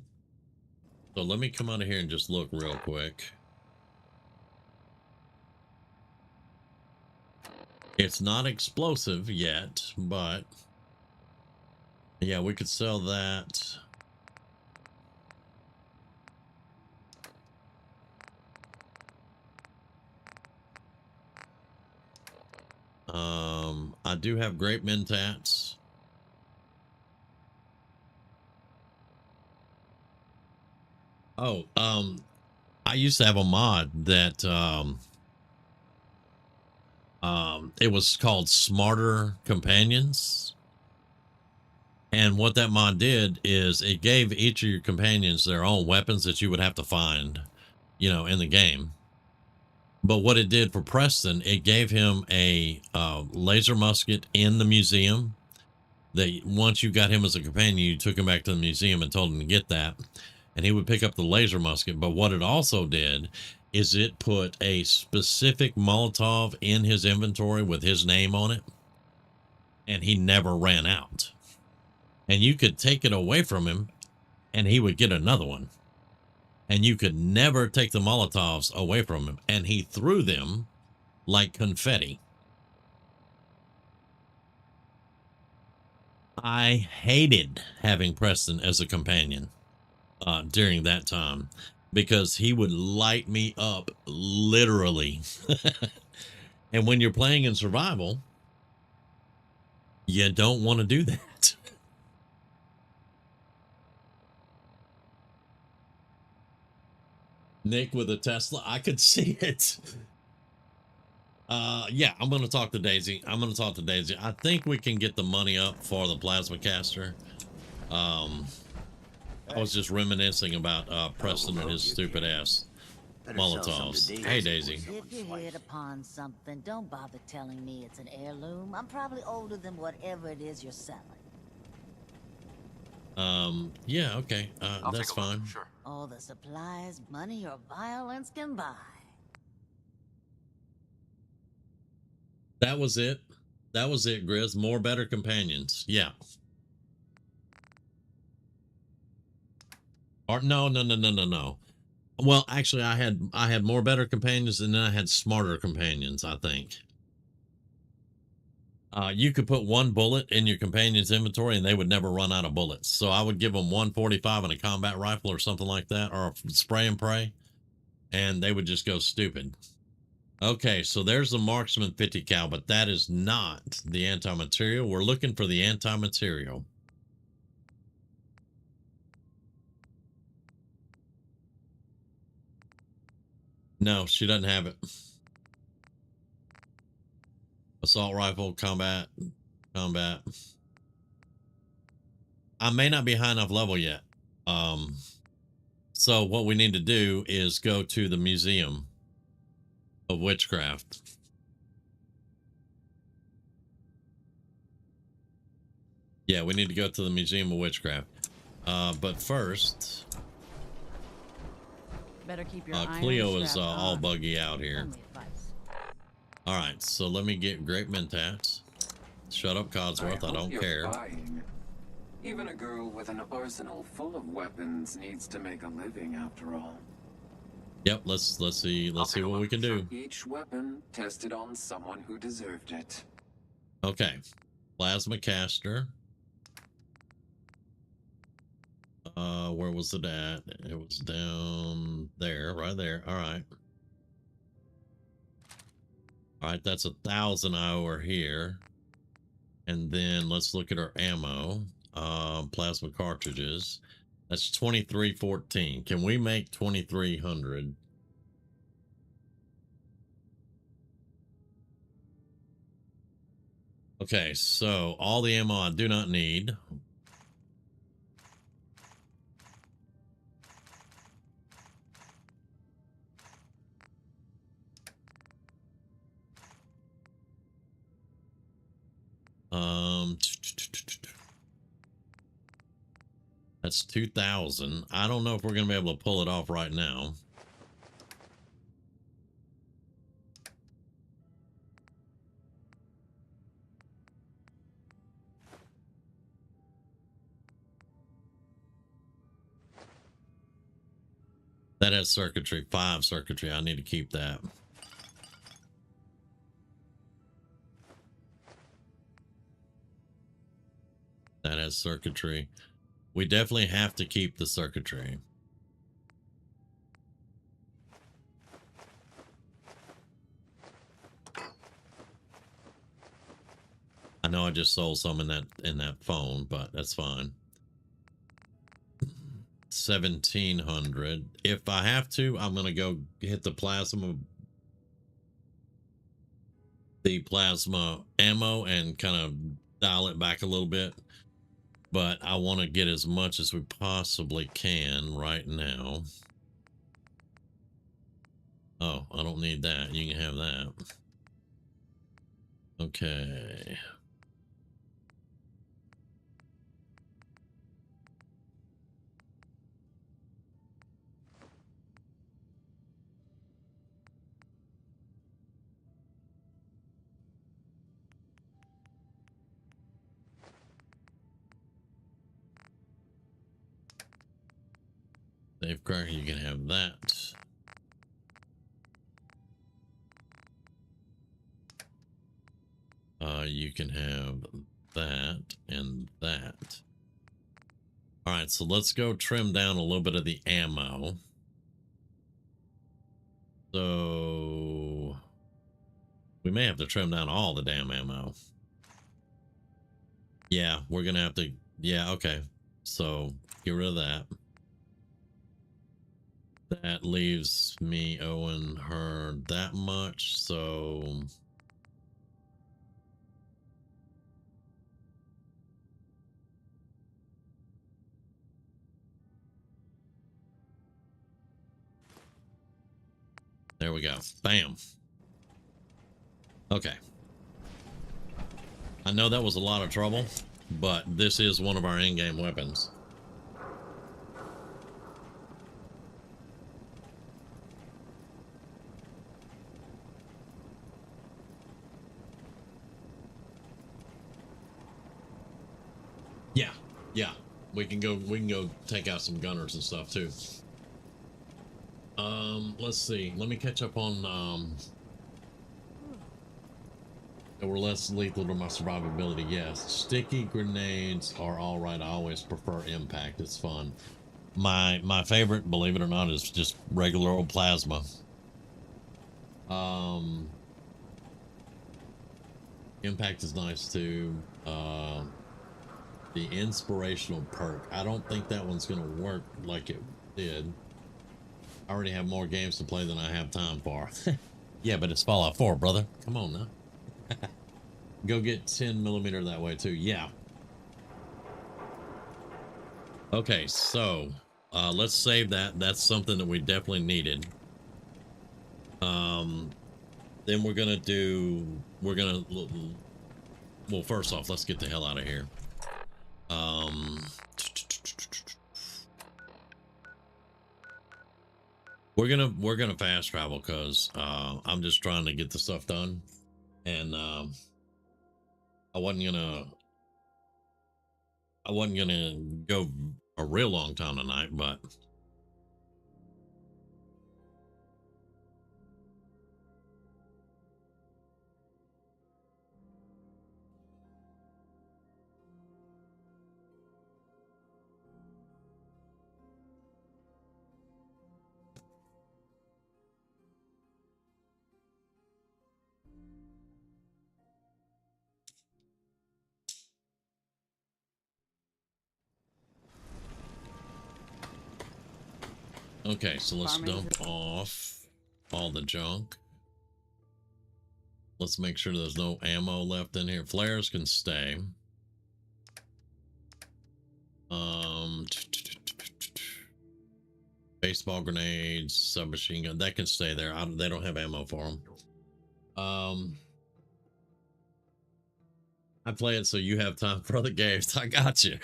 So let me come out of here and just look real quick. It's not explosive yet, but yeah, we could sell that. I do have grape mentats. Oh, I used to have a mod that it was called Smarter Companions. And what that mod did is it gave each of your companions their own weapons that you would have to find, you know, in the game. But what it did for Preston, it gave him a laser musket in the museum. That once you got him as a companion, you took him back to the museum and told him to get that. And he would pick up the laser musket. But what it also did is it put a specific Molotov in his inventory with his name on it. And he never ran out. And you could take it away from him and he would get another one. And you could never take the Molotovs away from him. And he threw them like confetti. I hated having Preston as a companion during that time. Because he would light me up, literally. And when you're playing in survival, you don't want to do that. Nick with a Tesla, I could see it. Yeah, I'm going to talk to Daisy. I think we can get the money up for the plasma caster. I was just reminiscing about Preston and his stupid ass Molotovs. Hey, Daisy. If you hit upon something, don't bother telling me it's an heirloom. I'm probably older than whatever it is you're selling. Yeah, okay. That's fine. Sure. All the supplies, money, or violence can buy. That was it. That was it, Grizz. More better companions. Yeah. Or no. Well, actually, I had more better companions, and then I had smarter companions, I think. You could put one bullet in your companion's inventory, and they would never run out of bullets. So I would give them 145 and a combat rifle or something like that, or a spray and pray, and they would just go stupid. Okay, so there's the marksman 50 cal, but that is not the anti-material. We're looking for the anti-material. No, she doesn't have it. Assault rifle, combat. I may not be high enough level yet. So what we need to do is go to the Museum of Witchcraft. Yeah, we need to go to the Museum of Witchcraft. But first, better keep your Cleo is all buggy out here. All right, so let me get Great Mentats. Shut up, Codsworth. I don't care. Buying. Even a girl with an arsenal full of weapons needs to make a living, after all. Yep, let's see what we can do. Each weapon tested on someone who deserved it. Okay, plasma caster. Where was it at? It was down there, right there. All right. All right, that's 1,000 hour here. And then let's look at our ammo. Plasma cartridges. That's 2314. Can we make 2300? Okay, so all the ammo I do not need. That's 2,000. I don't know if we're going to be able to pull it off right now. That has circuitry, 5 circuitry. I need to keep that. That has circuitry. We definitely have to keep the circuitry. I know I just sold some in that phone, but that's fine. 1,700. If I have to, I'm gonna go hit the plasma ammo and kind of dial it back a little bit. But I want to get as much as we possibly can right now. Oh, I don't need that. You can have that. Okay. Safeguard, you can have that. You can have that and that. All right, so let's go trim down a little bit of the ammo. So we may have to trim down all the damn ammo. Yeah, we're gonna have to. Yeah, okay. So get rid of that. That leaves me owing her that much, so There we go. Bam. Okay. I know that was a lot of trouble, but this is one of our in-game weapons. Yeah. We can go take out some gunners and stuff too. Let's see. Let me catch up on that were less lethal to my survivability. Yes. Sticky grenades are all right. I always prefer impact. It's fun. My favorite, believe it or not, is just regular old plasma. Impact is nice too. The inspirational perk, I don't think that one's gonna work like it did. I already have more games to play than I have time for. Yeah, but it's Fallout 4, brother. Come on now. Go get 10mm that way too. Yeah. Okay, so let's save that. That's something that we definitely needed. Then we're gonna well, first off, let's get the hell out of here. We're gonna fast travel because I'm just trying to get the stuff done, and I wasn't gonna go a real long time tonight, but okay, so let's dump off all the junk. Let's make sure there's no ammo left in here. Flares can stay. Baseball grenades, submachine gun, that can stay there. They don't have ammo for them. I play it so you have time for other games. I got you.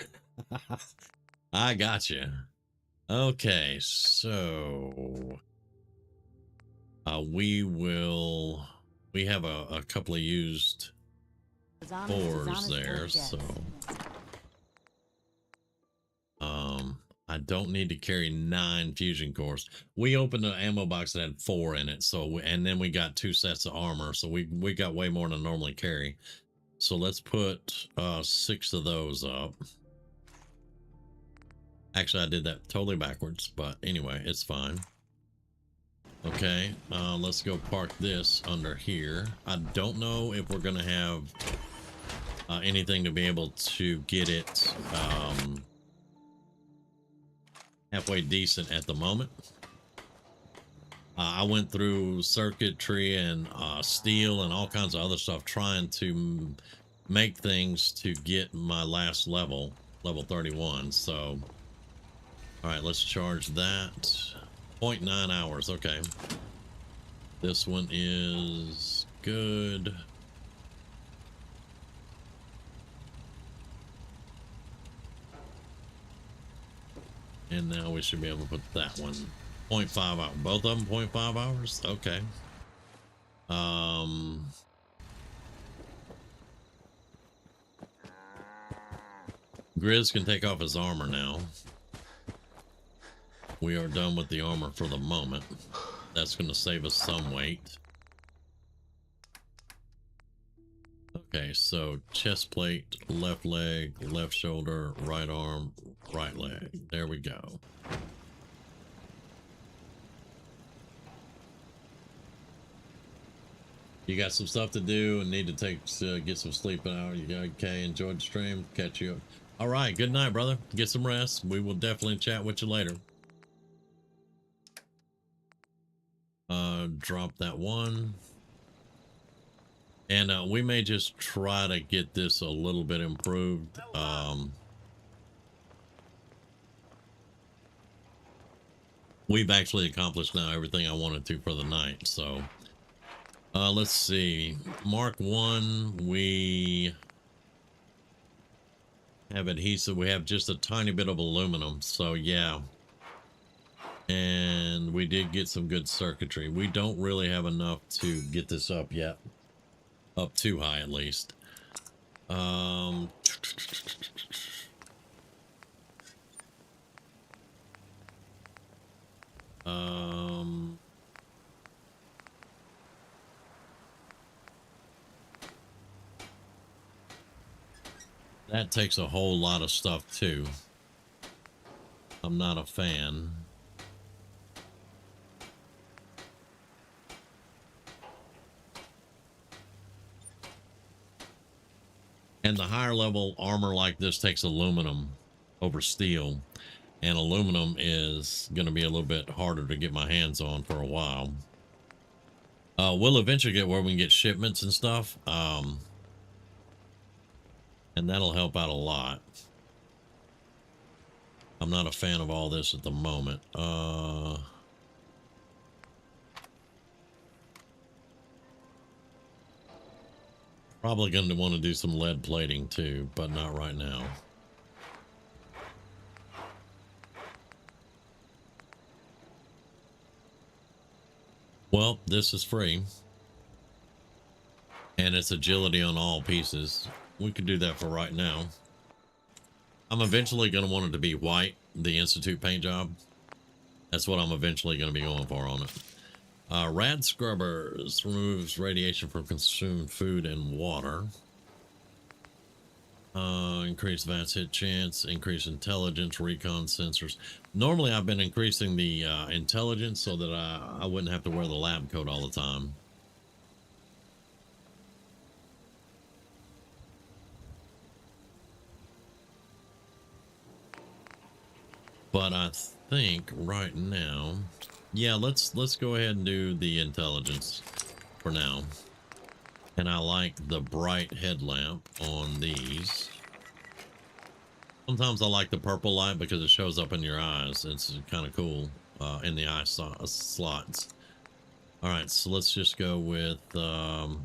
I got you. Okay, so we have a couple of used fours there, so I don't need to carry 9 fusion cores. We opened an ammo box that had 4 in it, so and then we got 2 sets of armor, so we got way more than I normally carry. So let's put 6 of those up. Actually, I did that totally backwards, but anyway, it's fine. Okay, let's go park this under here. I don't know if we're gonna have anything to be able to get it halfway decent at the moment. I went through circuitry and steel and all kinds of other stuff trying to make things to get my last level 31. So all right, let's charge that. 0.9 hours. Okay, this one is good. And now we should be able to put that one 0.5 hours. Both of them 0.5 hours. Okay. Grizz can take off his armor now. We are done with the armor for the moment. That's going to save us some weight. Okay, so chest plate, left leg, left shoulder, right arm, right leg. There we go. You got some stuff to do and need to get some sleep out. You got okay? Enjoyed the stream. Catch you up. All right, good night, brother. Get some rest. We will definitely chat with you later. Drop that one. And we may just try to get this a little bit improved. we've actually accomplished now everything I wanted to for the night. So let's see. Mark 1, we have adhesive. We have just a tiny bit of aluminum. So yeah. And we did get some good circuitry. We don't really have enough to get this up yet. Up too high, at least. That takes a whole lot of stuff too. I'm not a fan. And the higher level armor like this takes aluminum over steel. And aluminum is going to be a little bit harder to get my hands on for a while. We'll eventually get where we can get shipments and stuff. And that'll help out a lot. I'm not a fan of all this at the moment. Probably going to want to do some lead plating too, but not right now. Well, this is free. And it's agility on all pieces. We could do that for right now. I'm eventually going to want it to be white, the Institute paint job. That's what I'm eventually going to be going for on it. Rad Scrubbers removes radiation from consumed food and water. Increase VATS hit chance, increase intelligence, recon sensors. Normally I've been increasing the intelligence so that I wouldn't have to wear the lab coat all the time. But I think right now, yeah, let's go ahead and do the intelligence for now. And I like the bright headlamp on these. Sometimes I like the purple light because it shows up in your eyes. It's kind of cool in the eye slots. All right, so let's just go with hot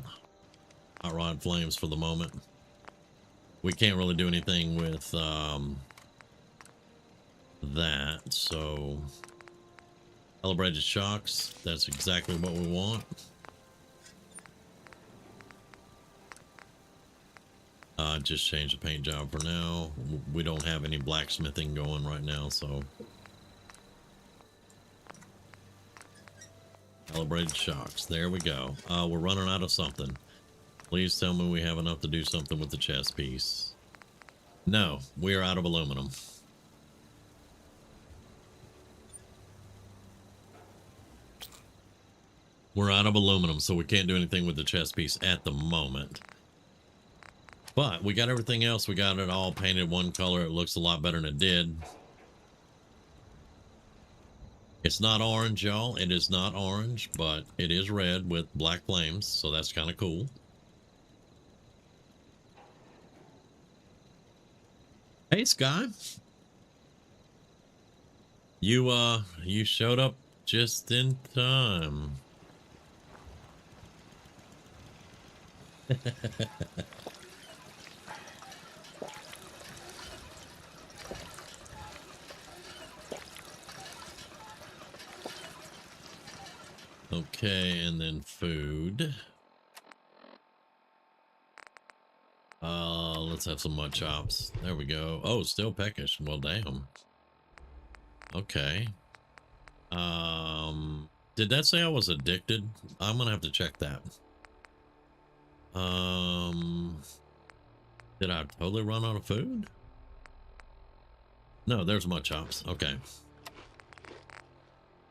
rod flames for the moment. We can't really do anything with that, so calibrated shocks, that's exactly what we want. Just change the paint job for now. We don't have any blacksmithing going right now, so calibrated shocks, there we go. We're running out of something. Please tell me we have enough to do something with the chest piece. No, we are out of aluminum. We're out of aluminum, so we can't do anything with the chest piece at the moment. But we got everything else. We got it all painted one color. It looks a lot better than it did. It's not orange, y'all. It is not orange, but it is red with black flames, so that's kind of cool. Hey, Sky. You showed up just in time. Okay, and then food. Let's have some mud chops. There we go. Oh, still peckish. Well, damn. Okay. Did that say I was addicted? I'm gonna have to check that. Did I totally run out of food? No, there's mud chops. Okay.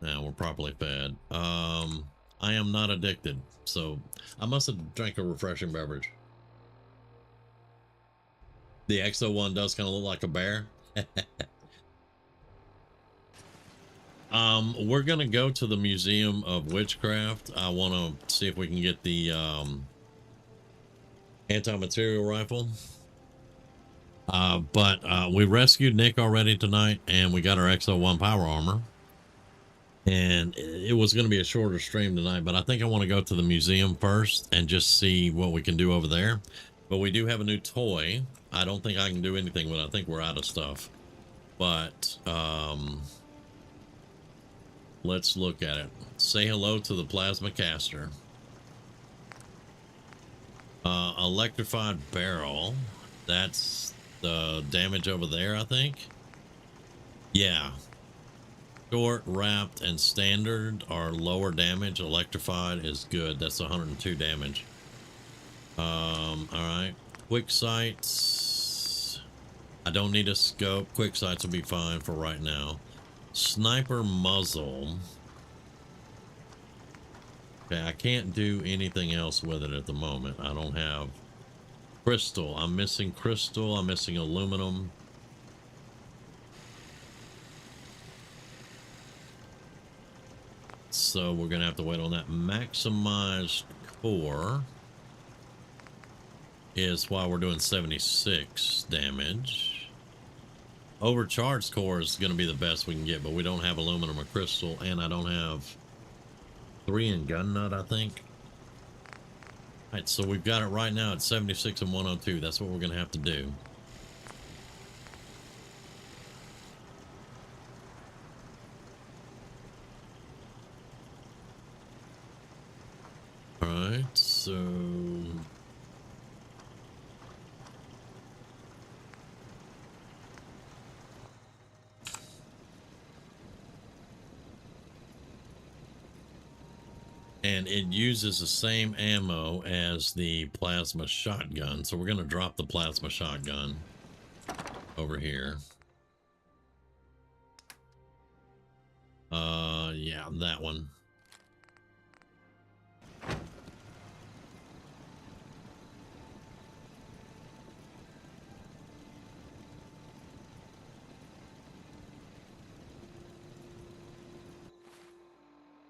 Now we're properly fed. I am not addicted, so I must have drank a refreshing beverage. The XO one does kind of look like a bear. We're gonna go to the Museum of Witchcraft. I want to see if we can get the anti-material rifle. But we rescued Nick already tonight, and we got our XO1 power armor. And it was going to be a shorter stream tonight, but I think I want to go to the museum first and just see what we can do over there. But we do have a new toy. I don't think I can do anything with it. I think we're out of stuff. But let's look at it. Say hello to the plasma caster. Electrified barrel. That's the damage over there, I think. Yeah. Short, wrapped, and standard are lower damage. Electrified is good. That's 102 damage. All right. Quick sights. I don't need a scope. Quick sights will be fine for right now. Sniper muzzle. Okay, I can't do anything else with it at the moment. I don't have crystal. I'm missing crystal. I'm missing aluminum. So we're going to have to wait on that. Maximized core is why we're doing 76 damage. Overcharged core is going to be the best we can get, but we don't have aluminum or crystal, and I don't have 3 in gun nut, I think. All right, so we've got it right now at 76 and 102. That's what we're going to have to do. All right, so and it uses the same ammo as the plasma shotgun, so we're going to drop the plasma shotgun over here. Yeah, that one.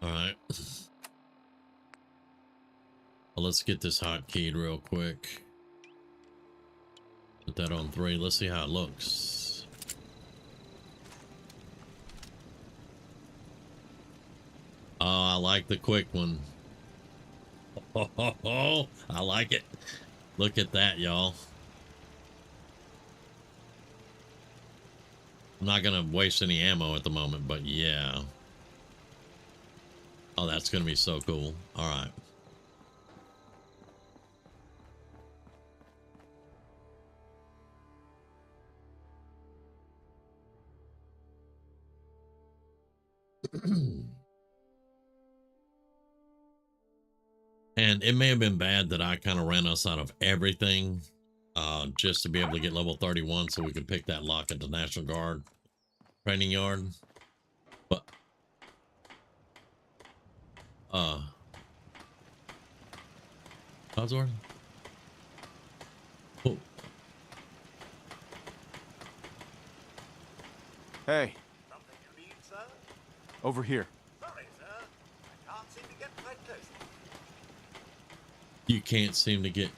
All right. Well, let's get this hotkeyed real quick. Put that on 3. Let's see how it looks. Oh, I like the quick one. Oh, I like it. Look at that, y'all. I'm not going to waste any ammo at the moment, but yeah. Oh, that's going to be so cool. All right. And it may have been bad that I kind of ran us out of everything just to be able to get level 31 so we could pick that lock at the National Guard training yard. But Oswald? Oh. Hey. Something you need, sir? Over here. Sorry, sir. I can't seem to get quite close. You can't seem to get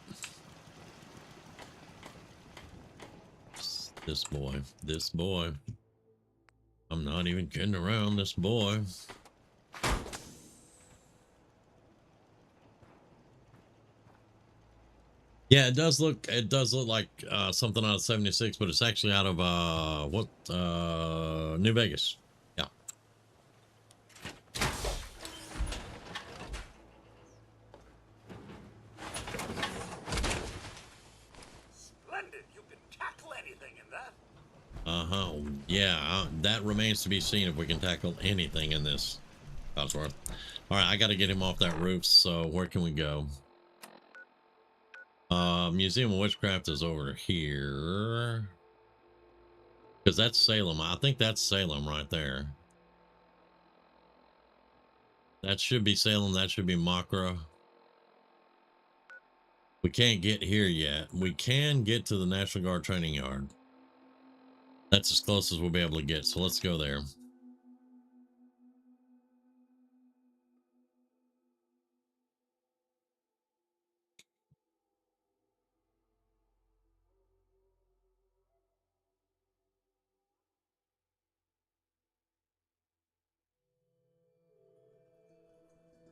this boy. I'm not even kidding around, this boy. Yeah, it does look like something out of 76, but it's actually out of New Vegas. Yeah. Splendid. You can tackle anything in that. Uh-huh. Yeah, that remains to be seen if we can tackle anything in this. Codsworth. All right, I got to get him off that roof, so where can we go? Museum of Witchcraft is over here. Because that's Salem. I think that's Salem right there. That should be Salem. That should be Makra. We can't get here yet. We can get to the National Guard training yard. That's as close as we'll be able to get. So let's go there.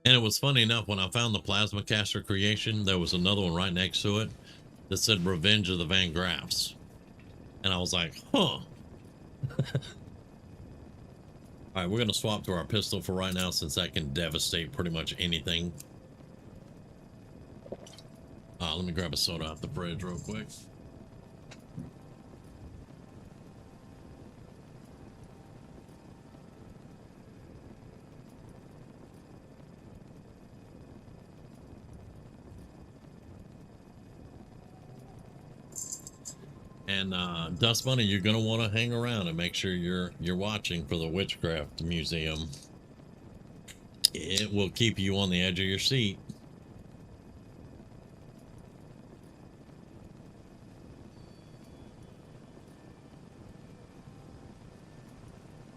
And it was funny enough, when I found the plasma caster creation, there was another one right next to it that said Revenge of the Van Graffs. And I was like, huh. All right, we're going to swap to our pistol for right now, since that can devastate pretty much anything. Let me grab a soda out the fridge real quick. And Dust Bunny, you're gonna want to hang around and make sure you're watching for the Witchcraft Museum. It will keep you on the edge of your seat.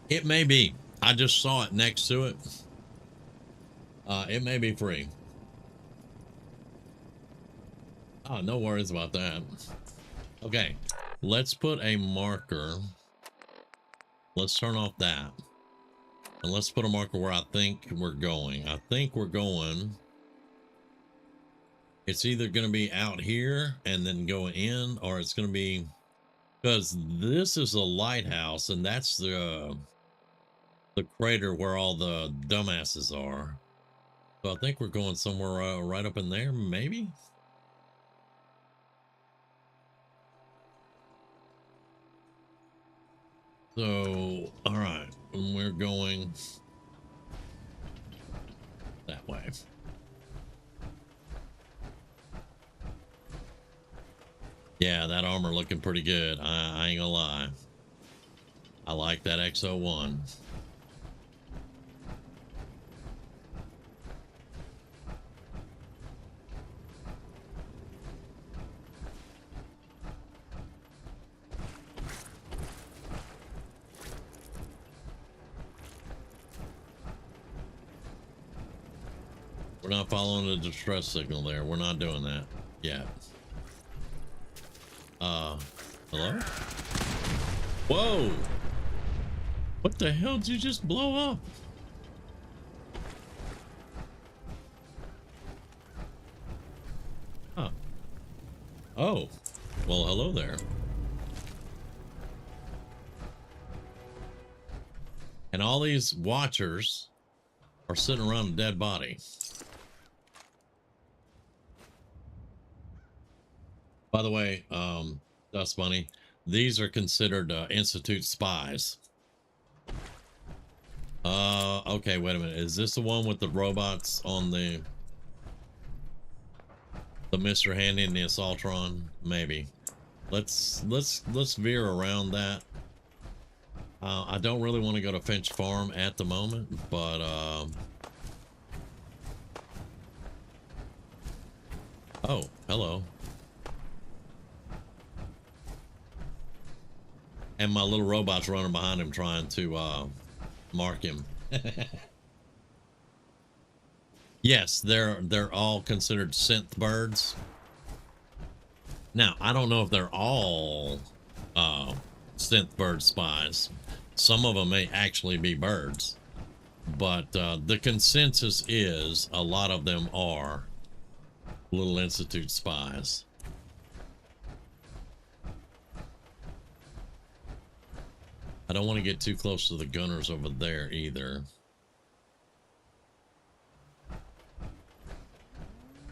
It may be. I just saw it next to it. It may be free. Oh, no worries about that. Okay, let's put a marker. Let's turn off that. And let's put a marker where I think we're going. I think we're going. It's either going to be out here and then going in, or it's going to be, because this is a lighthouse and that's the crater where all the dumbasses are. So I think we're going somewhere right up in there, maybe. So, all right, we're going that way. Yeah, that armor looking pretty good. I ain't gonna lie. I like that X01. We're not following the distress signal there. We're not doing that yet. Hello? Whoa! What the hell did you just blow up? Huh. Oh. Well, hello there. And all these watchers are sitting around a dead body. By the way, Dust Bunny, these are considered Institute spies. Okay, wait a minute. Is this the one with the robots on the Mr. Handy and the Assaultron? Maybe. Let's veer around that. I don't really want to go to Finch Farm at the moment, but oh, hello. And my little robot's running behind him trying to mark him. Yes, they're all considered synth birds. Now, I don't know if they're all synth bird spies. Some of them may actually be birds. But the consensus is a lot of them are little Institute spies. I don't want to get too close to the gunners over there either.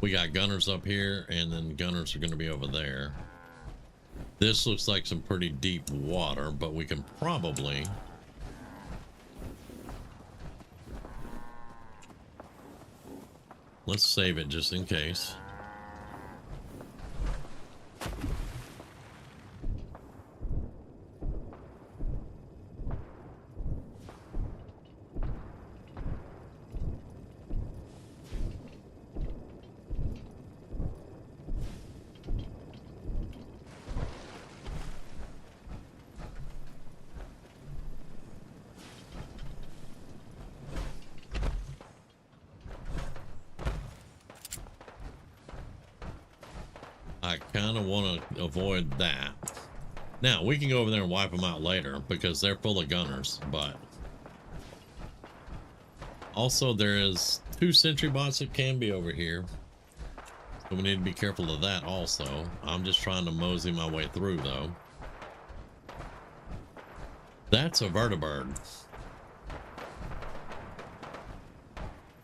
We got gunners up here, and then gunners are going to be over there. This looks like some pretty deep water, but we can probably... Let's save it just in case. I kind of want to avoid that. Now, we can go over there and wipe them out later because they're full of gunners, but Also, there is 2 sentry bots that can be over here. So we need to be careful of that also. I'm just trying to mosey my way through, though. That's a vertibird.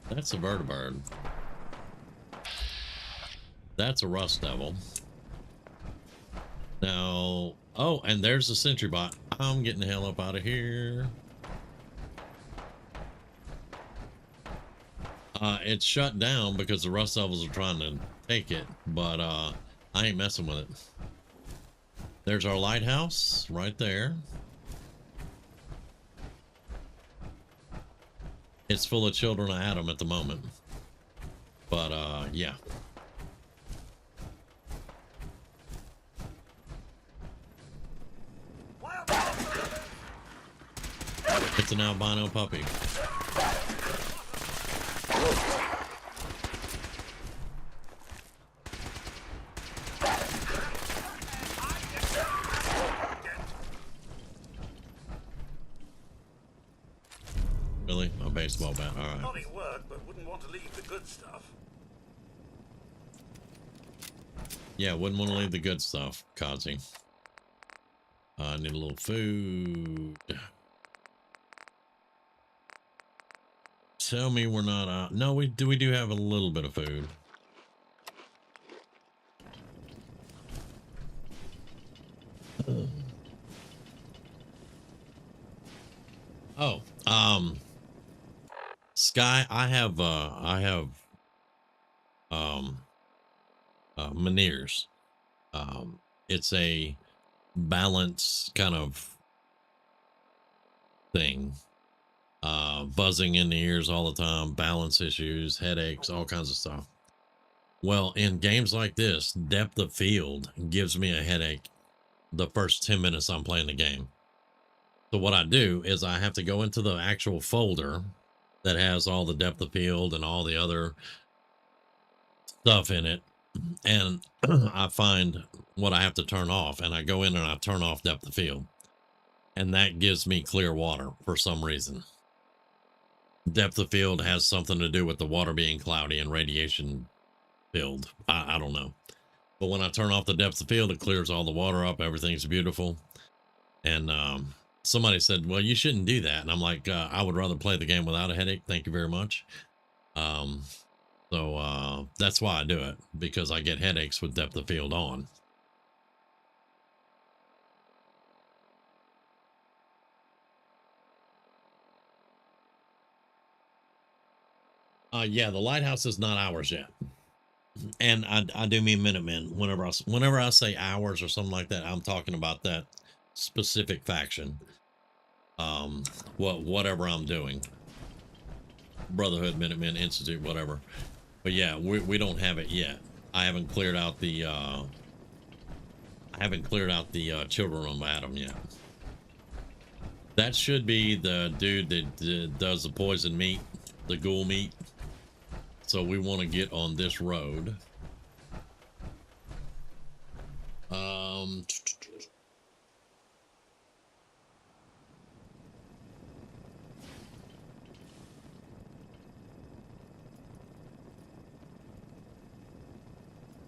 That's a vertibird. That's a rust devil. Now, oh, and there's the sentry bot. I'm getting the hell up out of here. It's shut down because the rust devils are trying to take it, but I ain't messing with it. There's our lighthouse right there. It's full of children of Adam at the moment. But yeah. It's an albino puppy. Really? A baseball bat. All right. Naughty work, but wouldn't want to leave the good stuff. Yeah, wouldn't want to leave the good stuff, Kazi. I need a little food. Tell me we're not out. No, we do have a little bit of food. Oh, Sky, I have Meniere's. It's a balance kind of thing. Buzzing in the ears all the time, balance issues, headaches, all kinds of stuff. Well, in games like this, depth of field gives me a headache the first 10 minutes I'm playing the game. So what I do is I have to go into the actual folder that has all the depth of field and all the other stuff in it, and I find what I have to turn off, and I go in and I turn off depth of field, and that gives me clear water for some reason. Depth of field has something to do with the water being cloudy and radiation filled. I don't know, but when I turn off the depth of field, it clears all the water up. Everything's beautiful. And somebody said, well, you shouldn't do that, and I'm like, I would rather play the game without a headache, thank you very much. So that's why I do it, because I get headaches with depth of field on. Yeah, the lighthouse is not ours yet. And I do mean Minutemen. Whenever I say ours or something like that, I'm talking about that specific faction. Whatever I'm doing. Brotherhood, Minutemen, Institute, whatever. But yeah, we don't have it yet. I haven't cleared out the children of Adam yet. That should be the dude that does the poison meat, the ghoul meat. So we want to get on this road.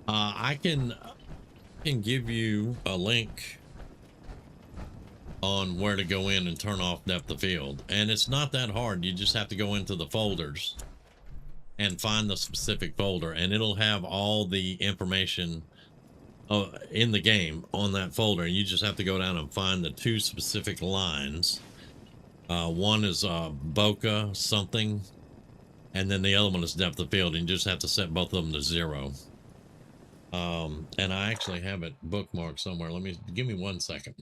I can give you a link on where to go in and turn off depth of field, and it's not that hard. You just have to go into the folders and find the specific folder, and it'll have all the information in the game on that folder, and you just have to go down and find the 2 specific lines. One is bokeh something, and then the other one is depth of field, and you just have to set both of them to 0. And I actually have it bookmarked somewhere. Give me 1 second.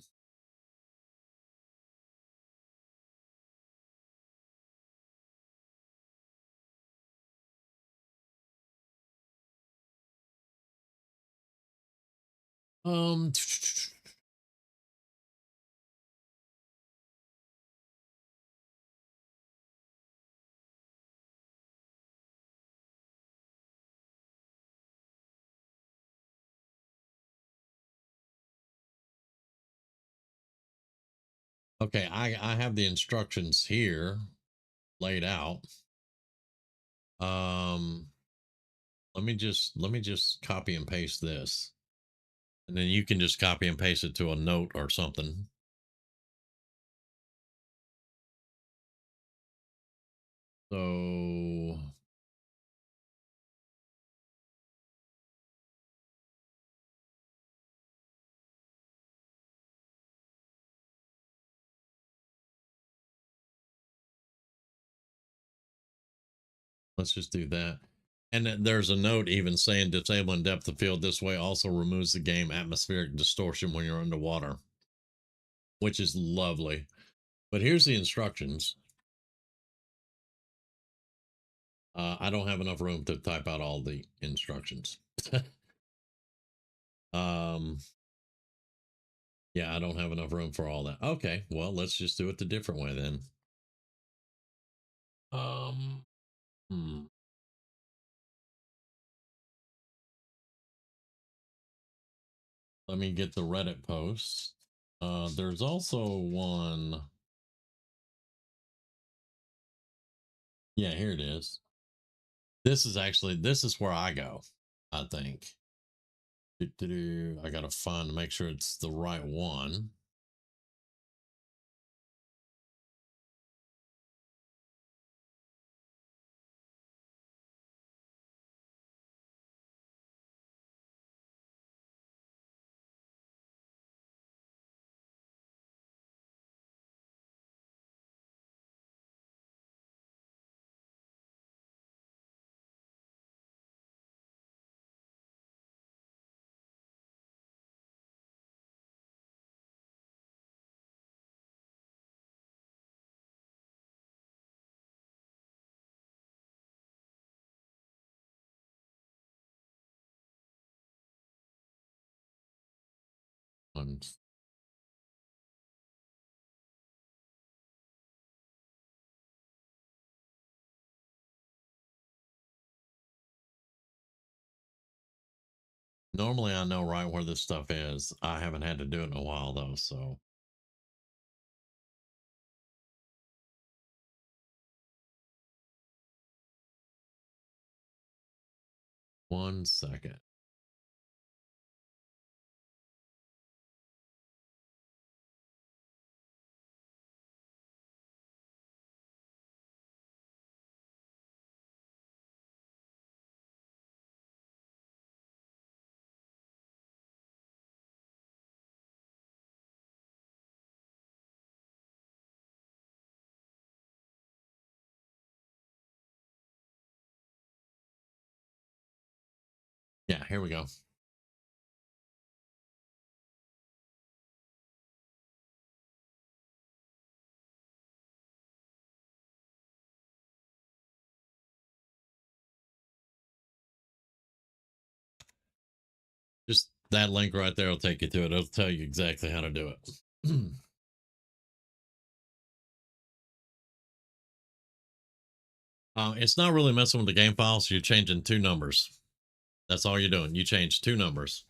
Okay, I have the instructions here laid out. Let me just copy and paste this, and then you can just copy and paste it to a note or something. So let's just do that. And then there's a note even saying disabling depth of field this way also removes the game atmospheric distortion when you're underwater, which is lovely. But here's the instructions. I don't have enough room to type out all the instructions. Yeah, I don't have enough room for all that. Okay, well, let's just do it the different way then. Let me get the Reddit post. There's also one. Yeah, here it is. This is where I go, I think. I gotta find to make sure it's the right one. Normally I know right where this stuff is. I haven't had to do it in a while though, so. One second. Yeah, here we go. Just that link right there will take you to it. It'll tell you exactly how to do it. It's not really messing with the game file, so you're changing 2 numbers. That's all you're doing. You change 2 numbers.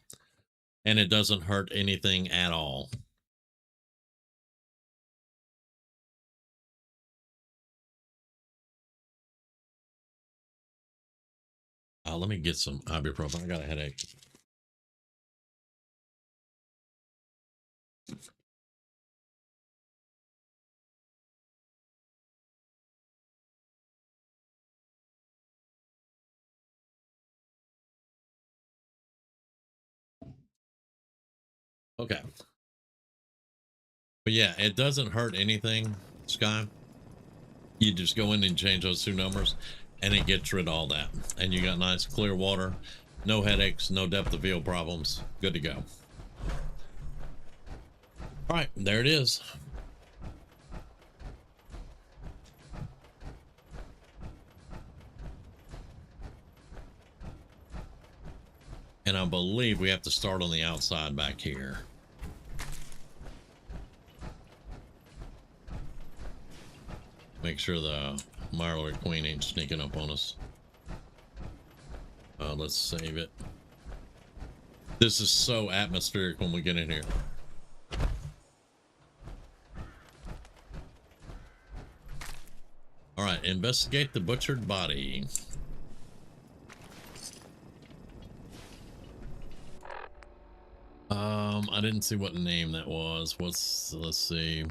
And it doesn't hurt anything at all. Let me get some ibuprofen. I got a headache. Okay. But yeah, it doesn't hurt anything, Sky. You just go in and change those 2 numbers and it gets rid of all that. And you got nice clear water, no headaches, no depth of field problems. Good to go. All right, there it is. And I believe we have to start on the outside back here. Make sure the Marlowe Queen ain't sneaking up on us. Let's save it. This is so atmospheric when we get in here. All right, investigate the butchered body. I didn't see what name that was. Let's see.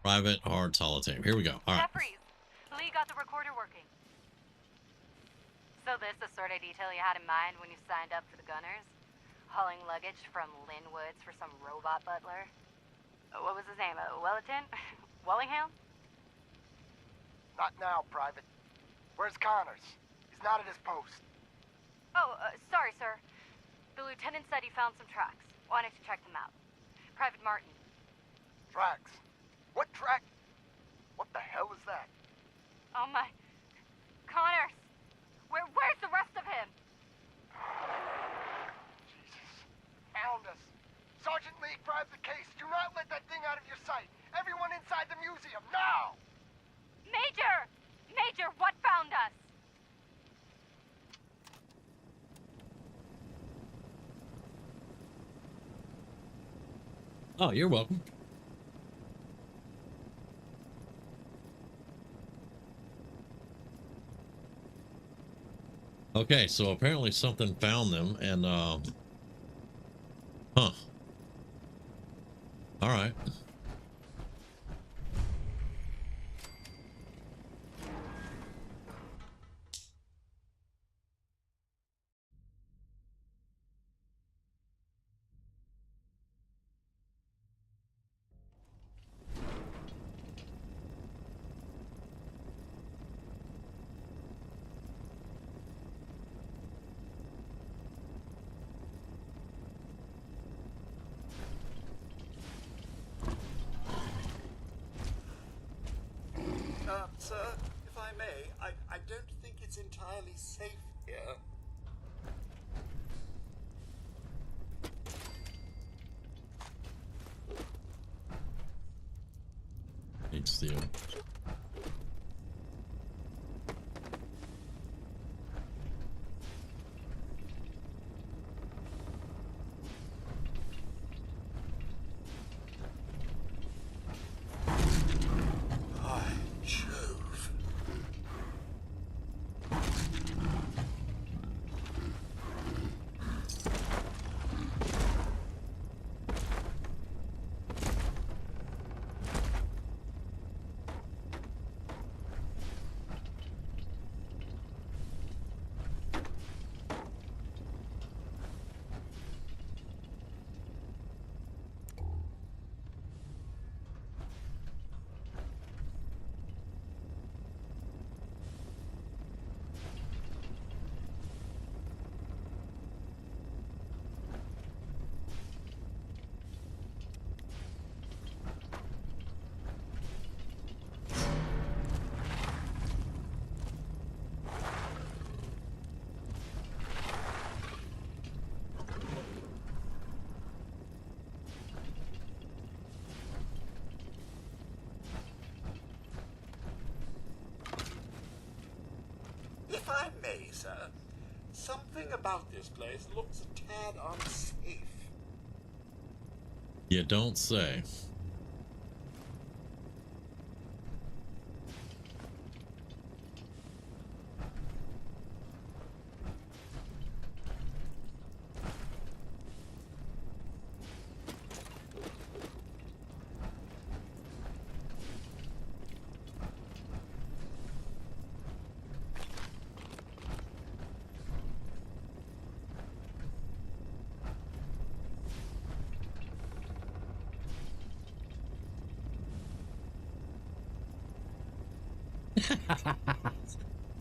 Private hard solitaire. Here we go. All right. Jeffries, Lee got the recorder working. So this the sort of detail you had in mind when you signed up for the Gunners? Hauling luggage from Linwoods for some robot butler? What was his name? Wellerton? Wellingham? Not now, Private. Where's Connors? He's not at his post. Oh, sorry, sir. The lieutenant said he found some tracks. Wanted to check them out. Private Martin. Tracks? What track? What the hell is that? Oh my... Connors! Where's the rest of him? Jesus. Found us. Sergeant Lee, grab the case. Do not let that thing out of your sight. Everyone inside the museum, now! Major! Major, what found us? Oh, you're welcome. Okay, so apparently something found them, and huh. All right. Sir, if I may, I don't think it's entirely safe here. Need steel. If I may, sir, something about this place looks a tad unsafe. You don't say.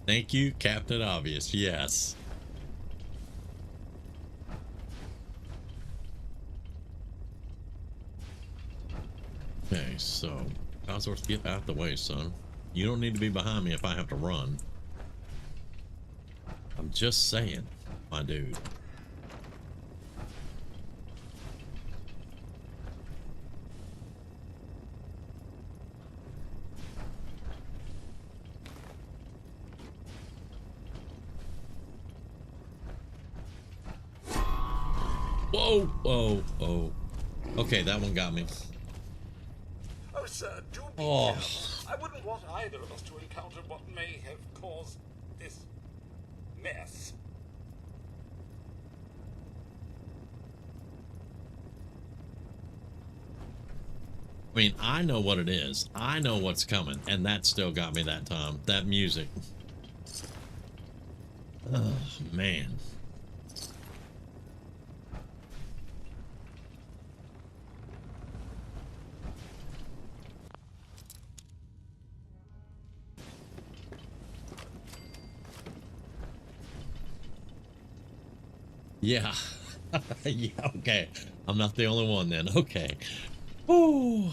Thank you, Captain Obvious. Yes. Okay, so Cosworth, get out the way, son. You don't need to be behind me if I have to run. I'm just saying, my dude. Whoa, whoa, oh. Okay, that one got me. Oh, sir, do be Oh, careful. I wouldn't want either of us to encounter what may have caused this mess. I mean, I know what it is. I know what's coming, and that still got me that time. That music. Oh, man. Yeah. Yeah, okay. I'm not the only one then. Okay. Ooh.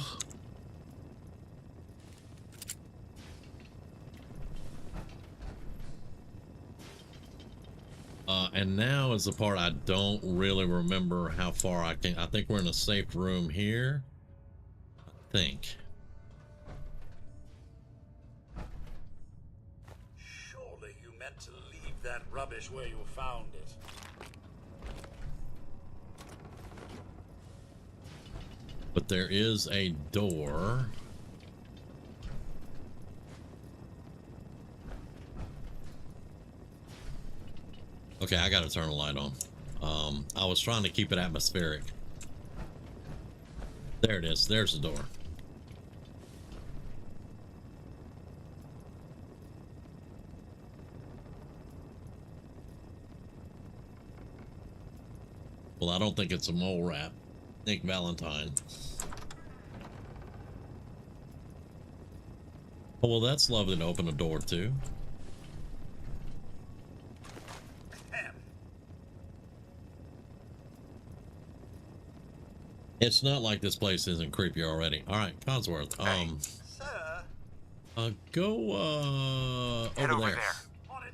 And now is the part I don't really remember how far I can. I think we're in a safe room here. I think. Surely you meant to leave that rubbish where you found it. But there is a door. Okay, I gotta turn the light on. I was trying to keep it atmospheric. There it is. There's the door. Well, I don't think it's a mole rat. Nick Valentine. Oh, well, that's lovely to open a door too. It's not like this place isn't creepy already. All right, Codsworth. Go Head over over there. there.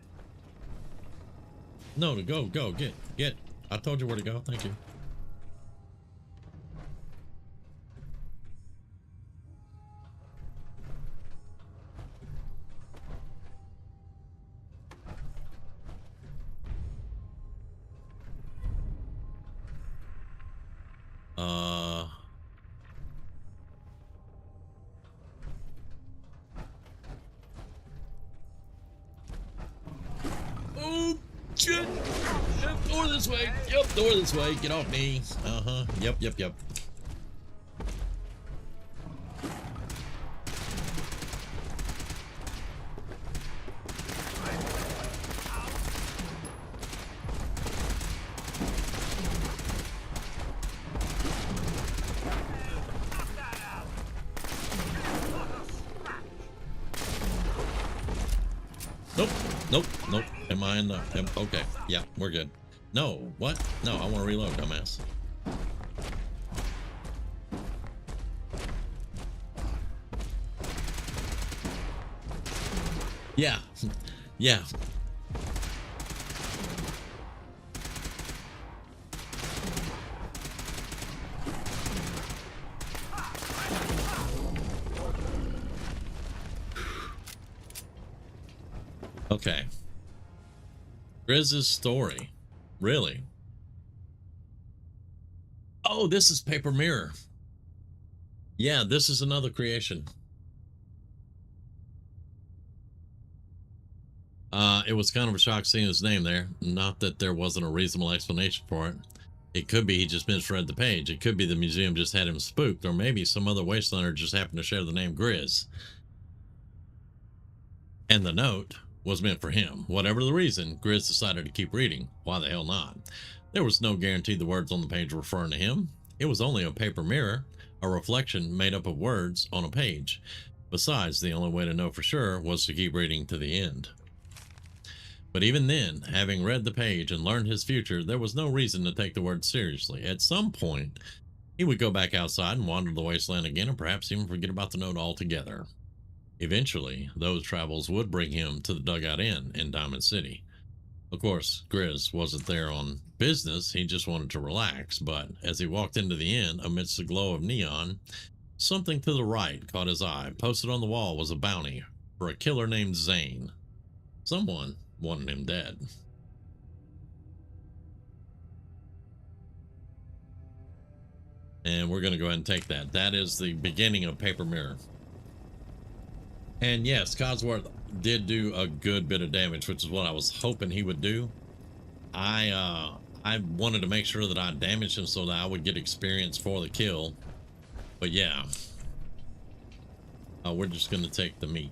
No, to go, get. I told you where to go. Thank you. Oh, shit. Yep, door this way. Yep, door this way. Get off me. Uh-huh. Yep. Nope. Am I in the... Okay. Yeah, we're good. No. What? No, I want to reload, dumbass. Yeah. Yeah. Okay. Grizz's story. Really? Oh, this is Paper Mirror. Yeah, this is another creation. It was kind of a shock seeing his name there. Not that there wasn't a reasonable explanation for it. It could be he just misread the page. It could be the museum just had him spooked, or maybe some other wastelander just happened to share the name Grizz. And the note was meant for him. Whatever the reason, Grizz decided to keep reading. Why the hell not? There was no guarantee the words on the page were referring to him. It was only a paper mirror, a reflection made up of words on a page. Besides, the only way to know for sure was to keep reading to the end. But even then, having read the page and learned his future, there was no reason to take the words seriously. At some point, he would go back outside and wander the wasteland again, and perhaps even forget about the note altogether. Eventually, those travels would bring him to the Dugout Inn in Diamond City. Of course, Grizz wasn't there on business, he just wanted to relax, but as he walked into the inn amidst the glow of neon, something to the right caught his eye. Posted on the wall was a bounty for a killer named Zane. Someone wanted him dead. And we're going to go ahead and take that. That is the beginning of Paper Mirror. And yes, Codsworth did do a good bit of damage, which is what I was hoping he would do. I wanted to make sure that I damaged him so that I would get experience for the kill. But yeah, we're just going to take the meat.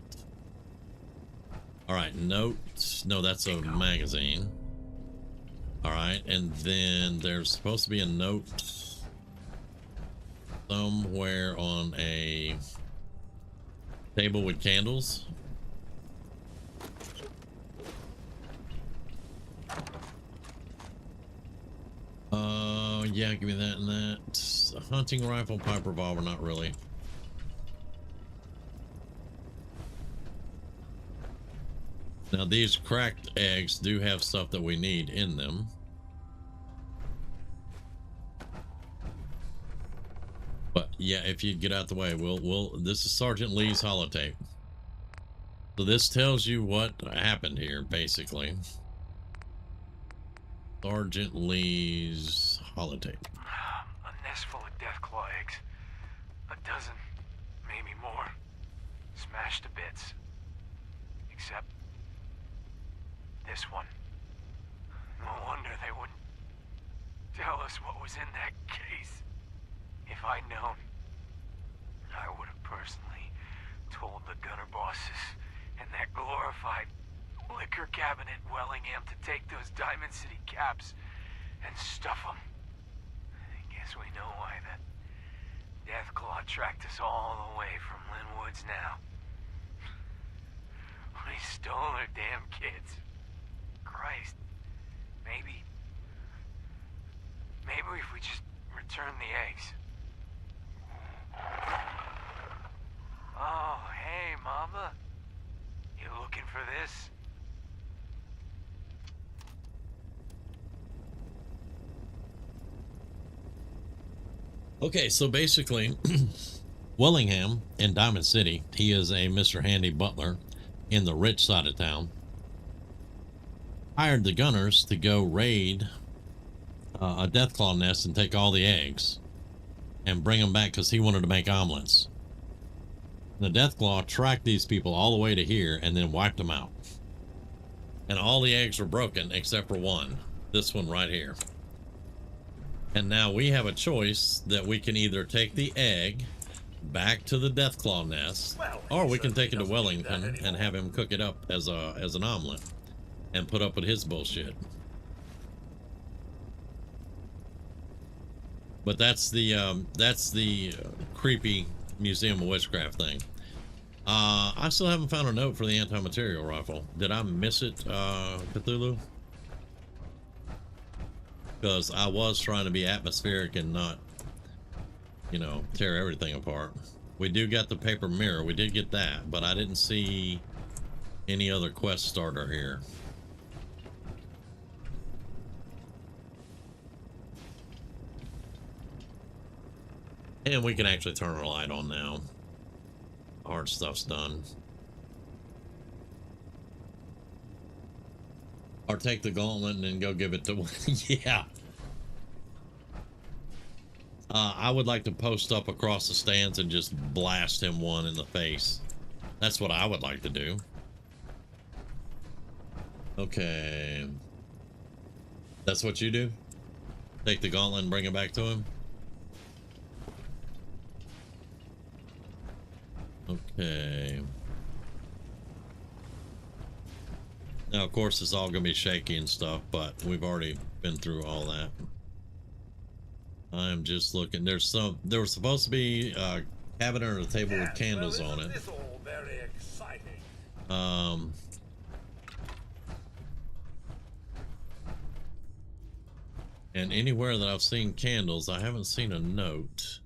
All right, notes. No, that's a magazine. All right, and then there's supposed to be a note somewhere on a table with candles. Yeah, give me that and that. A hunting rifle, pipe revolver, not really. Now these cracked eggs do have stuff that we need in them. But yeah, if you get out the way, this is Sergeant Lee's holotape. So this tells you what happened here, basically. Sergeant Lee's holotape. A nest full of deathclaw eggs. A dozen, maybe more. Smashed to bits. Except this one. No wonder they wouldn't tell us what was in that case. If I'd known, I would have personally told the gunner bosses and that glorified liquor cabinet Wellingham to take those Diamond City caps and stuff them. I guess we know why that Deathclaw tracked us all the way from Linwood's now. We stole their damn kids. Christ. Maybe if we just return the eggs. Oh, hey, Mama. You looking for this? Okay, so basically, Wellingham in Diamond City, he is a Mr. Handy butler in the rich side of town. Hired the gunners to go raid a Deathclaw nest and take all the eggs and bring them back because he wanted to make omelets. The Deathclaw tracked these people all the way to here and then wiped them out. And all the eggs were broken except for one. This one right here. And now we have a choice that we can either take the egg back to the Deathclaw nest, or we can take it to Wellington and have him cook it up as an omelet and put up with his bullshit. But that's the creepy Museum of Witchcraft thing. I still haven't found a note for the anti-material rifle. Did I miss it, Cthulhu? Because I was trying to be atmospheric and not, you know, tear everything apart. We do got the paper mirror. We did get that, but I didn't see any other quest starter here. And we can actually turn our light on now. Hard stuff's done. Or take the gauntlet and then go give it to... Yeah. I would like to post up across the stands and just blast him one in the face. That's what I would like to do. Okay. That's what you do? Take the gauntlet and bring it back to him? Okay. Now, of course, it's all going to be shaky and stuff, but we've already been through all that. I'm just looking. There was supposed to be a cabinet or a table with candles on it. All very exciting. And anywhere that I've seen candles, I haven't seen a note.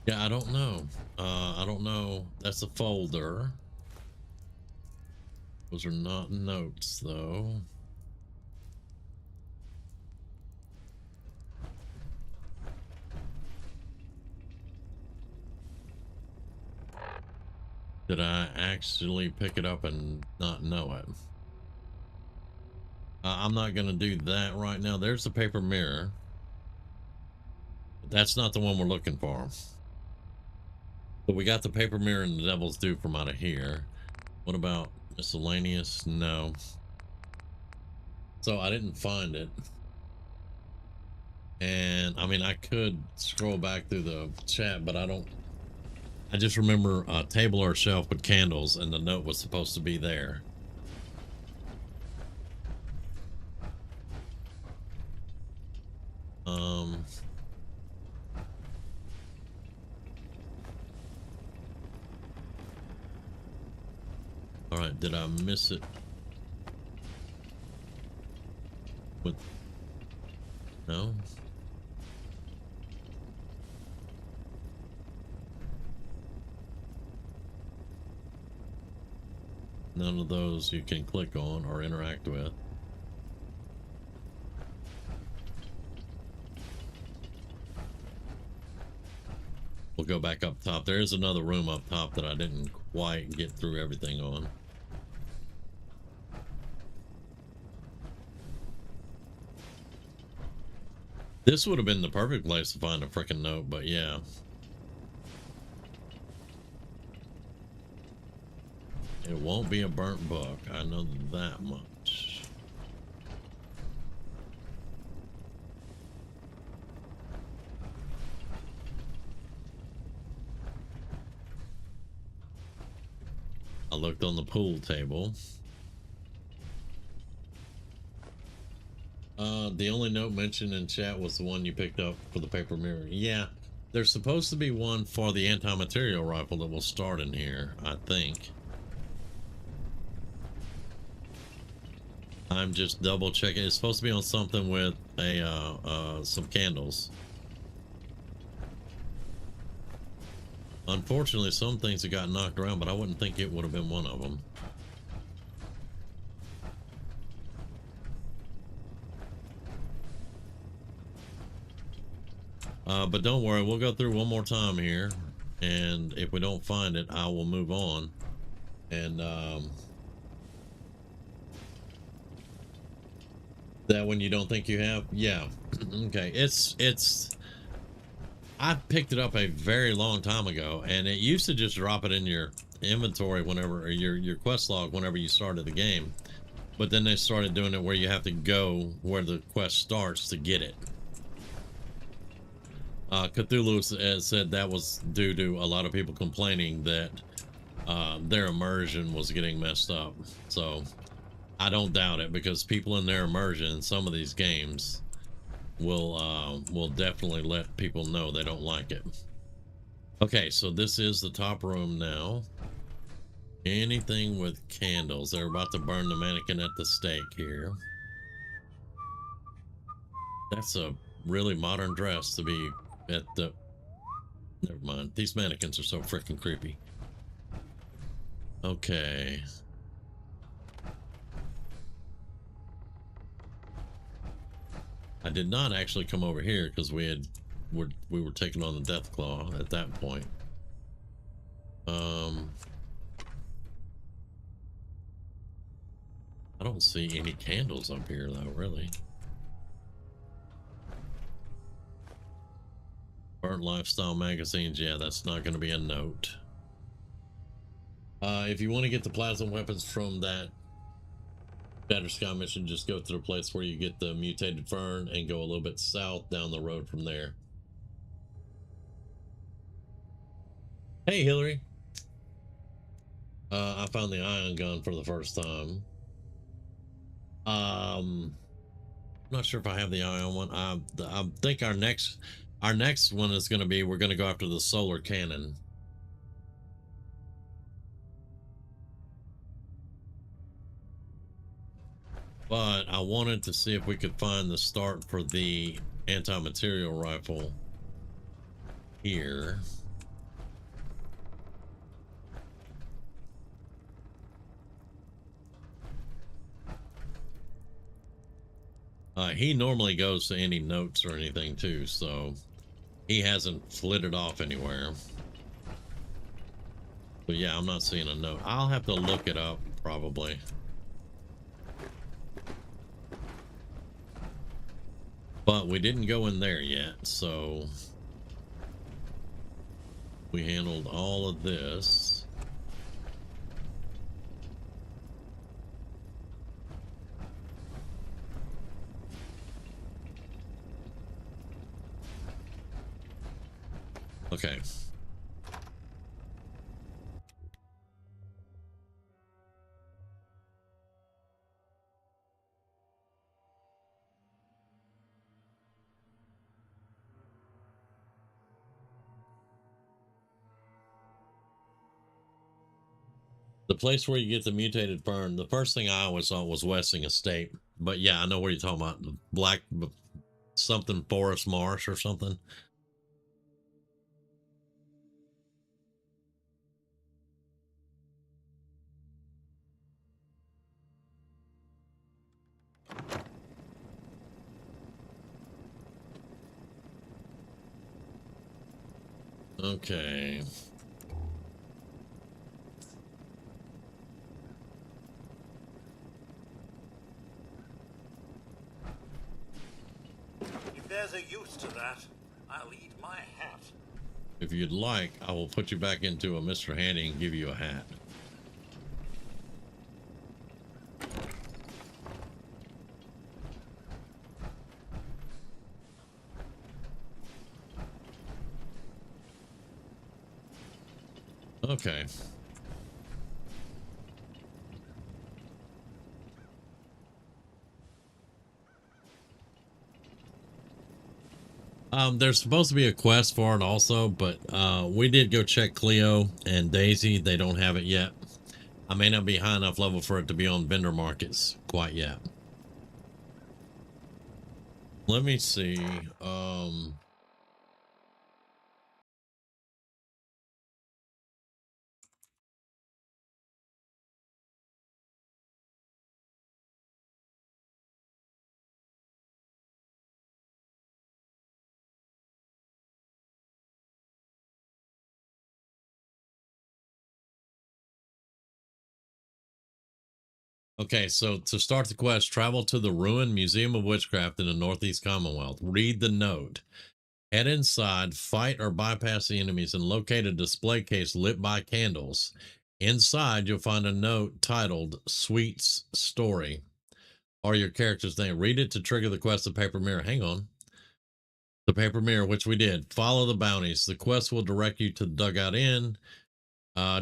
Yeah, I don't know. I don't know. That's a folder. Those are not notes, though. Did I actually pick it up and not know it? I'm not going to do that right now. There's the paper mirror. But that's not the one we're looking for. So we got the paper mirror and the devil's due from out of here. What about miscellaneous? No. So I didn't find it. And I mean, I could scroll back through the chat, but I don't. I just remember a table or a shelf with candles, and the note was supposed to be there. All right, did I miss it? With no. None of those you can click on or interact with. We'll go back up top. There is another room up top that I didn't quite get through everything on. This would have been the perfect place to find a freaking note, but yeah. It won't be a burnt book. I know that much. I looked on the pool table. The only note mentioned in chat was the one you picked up for the paper mirror. Yeah, there's supposed to be one for the anti-material rifle that will start in here, I think. I'm just double checking. It's supposed to be on something with a some candles. Unfortunately, some things have got knocked around, but I wouldn't think it would have been one of them. But don't worry, we'll go through one more time here, and if we don't find it, I will move on. And that one you don't think you have? Yeah. Okay. I picked it up a very long time ago, and it used to just drop it in your inventory whenever, or your quest log whenever you started the game. But then they started doing it where you have to go where the quest starts to get it. Cthulhu said that was due to a lot of people complaining that their immersion was getting messed up. So I don't doubt it, because people in their immersion in some of these games will definitely let people know they don't like it. Okay, so this is the top room now. Anything with candles. They're about to burn the mannequin at the stake here. That's a really modern dress to be at the... Never mind. These mannequins are so freaking creepy. Okay. I did not actually come over here because we were taking on the death claw at that point. I don't see any candles up here though, really. Burnt lifestyle magazines, yeah, that's not going to be a note. If you want to get the plasma weapons from that Shattered Sky mission, just go to the place where you get the mutated fern and go a little bit south down the road from there. Hey, Hillary. I found the ion gun for the first time. I'm not sure if I have the ion one. I think our next one is going to be, we're going to go after the solar cannon. But I wanted to see if we could find the start for the anti-material rifle here. He normally goes to any notes or anything too, so he hasn't flitted off anywhere. But yeah, I'm not seeing a note. I'll have to look it up probably. But we didn't go in there yet, so we handled all of this. Okay. The place where you get the mutated fern, the first thing I always thought was Wessing Estate. But yeah, I know what you're talking about. The black something forest marsh or something. Okay. If there's a use to that, I'll eat my hat. If you'd like, I will put you back into a Mr. Handy and give you a hat. Okay. There's supposed to be a quest for it also, but we did go check Cleo and Daisy. They don't have it yet. I may not be high enough level for it to be on vendor markets quite yet. Let me see. Okay, so to start the quest, travel to the Ruined Museum of Witchcraft in the Northeast Commonwealth. Read the note. Head inside, fight or bypass the enemies, and locate a display case lit by candles. Inside, you'll find a note titled Sweet's Story, or your character's name. Read it to trigger the quest of Paper Mirror. Hang on. The Paper Mirror, which we did. Follow the bounties. The quest will direct you to the Dugout Inn.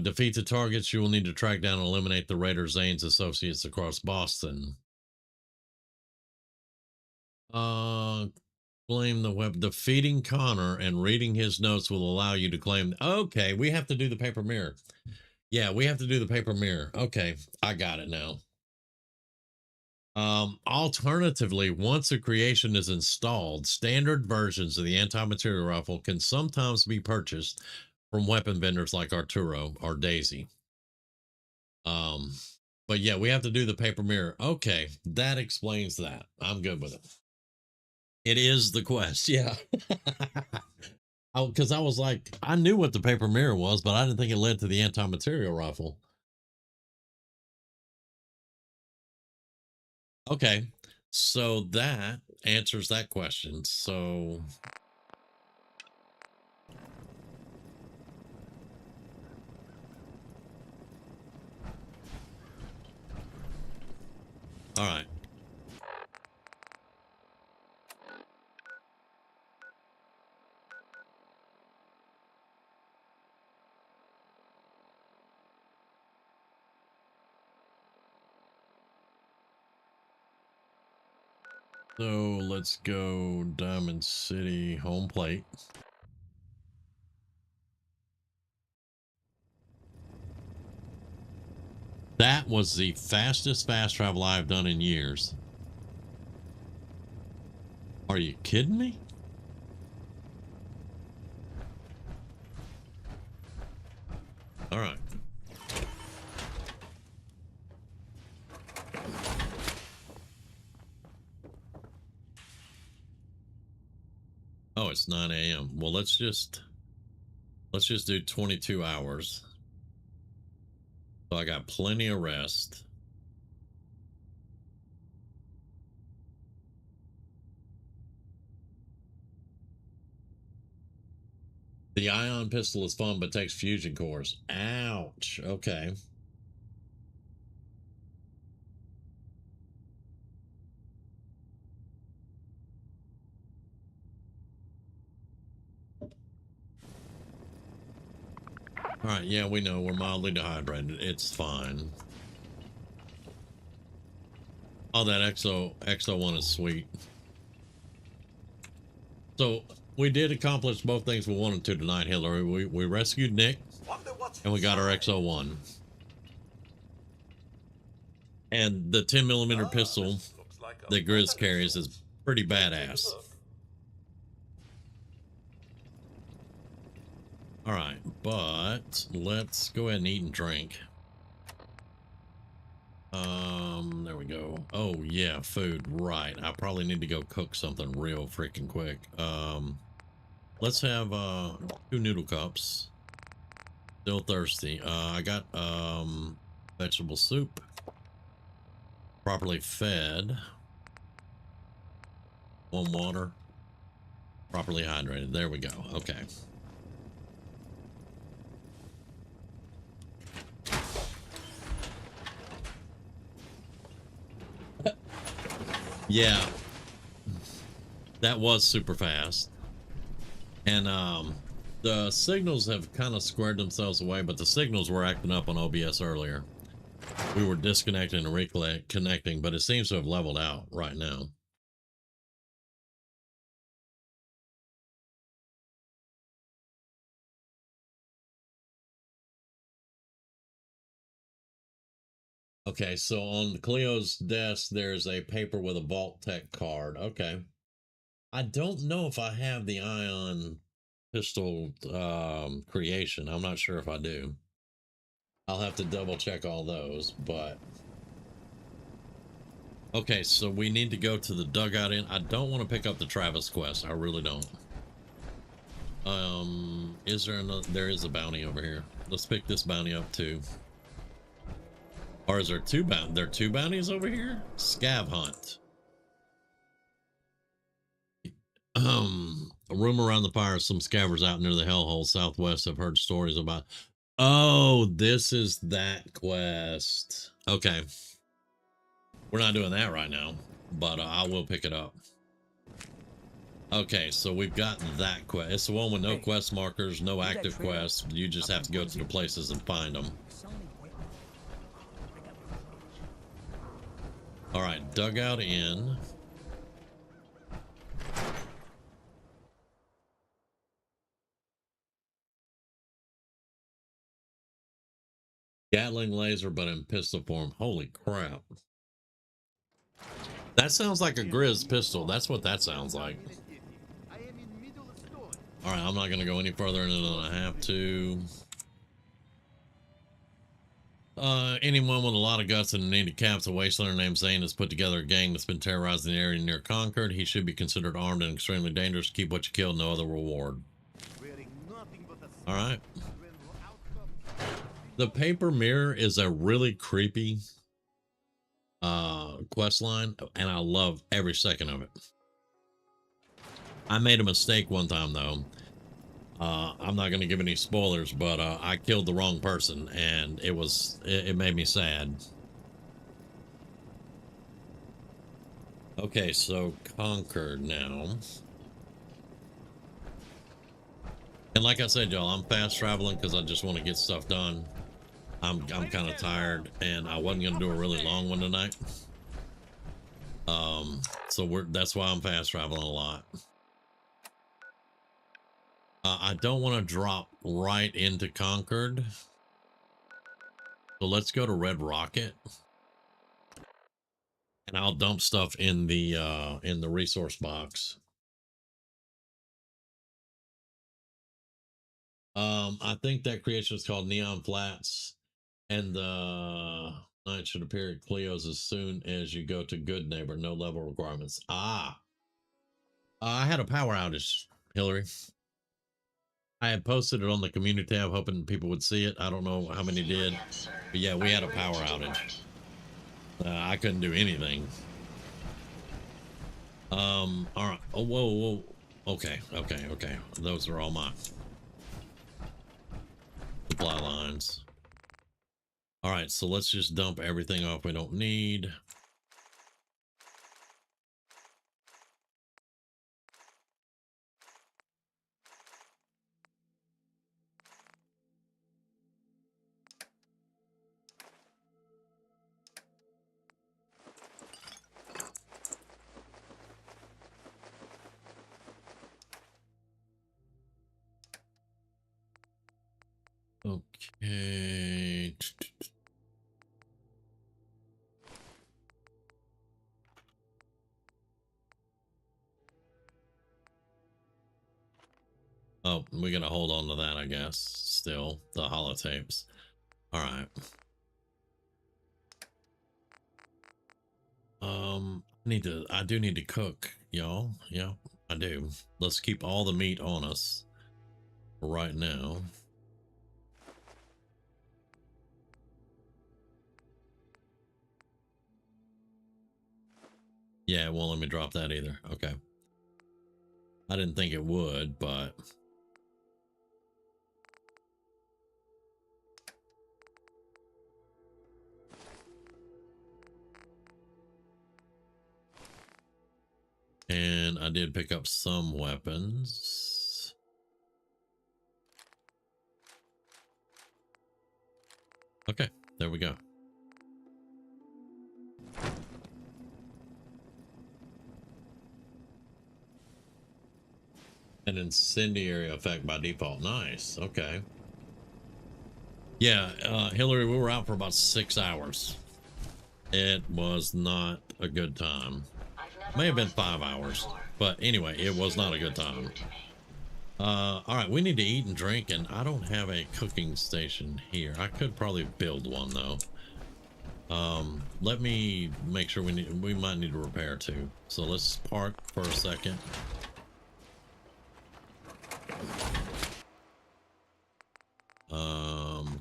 Defeat the targets. You will need to track down and eliminate the Raider Zane's associates across Boston. Claim the web. Defeating Connor and reading his notes will allow you to claim. Okay, we have to do the Paper Mirror. Yeah, we have to do the Paper Mirror. Okay, I got it now. Alternatively, once a creation is installed, standard versions of the anti-material rifle can sometimes be purchased from weapon vendors like Arturo or Daisy. But yeah, we have to do the Paper Mirror. Okay, that explains that. I'm good with it. It is the quest, yeah. Because I was like, I knew what the Paper Mirror was, but I didn't think it led to the anti-material rifle. Okay, so that answers that question. So all right. So let's go Diamond City home plate. That was the fastest fast travel I've done in years. Are you kidding me? All right. Oh, it's 9 a.m. Well, let's just do 22 hours. So I got plenty of rest. The ion pistol is fun, but takes fusion cores. Ouch. Okay. All right. Yeah, we know we're mildly dehydrated. It's fine. Oh, that exo one is sweet. So we did accomplish both things we wanted to tonight, Hillary. We rescued Nick, and we got our XO1. And the 10mm pistol that Grizz carries is pretty badass. All right, but let's go ahead and eat and drink. There we go. Oh yeah, food. Right. I probably need to go cook something real freaking quick. Let's have 2 noodle cups. Still thirsty. I got vegetable soup. Properly fed. 1 water. Properly hydrated. There we go. Okay. Yeah. That was super fast. And the signals have kind of squared themselves away, but the signals were acting up on OBS earlier. We were disconnecting and reconnecting, but it seems to have leveled out right now. Okay, so on Cleo's desk, there's a paper with a Vault Tech card. Okay. I don't know if I have the ion pistol creation. I'm not sure if I do. I'll have to double check all those, but okay, so we need to go to the dugout in. I don't want to pick up the Travis quest. I really don't. Is there another? There is a bounty over here. Let's pick this bounty up too. Or is there 2 bounties? There are 2 bounties over here? Scav hunt. A room around the fire, some scavengers out near the hellhole southwest have heard stories about. Oh, this is that quest. Okay. We're not doing that right now, but I will pick it up. Okay, so we've got that quest. It's the one with no quest markers, no active quests. You just have to go to the places and find them. All right, dugout in. Gatling laser, but in pistol form. Holy crap. That sounds like a Grizz pistol. That's what that sounds like. All right, I'm not going to go any further into than I have to. Anyone with a lot of guts and a need to cap, a wasteland named Zane has put together a gang that's been terrorizing the area near Concord. He should be considered armed and extremely dangerous. Keep what you killed, no other reward. All right. The paper mirror is a really creepy quest line, and I love every second of it. I made a mistake one time though. I'm not going to give any spoilers, but I killed the wrong person, and it made me sad. Okay, so Concord now. And like I said, y'all, I'm fast traveling because I just want to get stuff done. I'm kind of tired, and I wasn't going to do a really long one tonight. So that's why I'm fast traveling a lot. I don't want to drop right into Concord. So let's go to Red Rocket. And I'll dump stuff in the resource box. I think that creation is called Neon Flats, and the night should appear at Cleo's as soon as you go to Good Neighbor. No level requirements. I had a power outage Hillary. I had posted it on the community tab, hoping people would see it. I don't know how many did, but yeah, we had a power outage. I couldn't do anything. All right. Oh, whoa. Okay. Those are all my supply lines. All right, so let's just dump everything off we don't need. Okay. Oh, we gotta hold on to that, I guess. Still, the holotapes. All right. I do need to cook, y'all. Yeah, I do. Let's keep all the meat on us right now. Yeah, it won't let me drop that either. Okay. I didn't think it would, but and I did pick up some weapons. Okay, there we go. An incendiary effect by default. Nice. Okay. Yeah, Hillary, we were out for about 6 hours. It was not a good time. May have been 5 hours, but anyway, it was not a good time. All right, we need to eat and drink, and I don't have a cooking station here. I could probably build one though. Let me make sure we might need to repair too. So let's park for a second.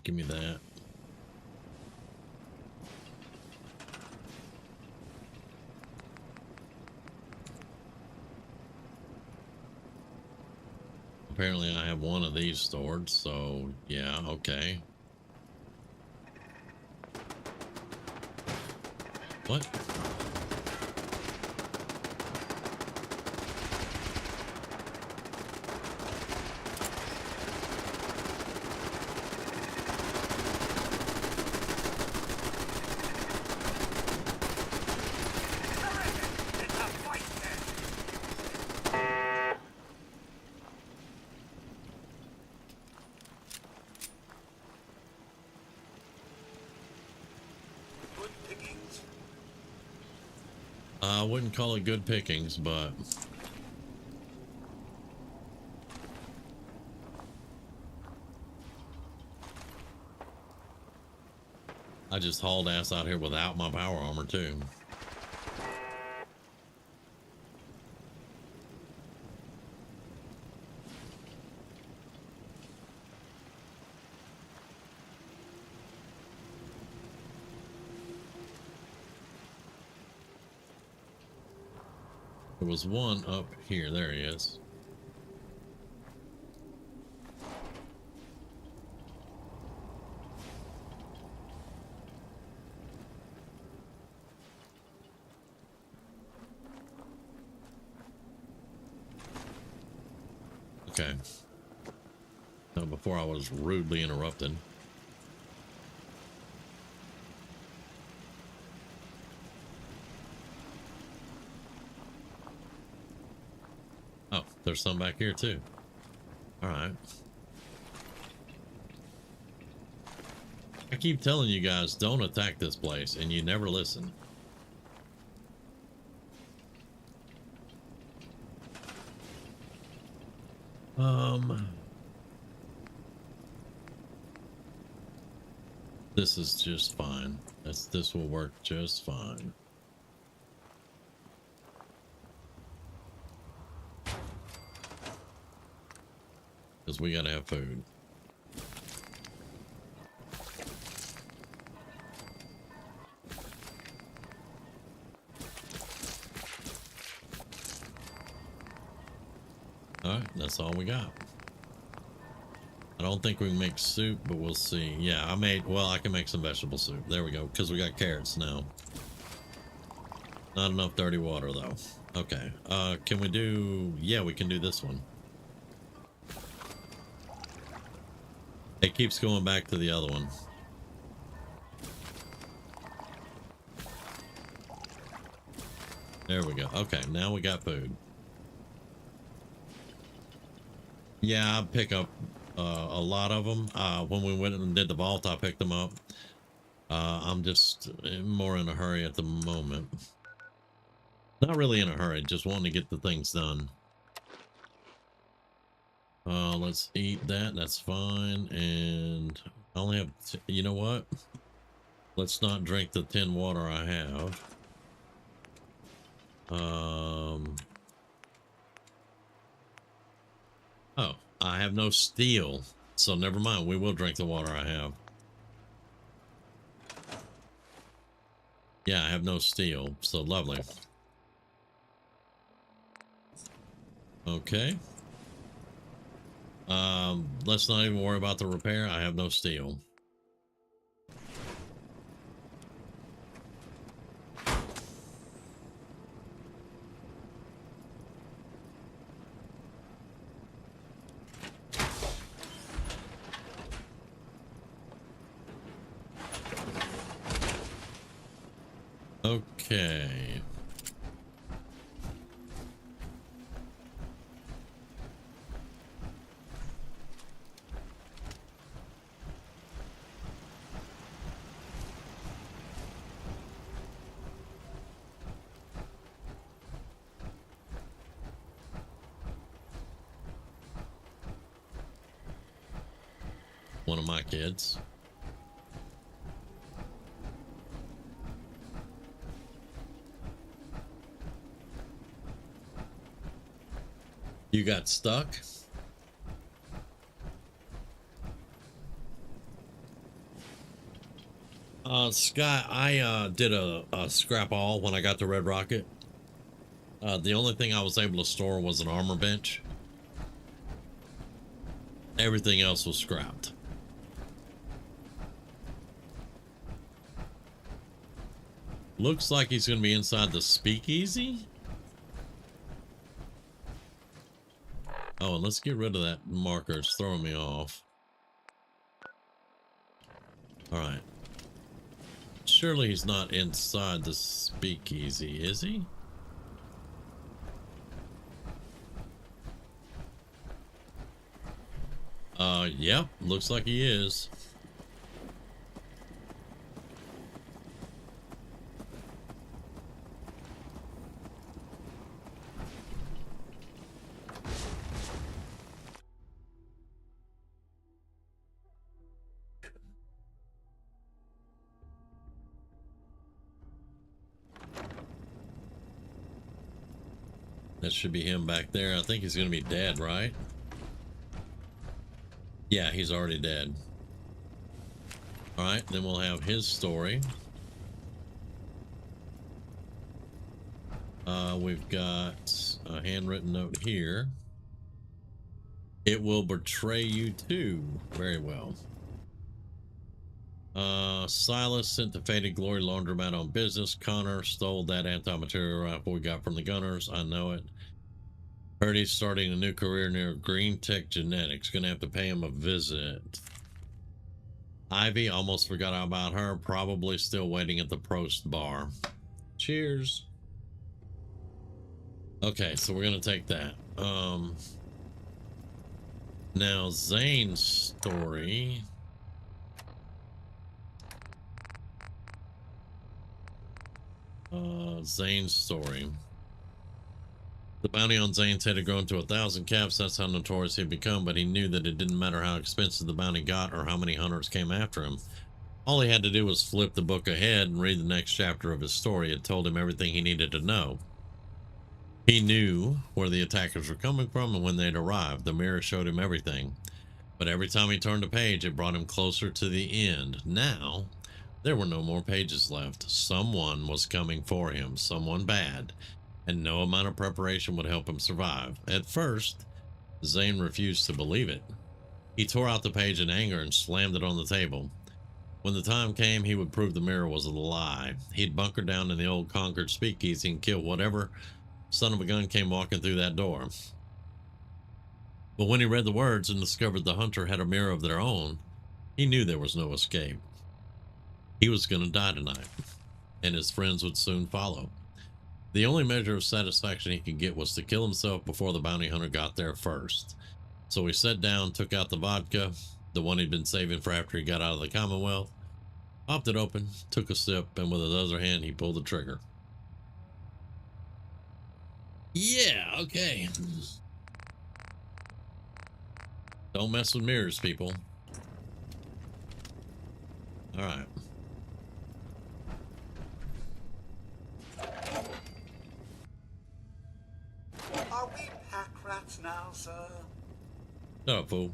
Give me that. Apparently I have one of these stored, so yeah, okay. What? I wouldn't call it good pickings, but I just hauled ass out here without my power armor too. There was one up here. There he is. Okay. Now, before I was rudely interrupted. Oh, there's some back here too. All right. I keep telling you guys, don't attack this place, and you never listen. This is just fine. This will work just fine. because we gotta have food. All right, that's all we got. I don't think we can make soup, but we'll see. Yeah, I can make some vegetable soup. There we go, because we got carrots now. Not enough dirty water, though. Okay, can we do... Yeah, we can do this one. It keeps going back to the other one. There we go. Okay, now we got food. Yeah, I pick up a lot of them. When we went and did the vault, I picked them up. I'm just more in a hurry at the moment. Not really in a hurry, just wanting to get the things done. Let's eat that. That's fine. And I only have, you know what? Let's not drink the tin water I have. Oh, I have no steel, so never mind. We will drink the water I have. Yeah, I have no steel, so lovely. Okay. Let's not even worry about the repair. I have no steel. Okay. One of my kids. You got stuck? Scott, I did a scrap all when I got to Red Rocket. The only thing I was able to store was an armor bench. Everything else was scrapped. Looks like he's going to be inside the speakeasy. Oh, and let's get rid of that marker. It's throwing me off. All right. Surely he's not inside the speakeasy, is he? Yep. Looks like he is. That should be him back there. I think he's going to be dead, right? Yeah, he's already dead. All right, then we'll have his story. We've got a handwritten note here. It will betray you too. Very well. Silas sent the Faded Glory Laundromat on business. Connor stole that anti-material rifle we got from the gunners. I know it. Heard he's starting a new career near Green Tech Genetics. Gonna have to pay him a visit. Ivy, almost forgot about her. Probably still waiting at the Prost bar. Cheers. Okay, so we're gonna take that. Now Zane's story. Zane's story. The bounty on Zane's head had grown to 1,000 caps. That's how notorious he'd become, but he knew that it didn't matter how expensive the bounty got or how many hunters came after him. All he had to do was flip the book ahead and read the next chapter of his story. It told him everything he needed to know. He knew where the attackers were coming from and when they'd arrived. The mirror showed him everything. But every time he turned a page, it brought him closer to the end. Now, there were no more pages left. Someone was coming for him, someone bad, and no amount of preparation would help him survive. At first, Zane refused to believe it. He tore out the page in anger and slammed it on the table. When the time came, he would prove the mirror was a lie. He'd bunker down in the old Concord speakeasy and kill whatever son of a gun came walking through that door. But when he read the words and discovered the hunter had a mirror of their own, he knew there was no escape. He was going to die tonight, and his friends would soon follow. The only measure of satisfaction he could get was to kill himself before the bounty hunter got there first. So he sat down, took out the vodka, the one he'd been saving for after he got out of the Commonwealth, popped it open, took a sip, and with his other hand, he pulled the trigger. Yeah, okay. Don't mess with mirrors, people. All right. Are we pack rats now, sir? Shut up, fool.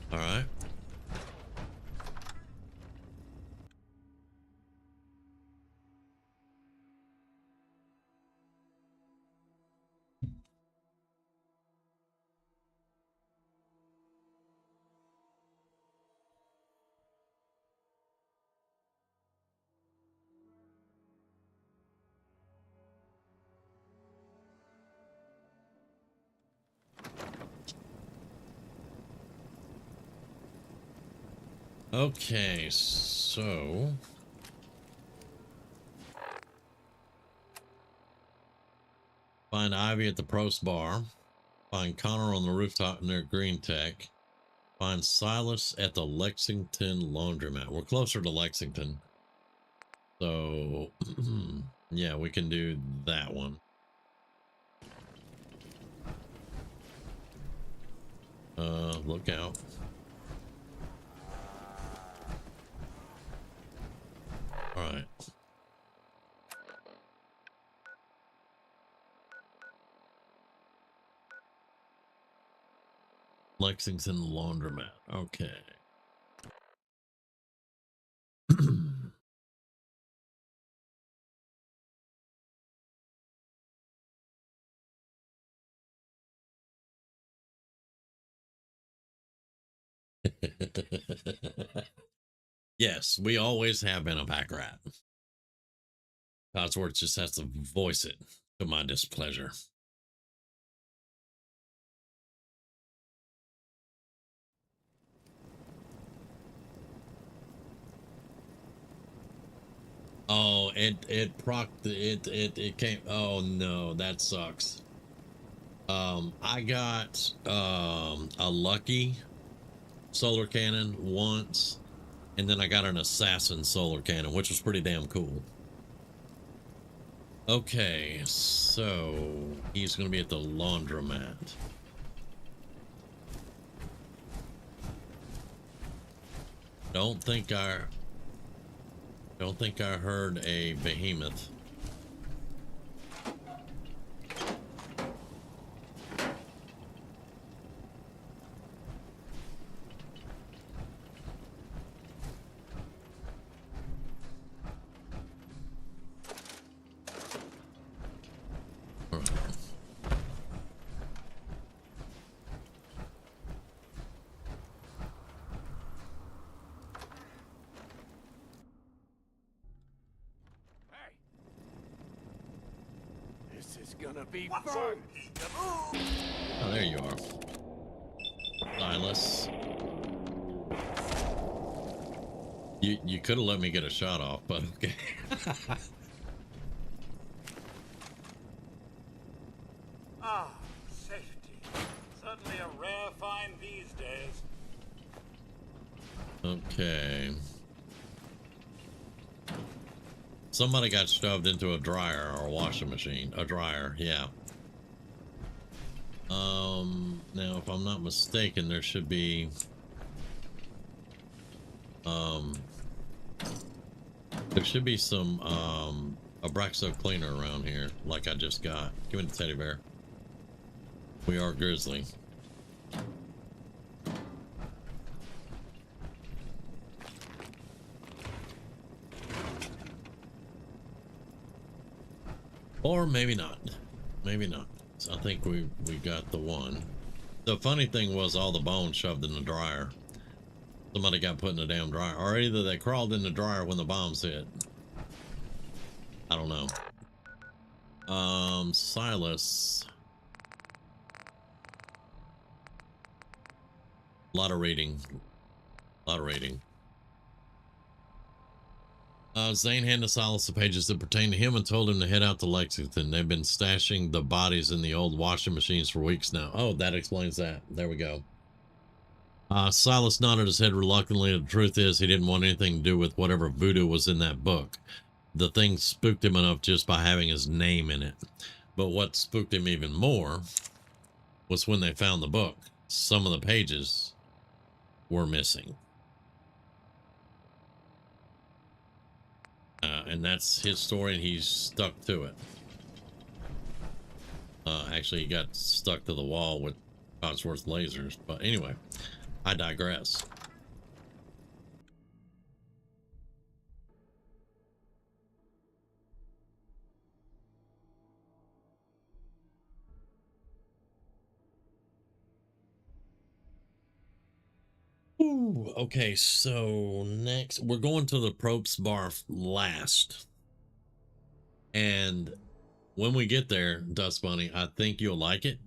All right. Okay, so find Ivy at the Prost Bar. Find Connor on the rooftop near Green Tech. Find Silas at the Lexington Laundromat. We're closer to Lexington. So, yeah, we can do that one. Look out. All right. Lexington Laundromat. Okay. Yes, we always have been a pack rat. Codsworth just has to voice it to my displeasure. Oh, it came. Oh no, that sucks. I got a lucky solar cannon once, and then I got an assassin solar cannon, which was pretty damn cool. Okay, so he's gonna be at the laundromat. Don't think I heard a behemoth. Gonna be fun. Oh, there you are, Silas. You could have let me get a shot off, but okay. Ah, safety. Certainly a rare find these days. Okay. Somebody got shoved into a dryer or a washing machine. A dryer, yeah. Now, if I'm not mistaken, there should be some Abraxo cleaner around here, like I just got. Give me the teddy bear. We are grizzly. Or maybe not. Maybe not. So I think we got the one. The funny thing was all the bones shoved in the dryer. Somebody got put in the damn dryer. Or either they crawled in the dryer when the bombs hit. I don't know. Silas. A lot of reading. A lot of reading. Zane handed Silas the pages that pertain to him and told him to head out to Lexington. They've been stashing the bodies in the old washing machines for weeks now. Oh, that explains that. There we go. Silas nodded his head reluctantly. The truth is, he didn't want anything to do with whatever voodoo was in that book. The thing spooked him enough just by having his name in it. But what spooked him even more was when they found the book. Some of the pages were missing. And that's his story, and he's stuck to it. Actually, he got stuck to the wall with Codsworth lasers. But anyway, I digress. Ooh, okay, so next, we're going to the Probst Bar last. And when we get there, Dust Bunny, I think you'll like it.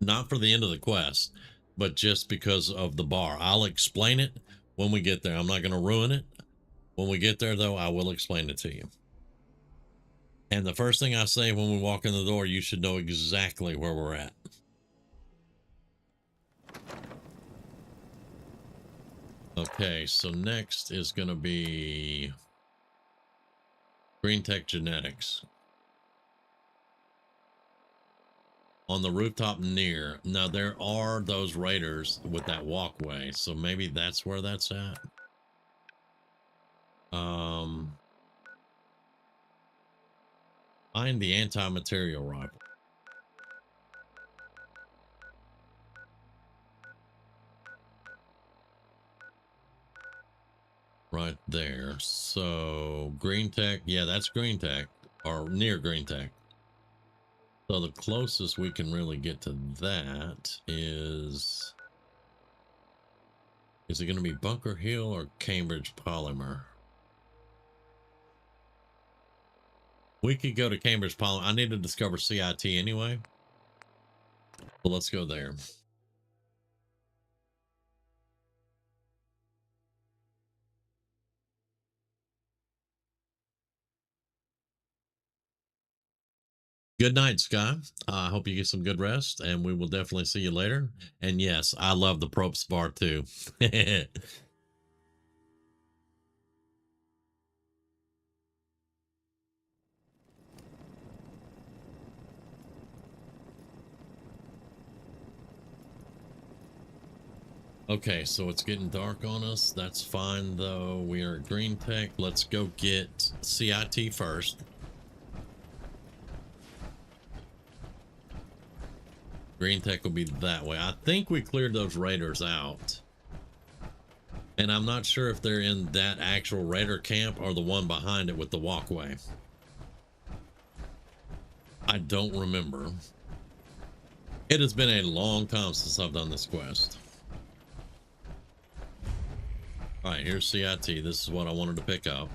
Not for the end of the quest, but just because of the bar. I'll explain it when we get there. I'm not going to ruin it. When we get there, though, I will explain it to you. And the first thing I say when we walk in the door, you should know exactly where we're at. Okay, so next is going to be Green Tech Genetics. On the rooftop near. Now, there are those raiders with that walkway, so maybe that's where that's at. Find the anti-material rifle. Right there. So, Green Tech. Yeah, that's Green Tech. Or near Green Tech. So the closest we can really get to that is it going to be Bunker Hill or Cambridge Polymer? We could go to Cambridge Polymer. I need to discover CIT anyway. Well, let's go there. Good night, Sky. I hope you get some good rest, and we will definitely see you later. And yes, I love the Probst Bar too. Okay, so it's getting dark on us. That's fine, though. We are at Green Tech. Let's go get CIT first. Green Tech will be that way. I think we cleared those raiders out. And I'm not sure if they're in that actual raider camp or the one behind it with the walkway. I don't remember. It has been a long time since I've done this quest. All right, here's CIT. This is what I wanted to pick up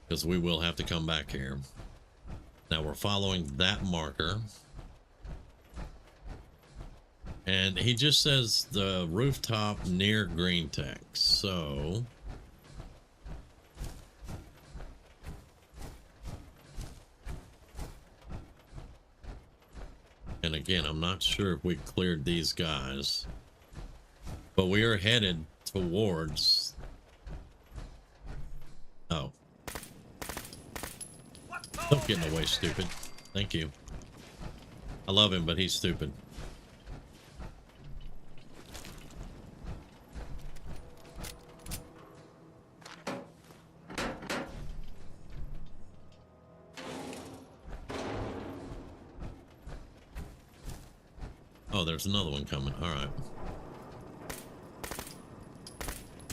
because we will have to come back here. Now we're following that marker. And he just says the rooftop near Green Tech. So and again, I'm not sure if we cleared these guys, but we are headed towards. Oh, don't get in the way, stupid. Thank you. I love him, but he's stupid. Oh, there's another one coming. All right.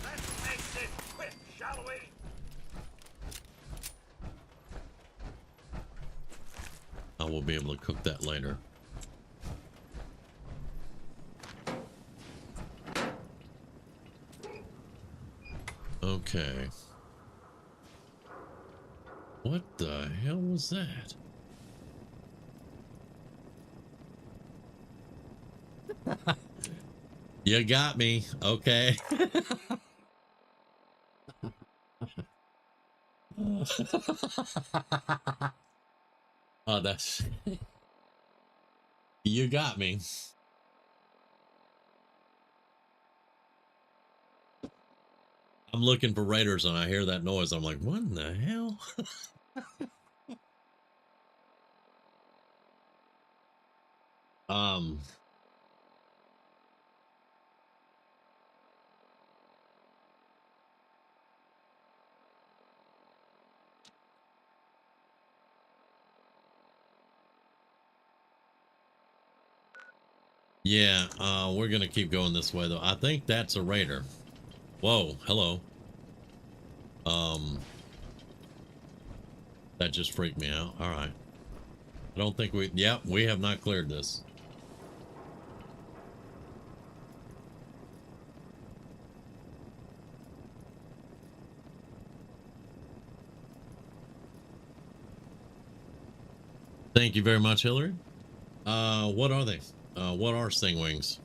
Let's make this quick, shall we? I will be able to cook that later. Okay. What the hell was that? You got me. Okay. Oh, that's... You got me. I'm looking for raiders and I hear that noise. I'm like, what in the hell? Yeah, we're gonna keep going this way though. I think that's a raider. Whoa, hello. That just freaked me out. All right. I don't think we, yep, we have not cleared this. Thank you very much, Hillary. What are they? What are stingwings?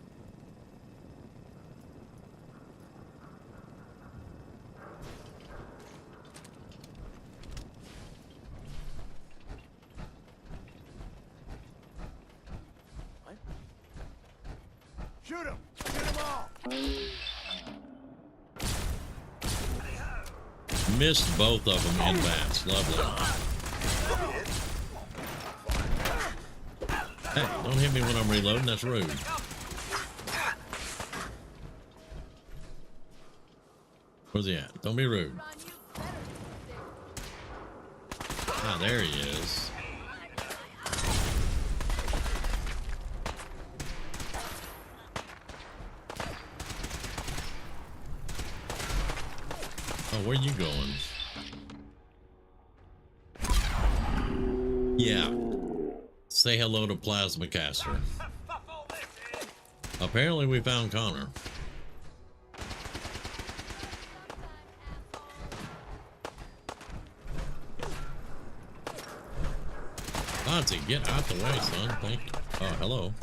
Shoot him! Shoot them all! Missed both of them in bats. Lovely. Hey, don't hit me when I'm reloading. That's rude. Where's he at? Don't be rude. Ah, there he is. Oh, where you going? Yeah. Say hello to Plasma Caster. Apparently we found Connor. Monty, get out the way, son. Thank you. Oh, hello.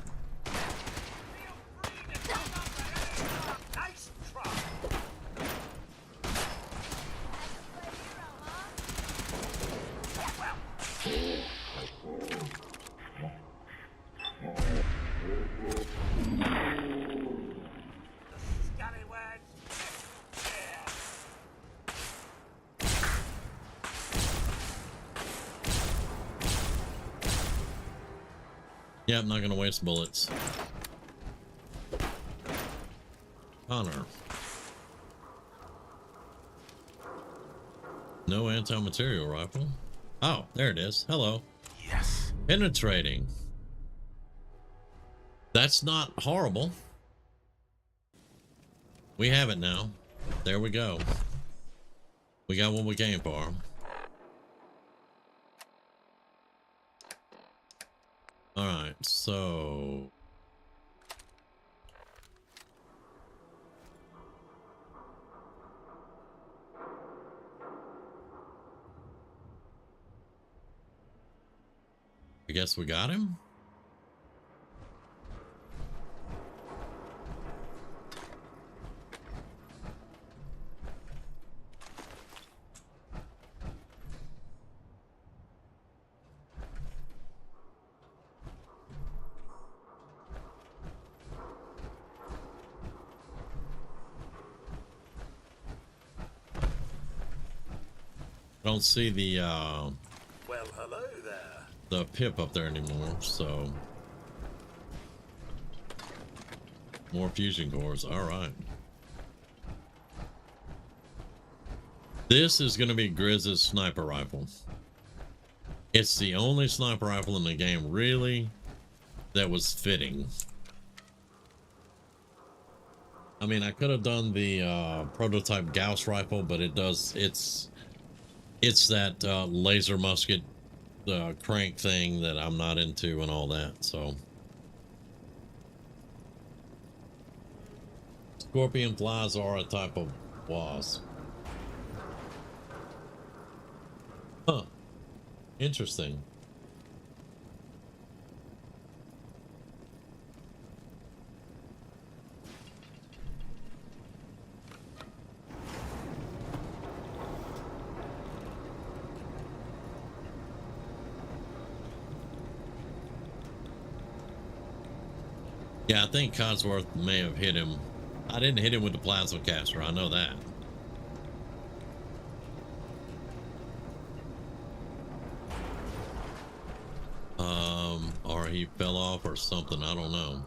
Yeah, I'm not gonna waste bullets. Connor. No anti-material rifle. Oh, there it is. Hello. Yes. Penetrating. That's not horrible. We have it now. There we go. We got what we came for. All right, so I guess we got him. I don't see the well, hello there. The pip up there anymore, so more fusion cores. All right. This is going to be Grizz's sniper rifle. It's the only sniper rifle in the game really that was fitting. I mean, I could have done the prototype Gauss rifle, but it's that laser musket crank thing that I'm not into and all that. So scorpion flies are a type of wasp. Huh. Interesting. Yeah, I think Codsworth may have hit him. I didn't hit him with the plasma caster. I know that. Or he fell off or something. I don't know.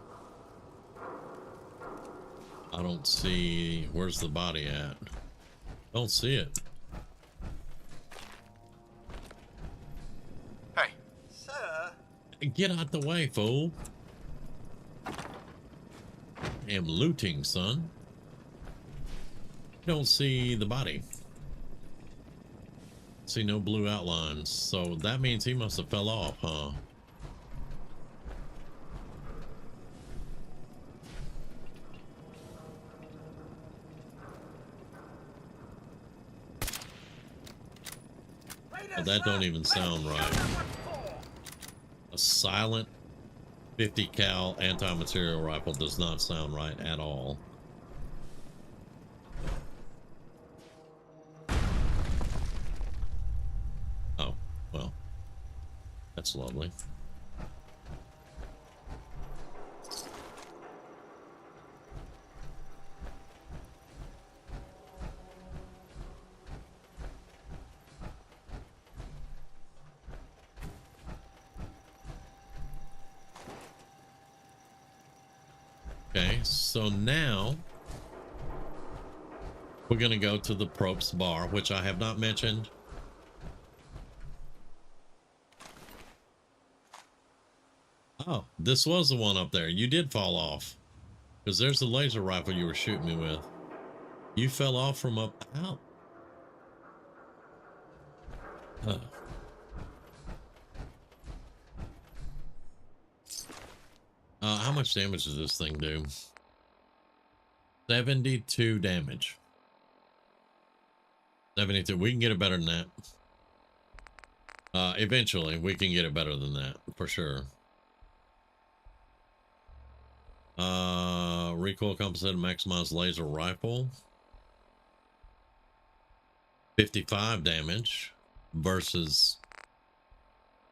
I don't see. Where's the body at? Don't see it. Hey. Sir? Get out the way, fool. I am looting, son. Don't see the body. See no blue outlines. So that means he must have fell off, huh? Well, that don't even sound right. A silent 50 cal anti-material rifle does not sound right at all. Oh, well, that's lovely. Okay, so now we're going to go to the Probst bar, which I have not mentioned. Oh, this was the one up there. You did fall off because there's the laser rifle you were shooting me with. You fell off from up out. Huh. How much damage does this thing do? 72 damage. 72. We can get it better than that. Eventually, we can get it better than that for sure. Recoil compensated maximized laser rifle. 55 damage versus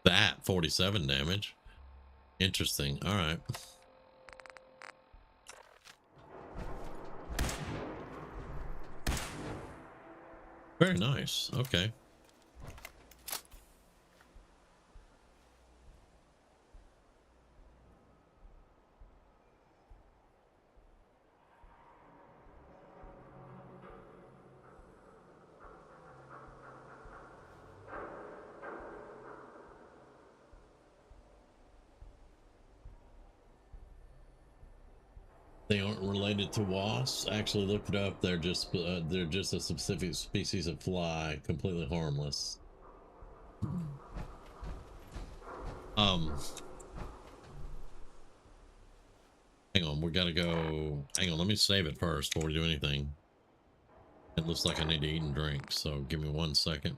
that 47 damage. Interesting. All right. Very nice. Okay. They aren't related to wasps. Actually, look it up. They're just a specific species of fly, completely harmless. Hang on, we gotta go. Hang on, let me save it first before we do anything. It looks like I need to eat and drink, so give me 1 second.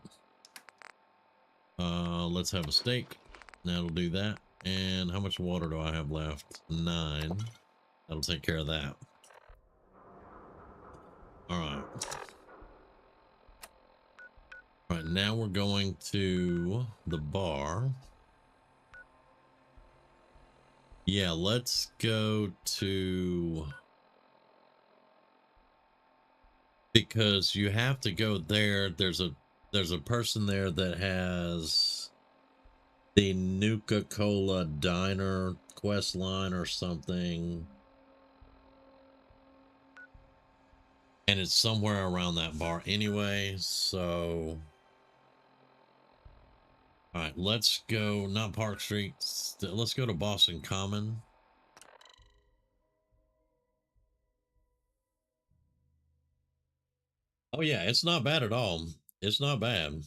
Let's have a steak. That'll do that. And how much water do I have left? 9. That'll take care of that. All right. All right, now we're going to the bar. Yeah, let's go to... Because you have to go there. There's a person there that has the Nuka-Cola Diner quest line or something. And it's somewhere around that bar anyway, so... Alright, let's go, not Park Street, let's go to Boston Common. Oh yeah, it's not bad at all. It's not bad.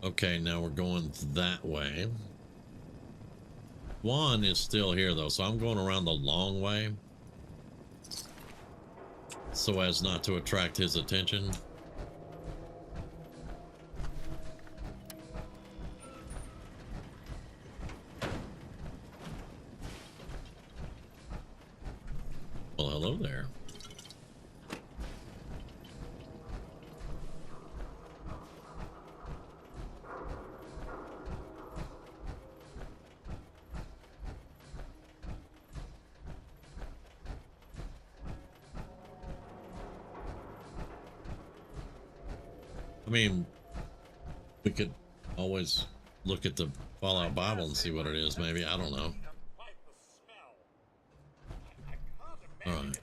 Okay, now we're going that way. Juan is still here though, so I'm going around the long way so as not to attract his attention. Well, hello there. I mean, we could always look at the Fallout Bible and see what it is, maybe. I don't know. All right.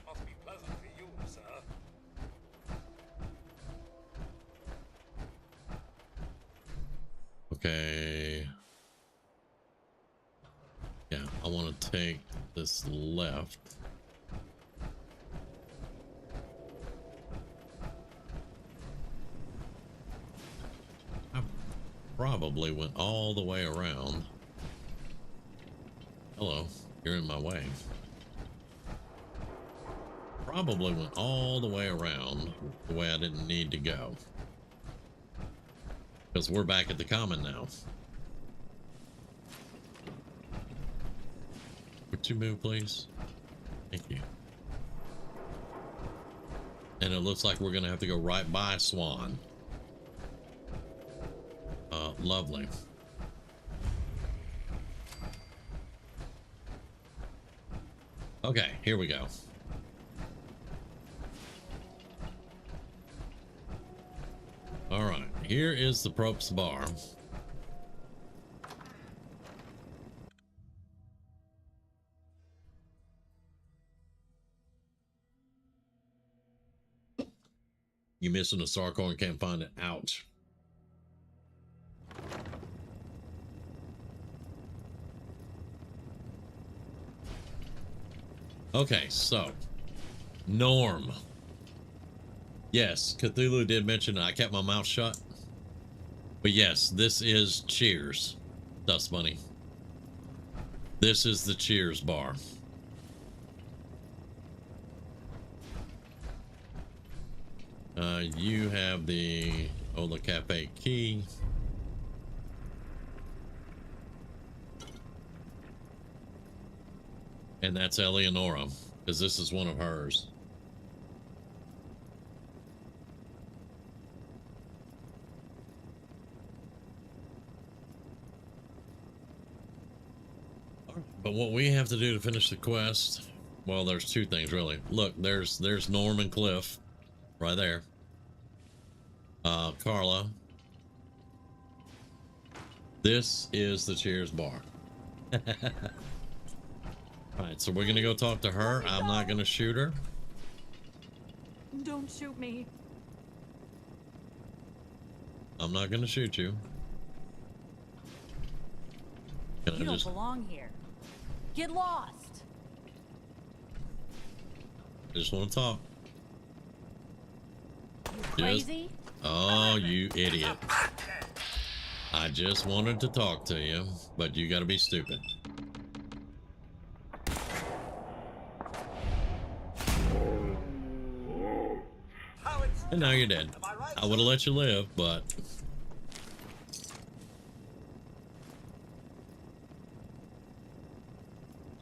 Okay. Yeah, I want to take this left. I probably went all the way around. Hello, you're in my way. Probably went all the way around the way I didn't need to go. Because we're back at the common now. Would you move, please? Thank you. And it looks like we're going to have to go right by Swan. Lovely. Okay, here we go. All right, here is the Props Bar. You missing a star coin, can't find it. Ouch. Okay, so Norm. Yes, Cthulhu did mention I kept my mouth shut. But yes, this is Cheers. Dust Bunny. This is the Cheers bar. You have the Ola Cafe key. And that's Eleonora, because this is one of hers. But what we have to do to finish the quest, well, there's two things really. Look, there's Norm and Cliff right there. Carla. This is the Cheers bar. All right, so we're gonna go talk to her. I'm not gonna shoot her. Don't shoot me. I'm not gonna shoot you. Can You don't belong here. Get lost. I just want to talk. You crazy? Oh, you idiot. I just wanted to talk to you, but you gotta be stupid. And now you're dead. I would have let you live, but...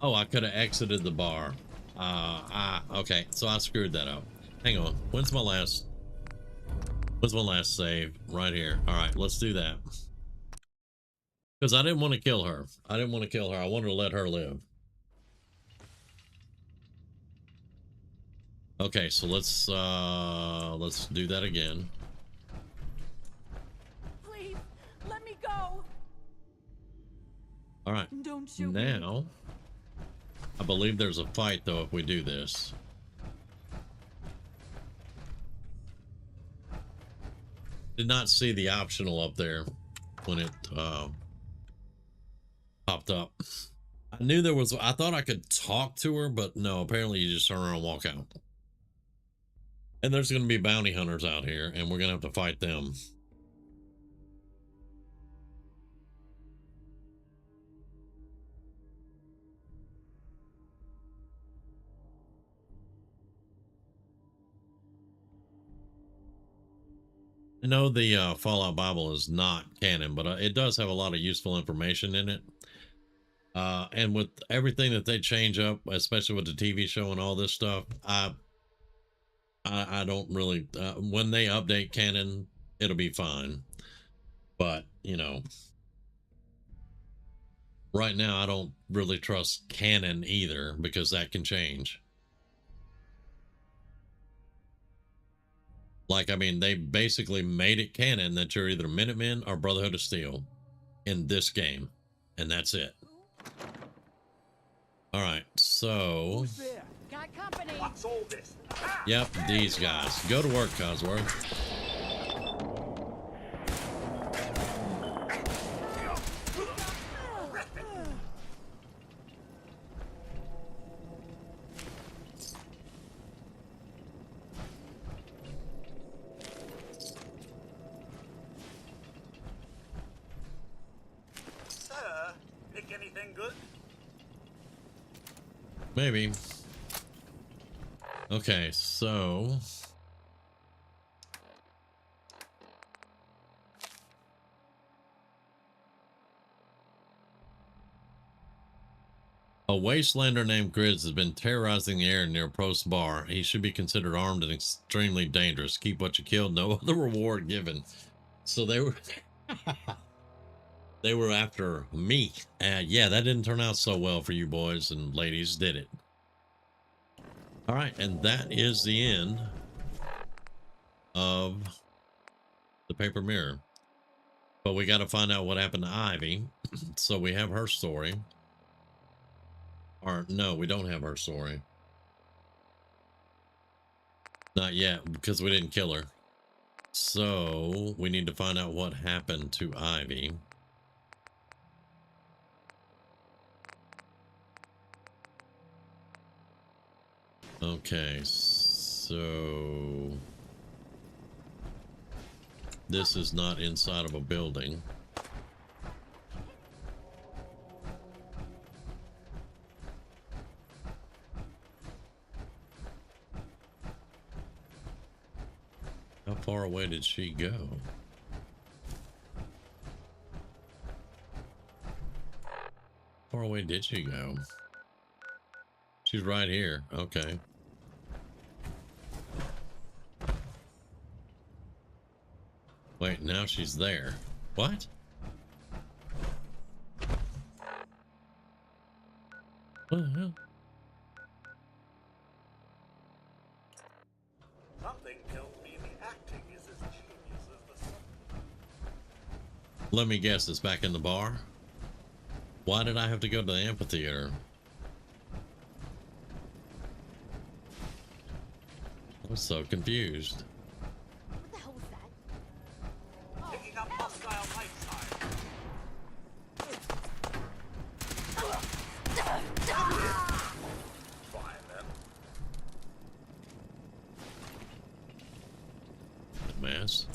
Oh, I could have exited the bar. Okay, so I screwed that up. Hang on. When's my last save? Right here. All right, let's do that. Because I didn't want to kill her. I wanted to let her live. Okay, so let's do that again. Please, let me go. All right. Don't shoot now, I believe there's a fight though if we do this. Did not see the optional up there when it popped up. I knew there was. I thought I could talk to her, but no. Apparently, you just turn around and walk out. And there's going to be bounty hunters out here, and we're going to have to fight them. I know the Fallout Bible is not canon, but it does have a lot of useful information in it. And with everything that they change up, especially with the TV show and all this stuff, I don't really, when they update canon, it'll be fine. But, you know, right now I don't really trust canon either because that can change. Like, I mean, they basically made it canon that you're either Minutemen or Brotherhood of Steel in this game. And that's it. All right, so... Who's there? Got company. What's all this? Yep, these guys. Go to work, Cosworth. Sir, pick anything good? Maybe. Okay, so... a wastelander named Grizz has been terrorizing the air near Post Bar. He should be considered armed and extremely dangerous. Keep what you killed, no other reward given. So they were... they were after me. Yeah, that didn't turn out so well for you boys and ladies, did it? All right, and that is the end of the paper mirror. But we got to find out what happened to Ivy. So we have her story. Or no, we don't have her story. Not yet, because we didn't kill her. So we need to find out what happened to Ivy. Okay, so this is not inside of a building. How far away did she go? How far away did she go? She's right here. Okay. Wait, now she's there. What? What the hell? Something tells me the acting is as genius as the sun. Let me guess, it's back in the bar? Why did I have to go to the amphitheater? I was so confused. What the hell was that? Picking up hostile light side. Fine then. Mess.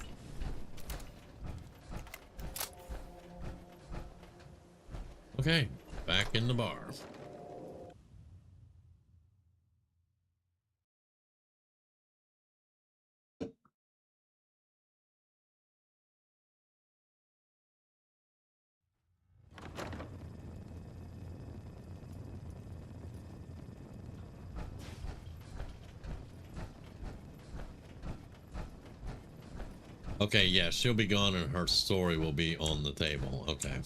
Okay, back in the bar. Okay, yeah, she'll be gone and her story will be on the table. Okay.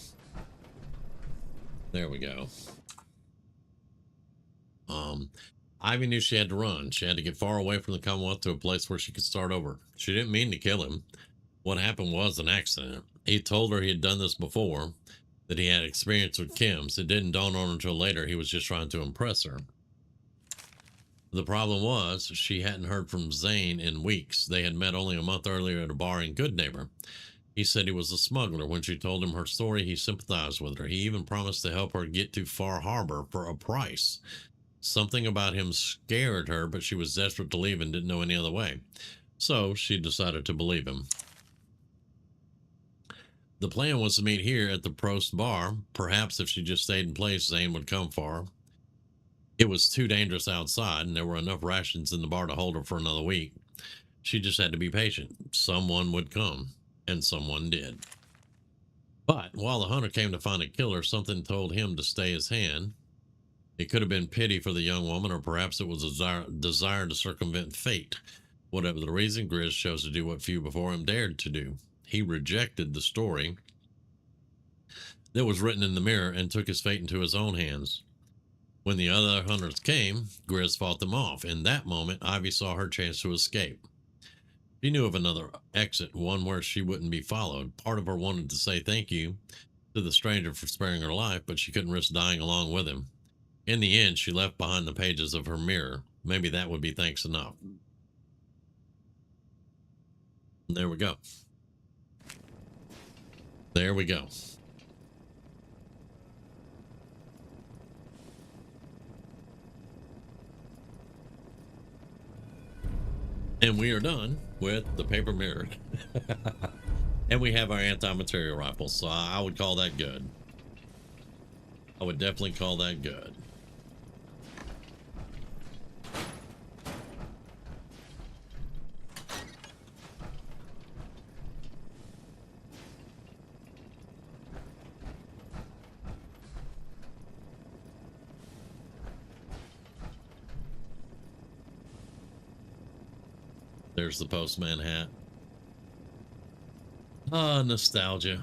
There we go. Ivy knew she had to run. She had to get far away from the Commonwealth to a place where she could start over. She didn't mean to kill him. What happened was an accident. He told her he had done this before, that he had experience with chems. It didn't dawn on her until later he was just trying to impress her. The problem was she hadn't heard from Zane in weeks. They had met only a month earlier at a bar in Goodneighbor. He said he was a smuggler. When she told him her story, he sympathized with her. He even promised to help her get to Far Harbor for a price. Something about him scared her, but she was desperate to leave and didn't know any other way. So she decided to believe him. The plan was to meet here at the Prost bar. Perhaps if she just stayed in place, Zane would come for her. It was too dangerous outside, and there were enough rations in the bar to hold her for another week. She just had to be patient. Someone would come, and someone did. But while the hunter came to find a killer, something told him to stay his hand. It could have been pity for the young woman, or perhaps it was a desire to circumvent fate. Whatever the reason, Grizz chose to do what few before him dared to do. He rejected the story that was written in the mirror and took his fate into his own hands. When the other hunters came, Grizz fought them off. In that moment, Ivy saw her chance to escape. She knew of another exit, one where she wouldn't be followed. Part of her wanted to say thank you to the stranger for sparing her life, but she couldn't risk dying along with him. In the end, she left behind the pages of her mirror. Maybe that would be thanks enough. There we go. There we go. And we are done with the paper mirror. And we have our anti-material rifle, so I would call that good. I would definitely call that good. There's the postman hat. Ah, nostalgia.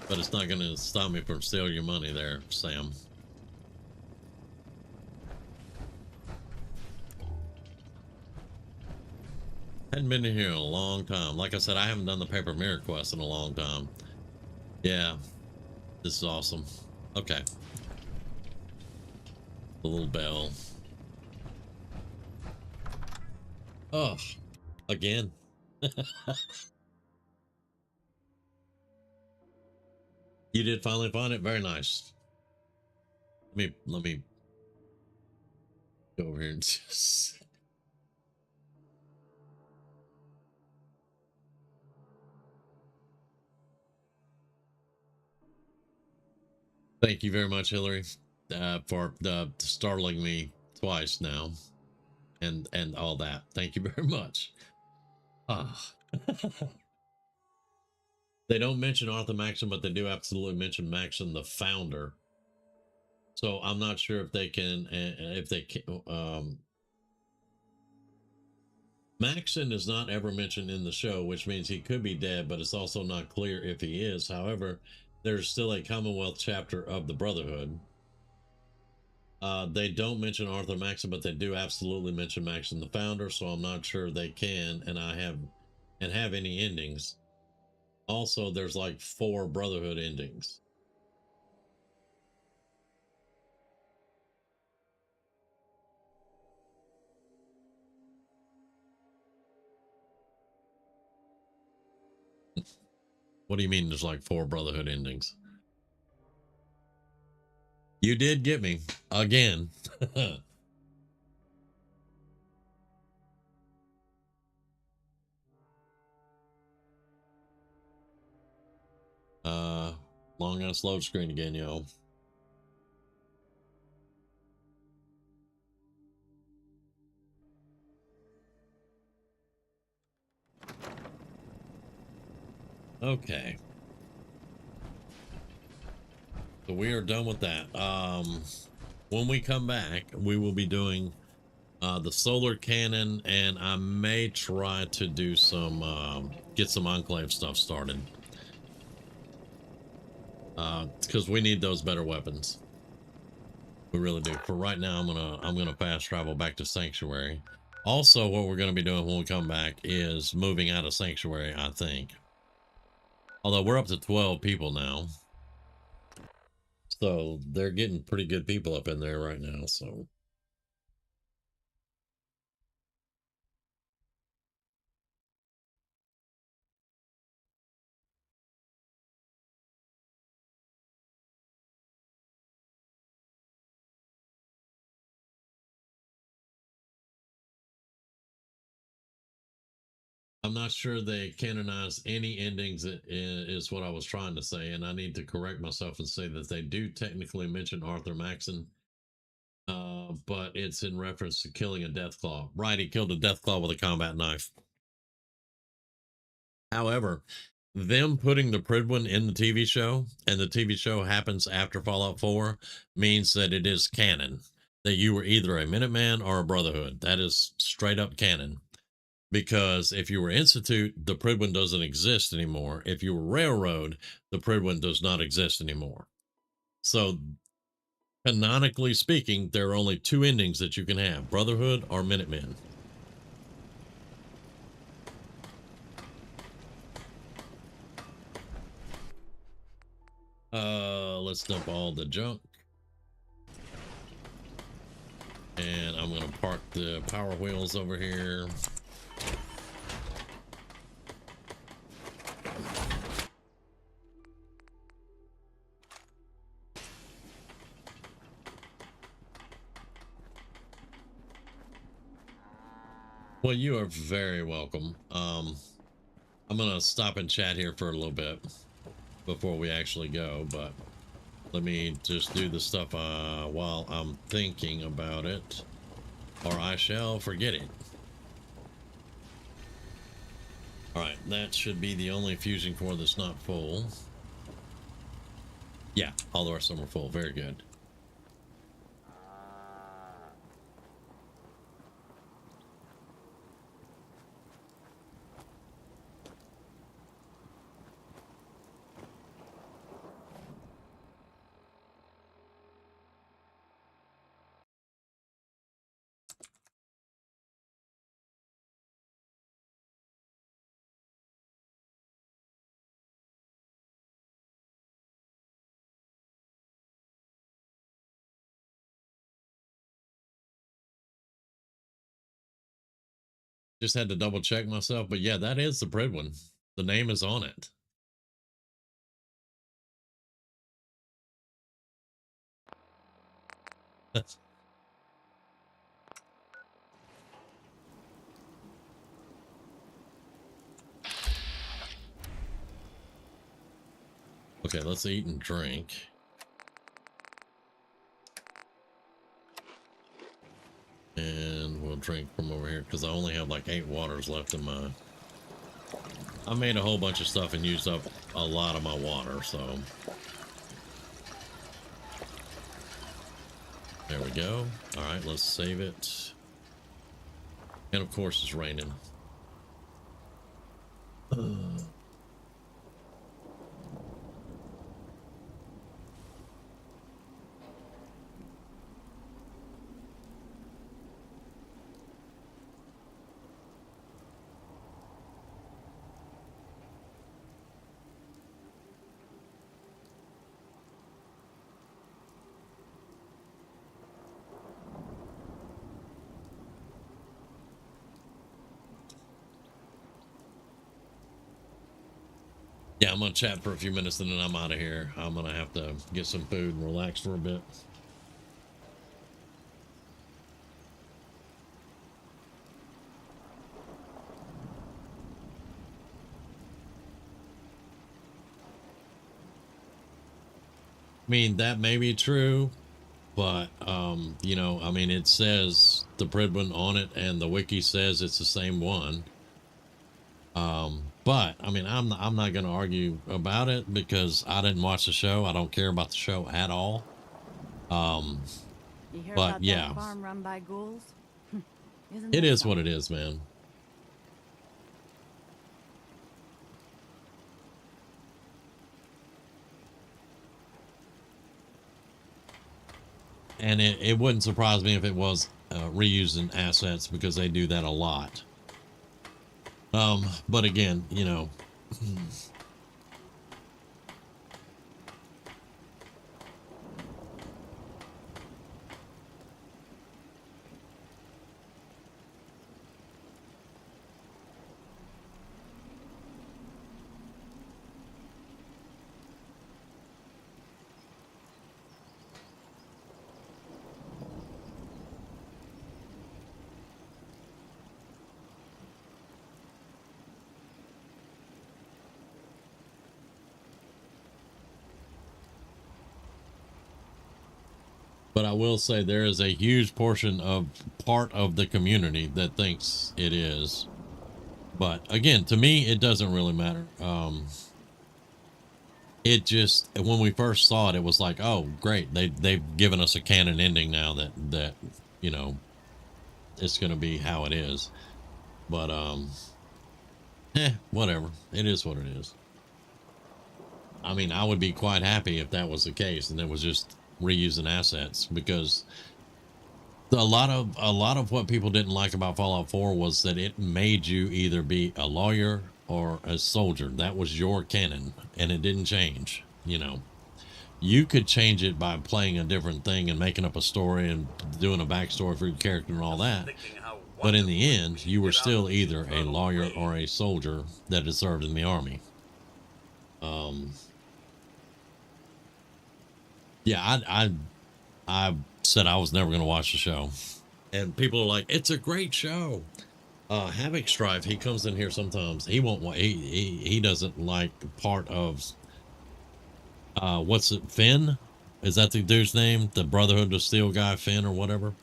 But it's not going to stop me from stealing your money there, Sam. Hadn't been in here in a long time. Like I said, I haven't done the paper mirror quest in a long time. Yeah, this is awesome. Okay. The little bell. Oh, again. You did finally find it. Very nice. Let me go over here and just... Thank you very much, Hillary, for startling me twice now, and all that. Thank you very much. Ah. They don't mention Arthur Maxon, but they do absolutely mention Maxon, the founder. So I'm not sure if they can, Maxon is not ever mentioned in the show, which means he could be dead, but it's also not clear if he is. However, there's still a Commonwealth chapter of the Brotherhood. They don't mention Arthur Maxon, but they do absolutely mention Maxon, the founder. So I'm not sure they can, and have any endings. Also, there's like 4 Brotherhood endings. What do you mean there's like 4 Brotherhood endings? You did get me again. Long ass load screen again, yo. Okay. So we are done with that. when we come back, we will be doing the solar cannon, and I may try to do some get some Enclave stuff started. Because we need those better weapons. We really do. For right now, I'm gonna fast travel back to Sanctuary. Also, what we're gonna be doing when we come back is moving out of Sanctuary, I think. Although we're up to 12 people now. So they're getting pretty good people up in there right now, so. I'm not sure they canonize any endings is what I was trying to say, and I need to correct myself and say that they do technically mention Arthur Maxon, but it's in reference to killing a Deathclaw. Right, he killed a Deathclaw with a combat knife. However, them putting the Pridwin in the TV show, and the TV show happens after Fallout 4, means that it is canon. That you were either a Minuteman or a Brotherhood. That is straight up canon. Because if you were Institute, the Pridwin doesn't exist anymore. If you were Railroad, the Pridwin does not exist anymore. So, canonically speaking, there are only two endings that you can have, Brotherhood or Minutemen. Let's dump all the junk. And I'm going to park the power wheels over here. Well, you are very welcome. I'm going to stop and chat here for a little bit before we actually go, but let me just do the stuff while I'm thinking about it, or I shall forget it. All right, that should be the only fusion core that's not full. Yeah, all the rest of them are full. Very good. Just had to double check myself, but yeah, that is the Pridwin. The name is on it. Okay, let's eat and drink. And we'll drink from over here because I only have like 8 waters left in my... I made a whole bunch of stuff and used up a lot of my water, so... There we go. All right, let's save it. And of course it's raining. Yeah, I'm gonna chat for a few minutes and then I'm out of here. I'm gonna have to get some food and relax for a bit. I mean, that may be true, but you know, I mean, it says the Pridwin on it and the wiki says it's the same one. But I mean, I'm not going to argue about it because I didn't watch the show. I don't care about the show at all. You hear But about yeah, that farm run by ghouls? Isn't it that is what something? it is, man. And it wouldn't surprise me if it was reusing assets, because they do that a lot. But again, you know, but I will say there is a huge portion of part of the community that thinks it is. But again, to me, it doesn't really matter. It just, when we first saw it, it was like, oh, great, they've given us a canon ending now that you know it's going to be how it is. But whatever. It is what it is. I mean, I would be quite happy if that was the case and it was just reusing assets, because a lot of what people didn't like about Fallout 4 was that it made you either be a lawyer or a soldier. That was your canon, and it didn't change. You know, you could change it by playing a different thing and making up a story and doing a backstory for your character and all that. But in the end, you were still either a lawyer or a soldier that had served in the army. Um, yeah, I said I was never going to watch the show, and people are like, "It's a great show." Havoc Strife, he comes in here sometimes. He won't. He doesn't like part of. What's it? Finn? Is that the dude's name? The Brotherhood of Steel guy, Finn or whatever.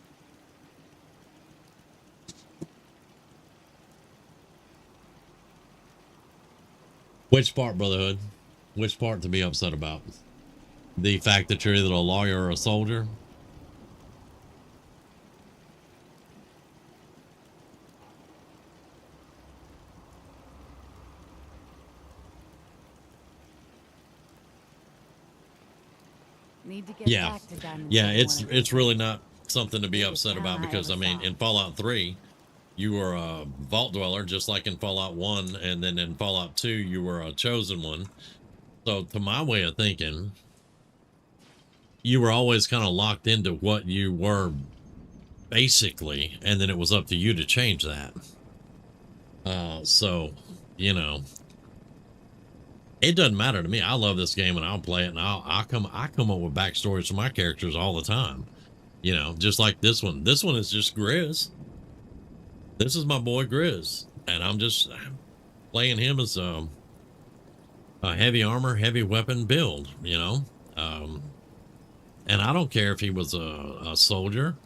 Which part, Brotherhood? Which part to be upset about? The fact that you're either a lawyer or a soldier? Need to get Yeah. back to Diamond Yeah, City one of these it's really days. not something to be Biggest upset town about, I because ever I mean, saw. in Fallout 3, you were a vault dweller just like in Fallout 1, and then in Fallout 2 you were a chosen one. So to my way of thinking, you were always kind of locked into what you were basically, and then it was up to you to change that. So, you know, it doesn't matter to me. I love this game and I'll play it, and I come up with backstories for my characters all the time. You know, just like this one. This one is just Grizz. This is my boy Grizz, and I'm just playing him as a heavy armor, heavy weapon build, you know. And I don't care if he was a soldier.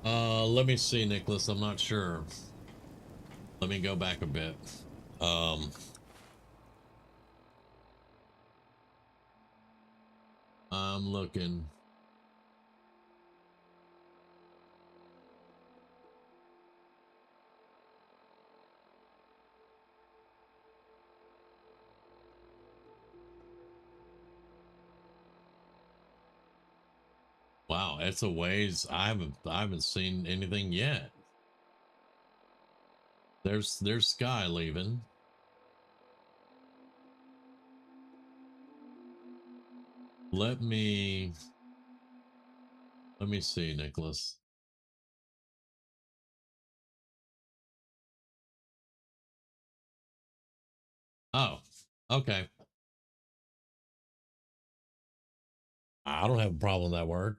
Let me see, Nicholas. I'm not sure. Let me go back a bit. I'm looking. Wow, it's a ways. I haven't seen anything yet. There's Sky leaving. Let me see, Nicholas. Oh, okay. I don't have a problem with that word.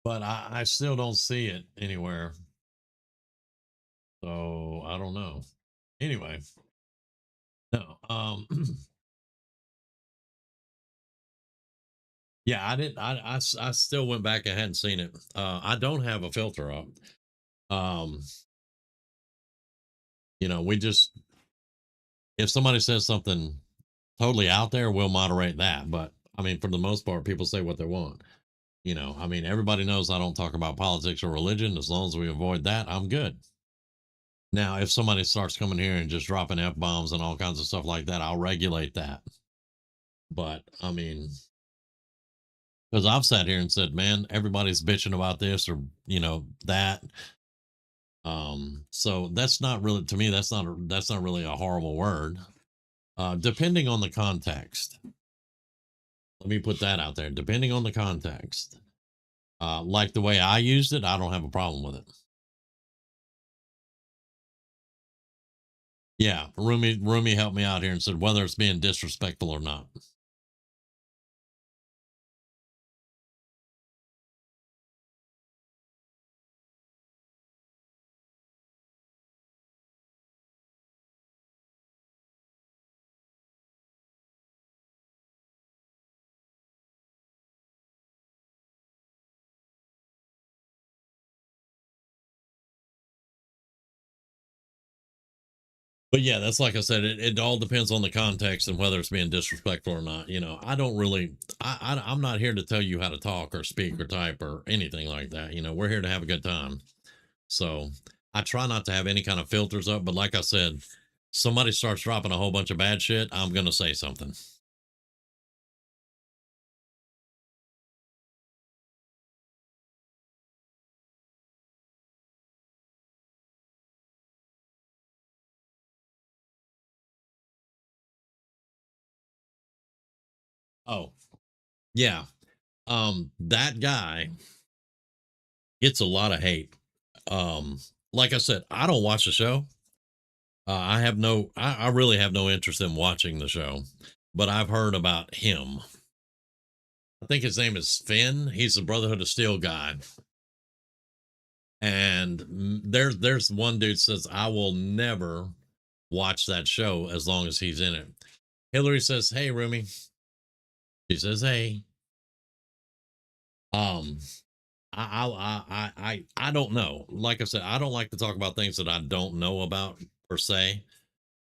but I still don't see it anywhere. So I don't know. Anyway, no. Yeah, I didn't. I still went back. I hadn't seen it. I don't have a filter up. Um, we just if somebody says something totally out there, we'll moderate that. But I mean, for the most part, people say what they want. I mean, everybody knows I don't talk about politics or religion. As long as we avoid that, I'm good. Now, if somebody starts coming here and just dropping F bombs and all kinds of stuff like that, I'll regulate that. But I mean, because I've sat here and said, man, everybody's bitching about this or, that. So that's not really, to me, that's not really a horrible word. Depending on the context. Let me put that out there. Depending on the context. Like the way I used it, I don't have a problem with it. Yeah, Rumi helped me out here and said whether it's being disrespectful or not. But yeah, that's like I said, it all depends on the context and whether it's being disrespectful or not. I don't really, I'm not here to tell you how to talk or speak or type or anything like that. We're here to have a good time. So I try not to have any kind of filters up. But like I said, somebody starts dropping a whole bunch of bad shit, I'm going to say something. Oh, yeah. That guy gets a lot of hate. Like I said, I don't watch the show. I really have no interest in watching the show, but I've heard about him. I think his name is Finn. He's the Brotherhood of Steel guy. And there's one dude says, I will never watch that show as long as he's in it. Hillary says, hey, Rumi. She says, hey. I don't know. Like I said, I don't like to talk about things that I don't know about per se,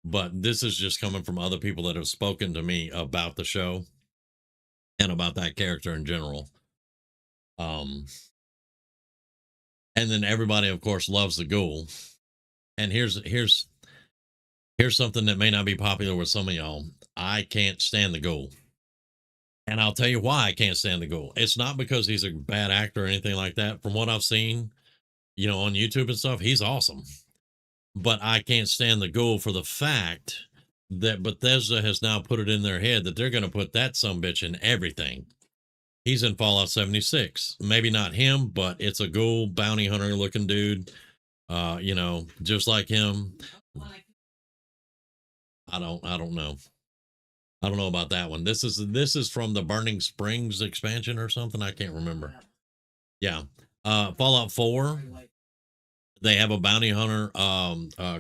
but this is just coming from other people that have spoken to me about the show and about that character in general. And then everybody, of course, loves the ghoul. And here's something that may not be popular with some of y'all. I can't stand the ghoul. And I'll tell you why I can't stand the ghoul. It's not because he's a bad actor or anything like that. From what I've seen, on YouTube and stuff, he's awesome. But I can't stand the ghoul for the fact that Bethesda has now put it in their head that they're going to put that sumbitch in everything. He's in Fallout 76. Maybe not him, but it's a ghoul bounty hunter looking dude. Just like him. I don't know. I don't know about that one. This is from the Burning Springs expansion or something. I can't remember. Yeah. Fallout 4. They have a bounty hunter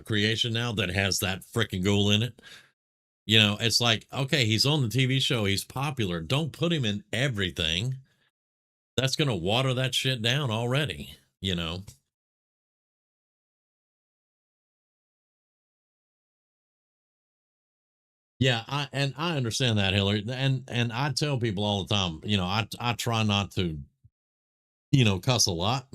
creation now that has that freaking ghoul in it. It's like, okay, he's on the TV show, he's popular. Don't put him in everything. That's gonna water that shit down already, Yeah, I understand that, Hillary. And I tell people all the time, I try not to, cuss a lot.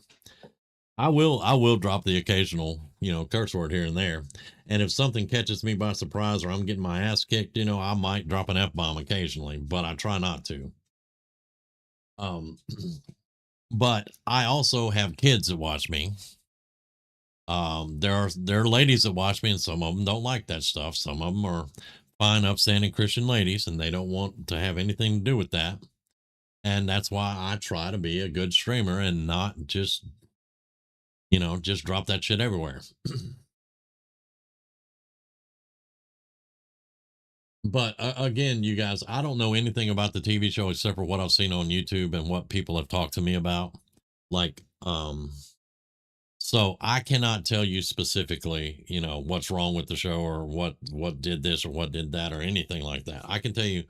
I will drop the occasional, curse word here and there. And if something catches me by surprise or I'm getting my ass kicked, I might drop an F-bomb occasionally, but I try not to. But I also have kids that watch me. There are ladies that watch me, and some of them don't like that stuff. Some of them are fine, upstanding Christian ladies, and they don't want to have anything to do with that. And that's why I try to be a good streamer and not just, just drop that shit everywhere. But again, you guys, I don't know anything about the TV show except for what I've seen on YouTube and what people have talked to me about. Like, so I cannot tell you specifically, you know, what's wrong with the show or what did this or what did that or anything like that. I can tell you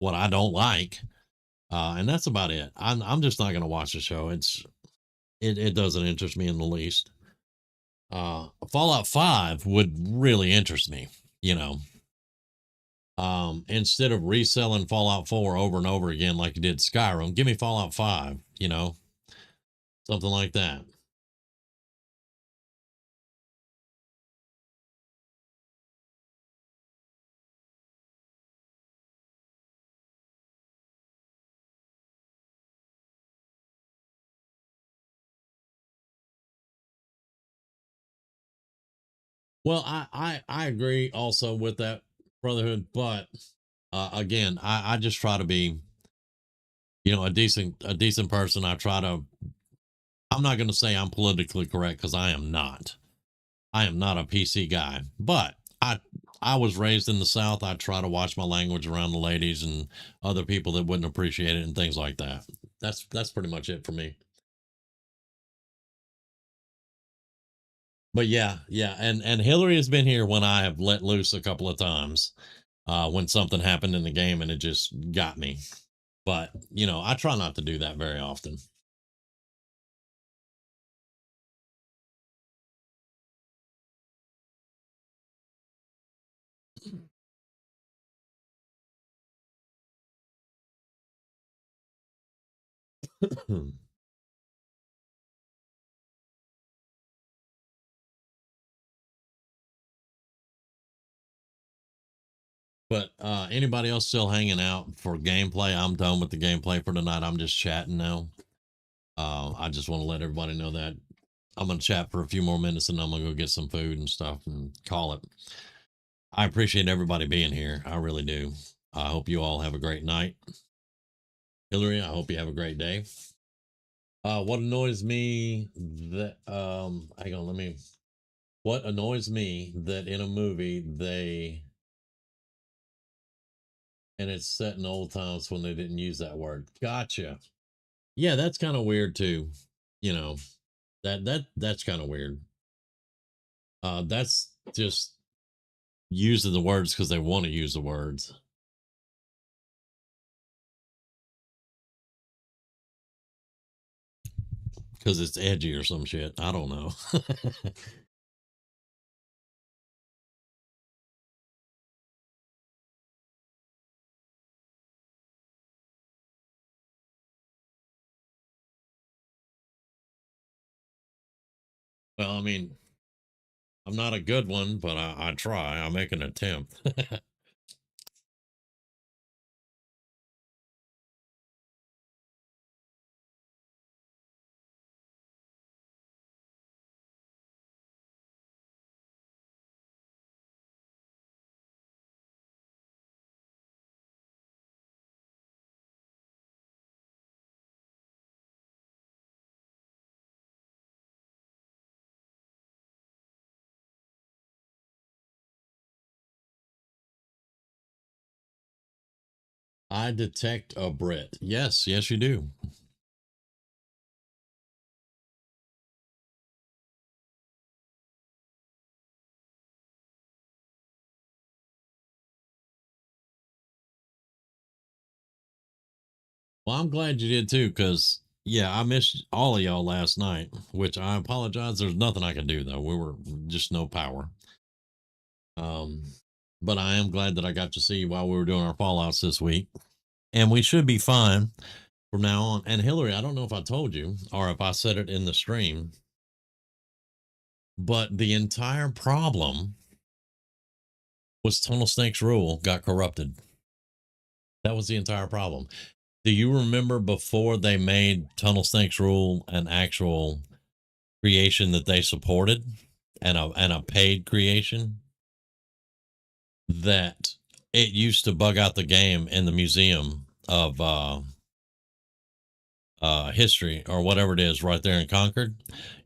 what I don't like, and that's about it. I'm just not gonna watch the show. It doesn't interest me in the least. Fallout 5 would really interest me, you know. Instead of reselling Fallout 4 over and over again like you did Skyrim, give me Fallout 5, you know, something like that. Well, I agree also with that Brotherhood, but again, I just try to be, you know, a decent person. I try to. I'm not going to say I'm politically correct because I am not. I am not a PC guy, but I was raised in the South. I try to watch my language around the ladies and other people that wouldn't appreciate it and things like that. That's pretty much it for me. But yeah, and Hillary has been here when I have let loose a couple of times, when something happened in the game and it just got me. But you know, I try not to do that very often. But anybody else still hanging out for gameplay? I'm done with the gameplay for tonight. I'm just chatting now. I just want to let everybody know that I'm gonna chat for a few more minutes and I'm gonna go get some food and stuff and call it. I appreciate everybody being here. I really do. I hope you all have a great night. Hillary, I hope you have a great day. What annoys me that hang on, what annoys me that in a movie and it's set in old times when they didn't use that word. Gotcha. Yeah, that's kind of weird too. You know, that's kind of weird. That's just using the words because they want to use the words. Because it's edgy or some shit. I don't know. Well, I mean, I'm not a good one, but I try. I make an attempt. I detect a Brit. Yes, yes, you do. Well, I'm glad you did too, because yeah, I missed all of y'all last night, which I apologize. There's nothing I can do though. We were just no power. Um, but I am glad that I got to see you while we were doing our fallouts this week. And we should be fine from now on. And Hillary, I don't know if I told you or if I said it in the stream, but the entire problem was Tunnel Snake's rule got corrupted. That was the entire problem. Do you remember before they made Tunnel Snake's rule an actual creation that they supported and a paid creation, that it used to bug out the game in the museum of history or whatever it is right there in Concord?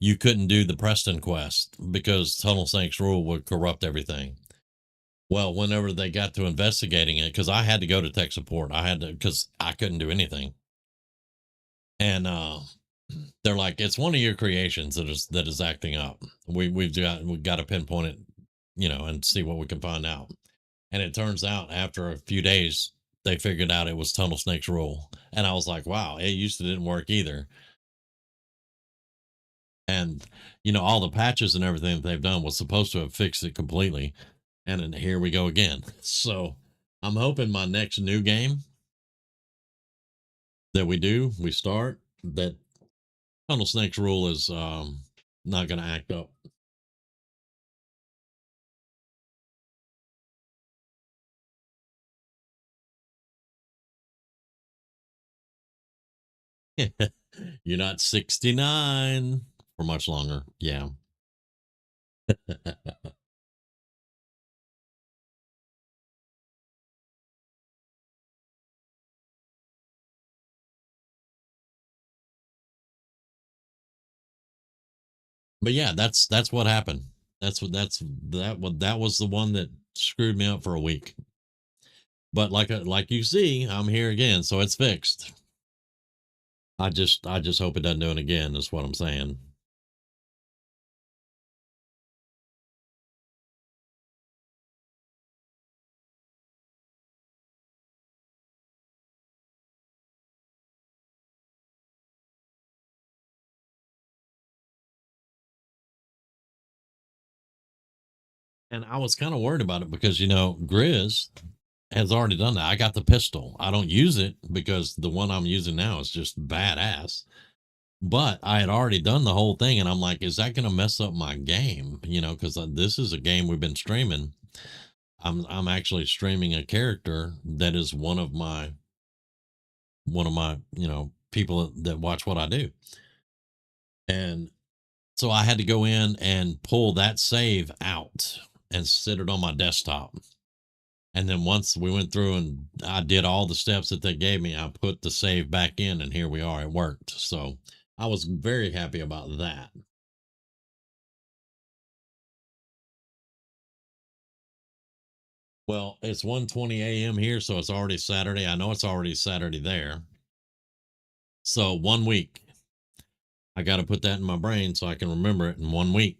You couldn't do the Preston quest because Tunnel Snake's rule would corrupt everything. Well, whenever they got to investigating it, because I had to go to tech support, I had to, because I couldn't do anything. And They're like, it's one of your creations that is acting up. We've got to pinpoint it, and see what we can find out. And it turns out after a few days, they figured out it was Tunnel Snake's rule. And I was like, wow, it used to didn't work either. And all the patches and everything that they've done was supposed to have fixed it completely. And then here we go again. So I'm hoping my next new game that we start, that Tunnel Snake's rule is not going to act up. You're not 69 for much longer. Yeah. But yeah, that's what happened. That was the one that screwed me up for a week. But like you see, I'm here again, so it's fixed. I just hope it doesn't do it again, is what I'm saying. And I was kind of worried about it because Grizz has already done that. I got the pistol. I don't use it because the one I'm using now is just badass. But I had already done the whole thing, and I'm like, is that going to mess up my game? Because this is a game we've been streaming. I'm actually streaming a character that is one of my people that watch what I do. And so I had to go in and pull that save out and sit it on my desktop. And then once we went through and I did all the steps that they gave me, I put the save back in, and here we are. It worked. So I was very happy about that. Well, it's 1:20 a.m. here, so it's already Saturday. I know it's already Saturday there. So 1 week. I got to put that in my brain so I can remember it in 1 week.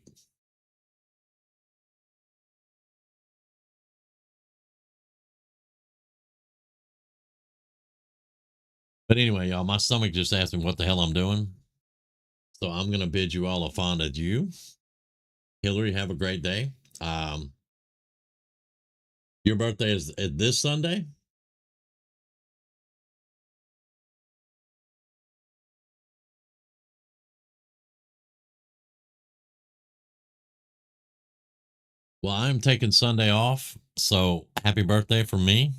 But anyway, y'all, my stomach just asked me what the hell I'm doing. So I'm going to bid you all a fond adieu. Hillary, have a great day. Your birthday is this Sunday? Well, I'm taking Sunday off. So happy birthday from me.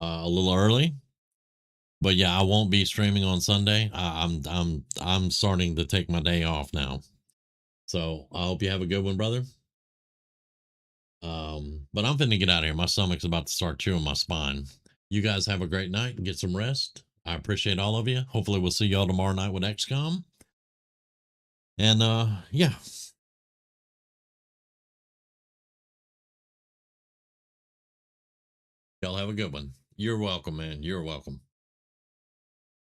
A little early. But yeah, I won't be streaming on Sunday. I'm starting to take my day off now. So I hope you have a good one, brother. But I'm finna get out of here. My stomach's about to start chewing my spine. You guys have a great night and get some rest. I appreciate all of you. Hopefully we'll see y'all tomorrow night with XCOM. And yeah. Y'all have a good one. You're welcome, man. You're welcome.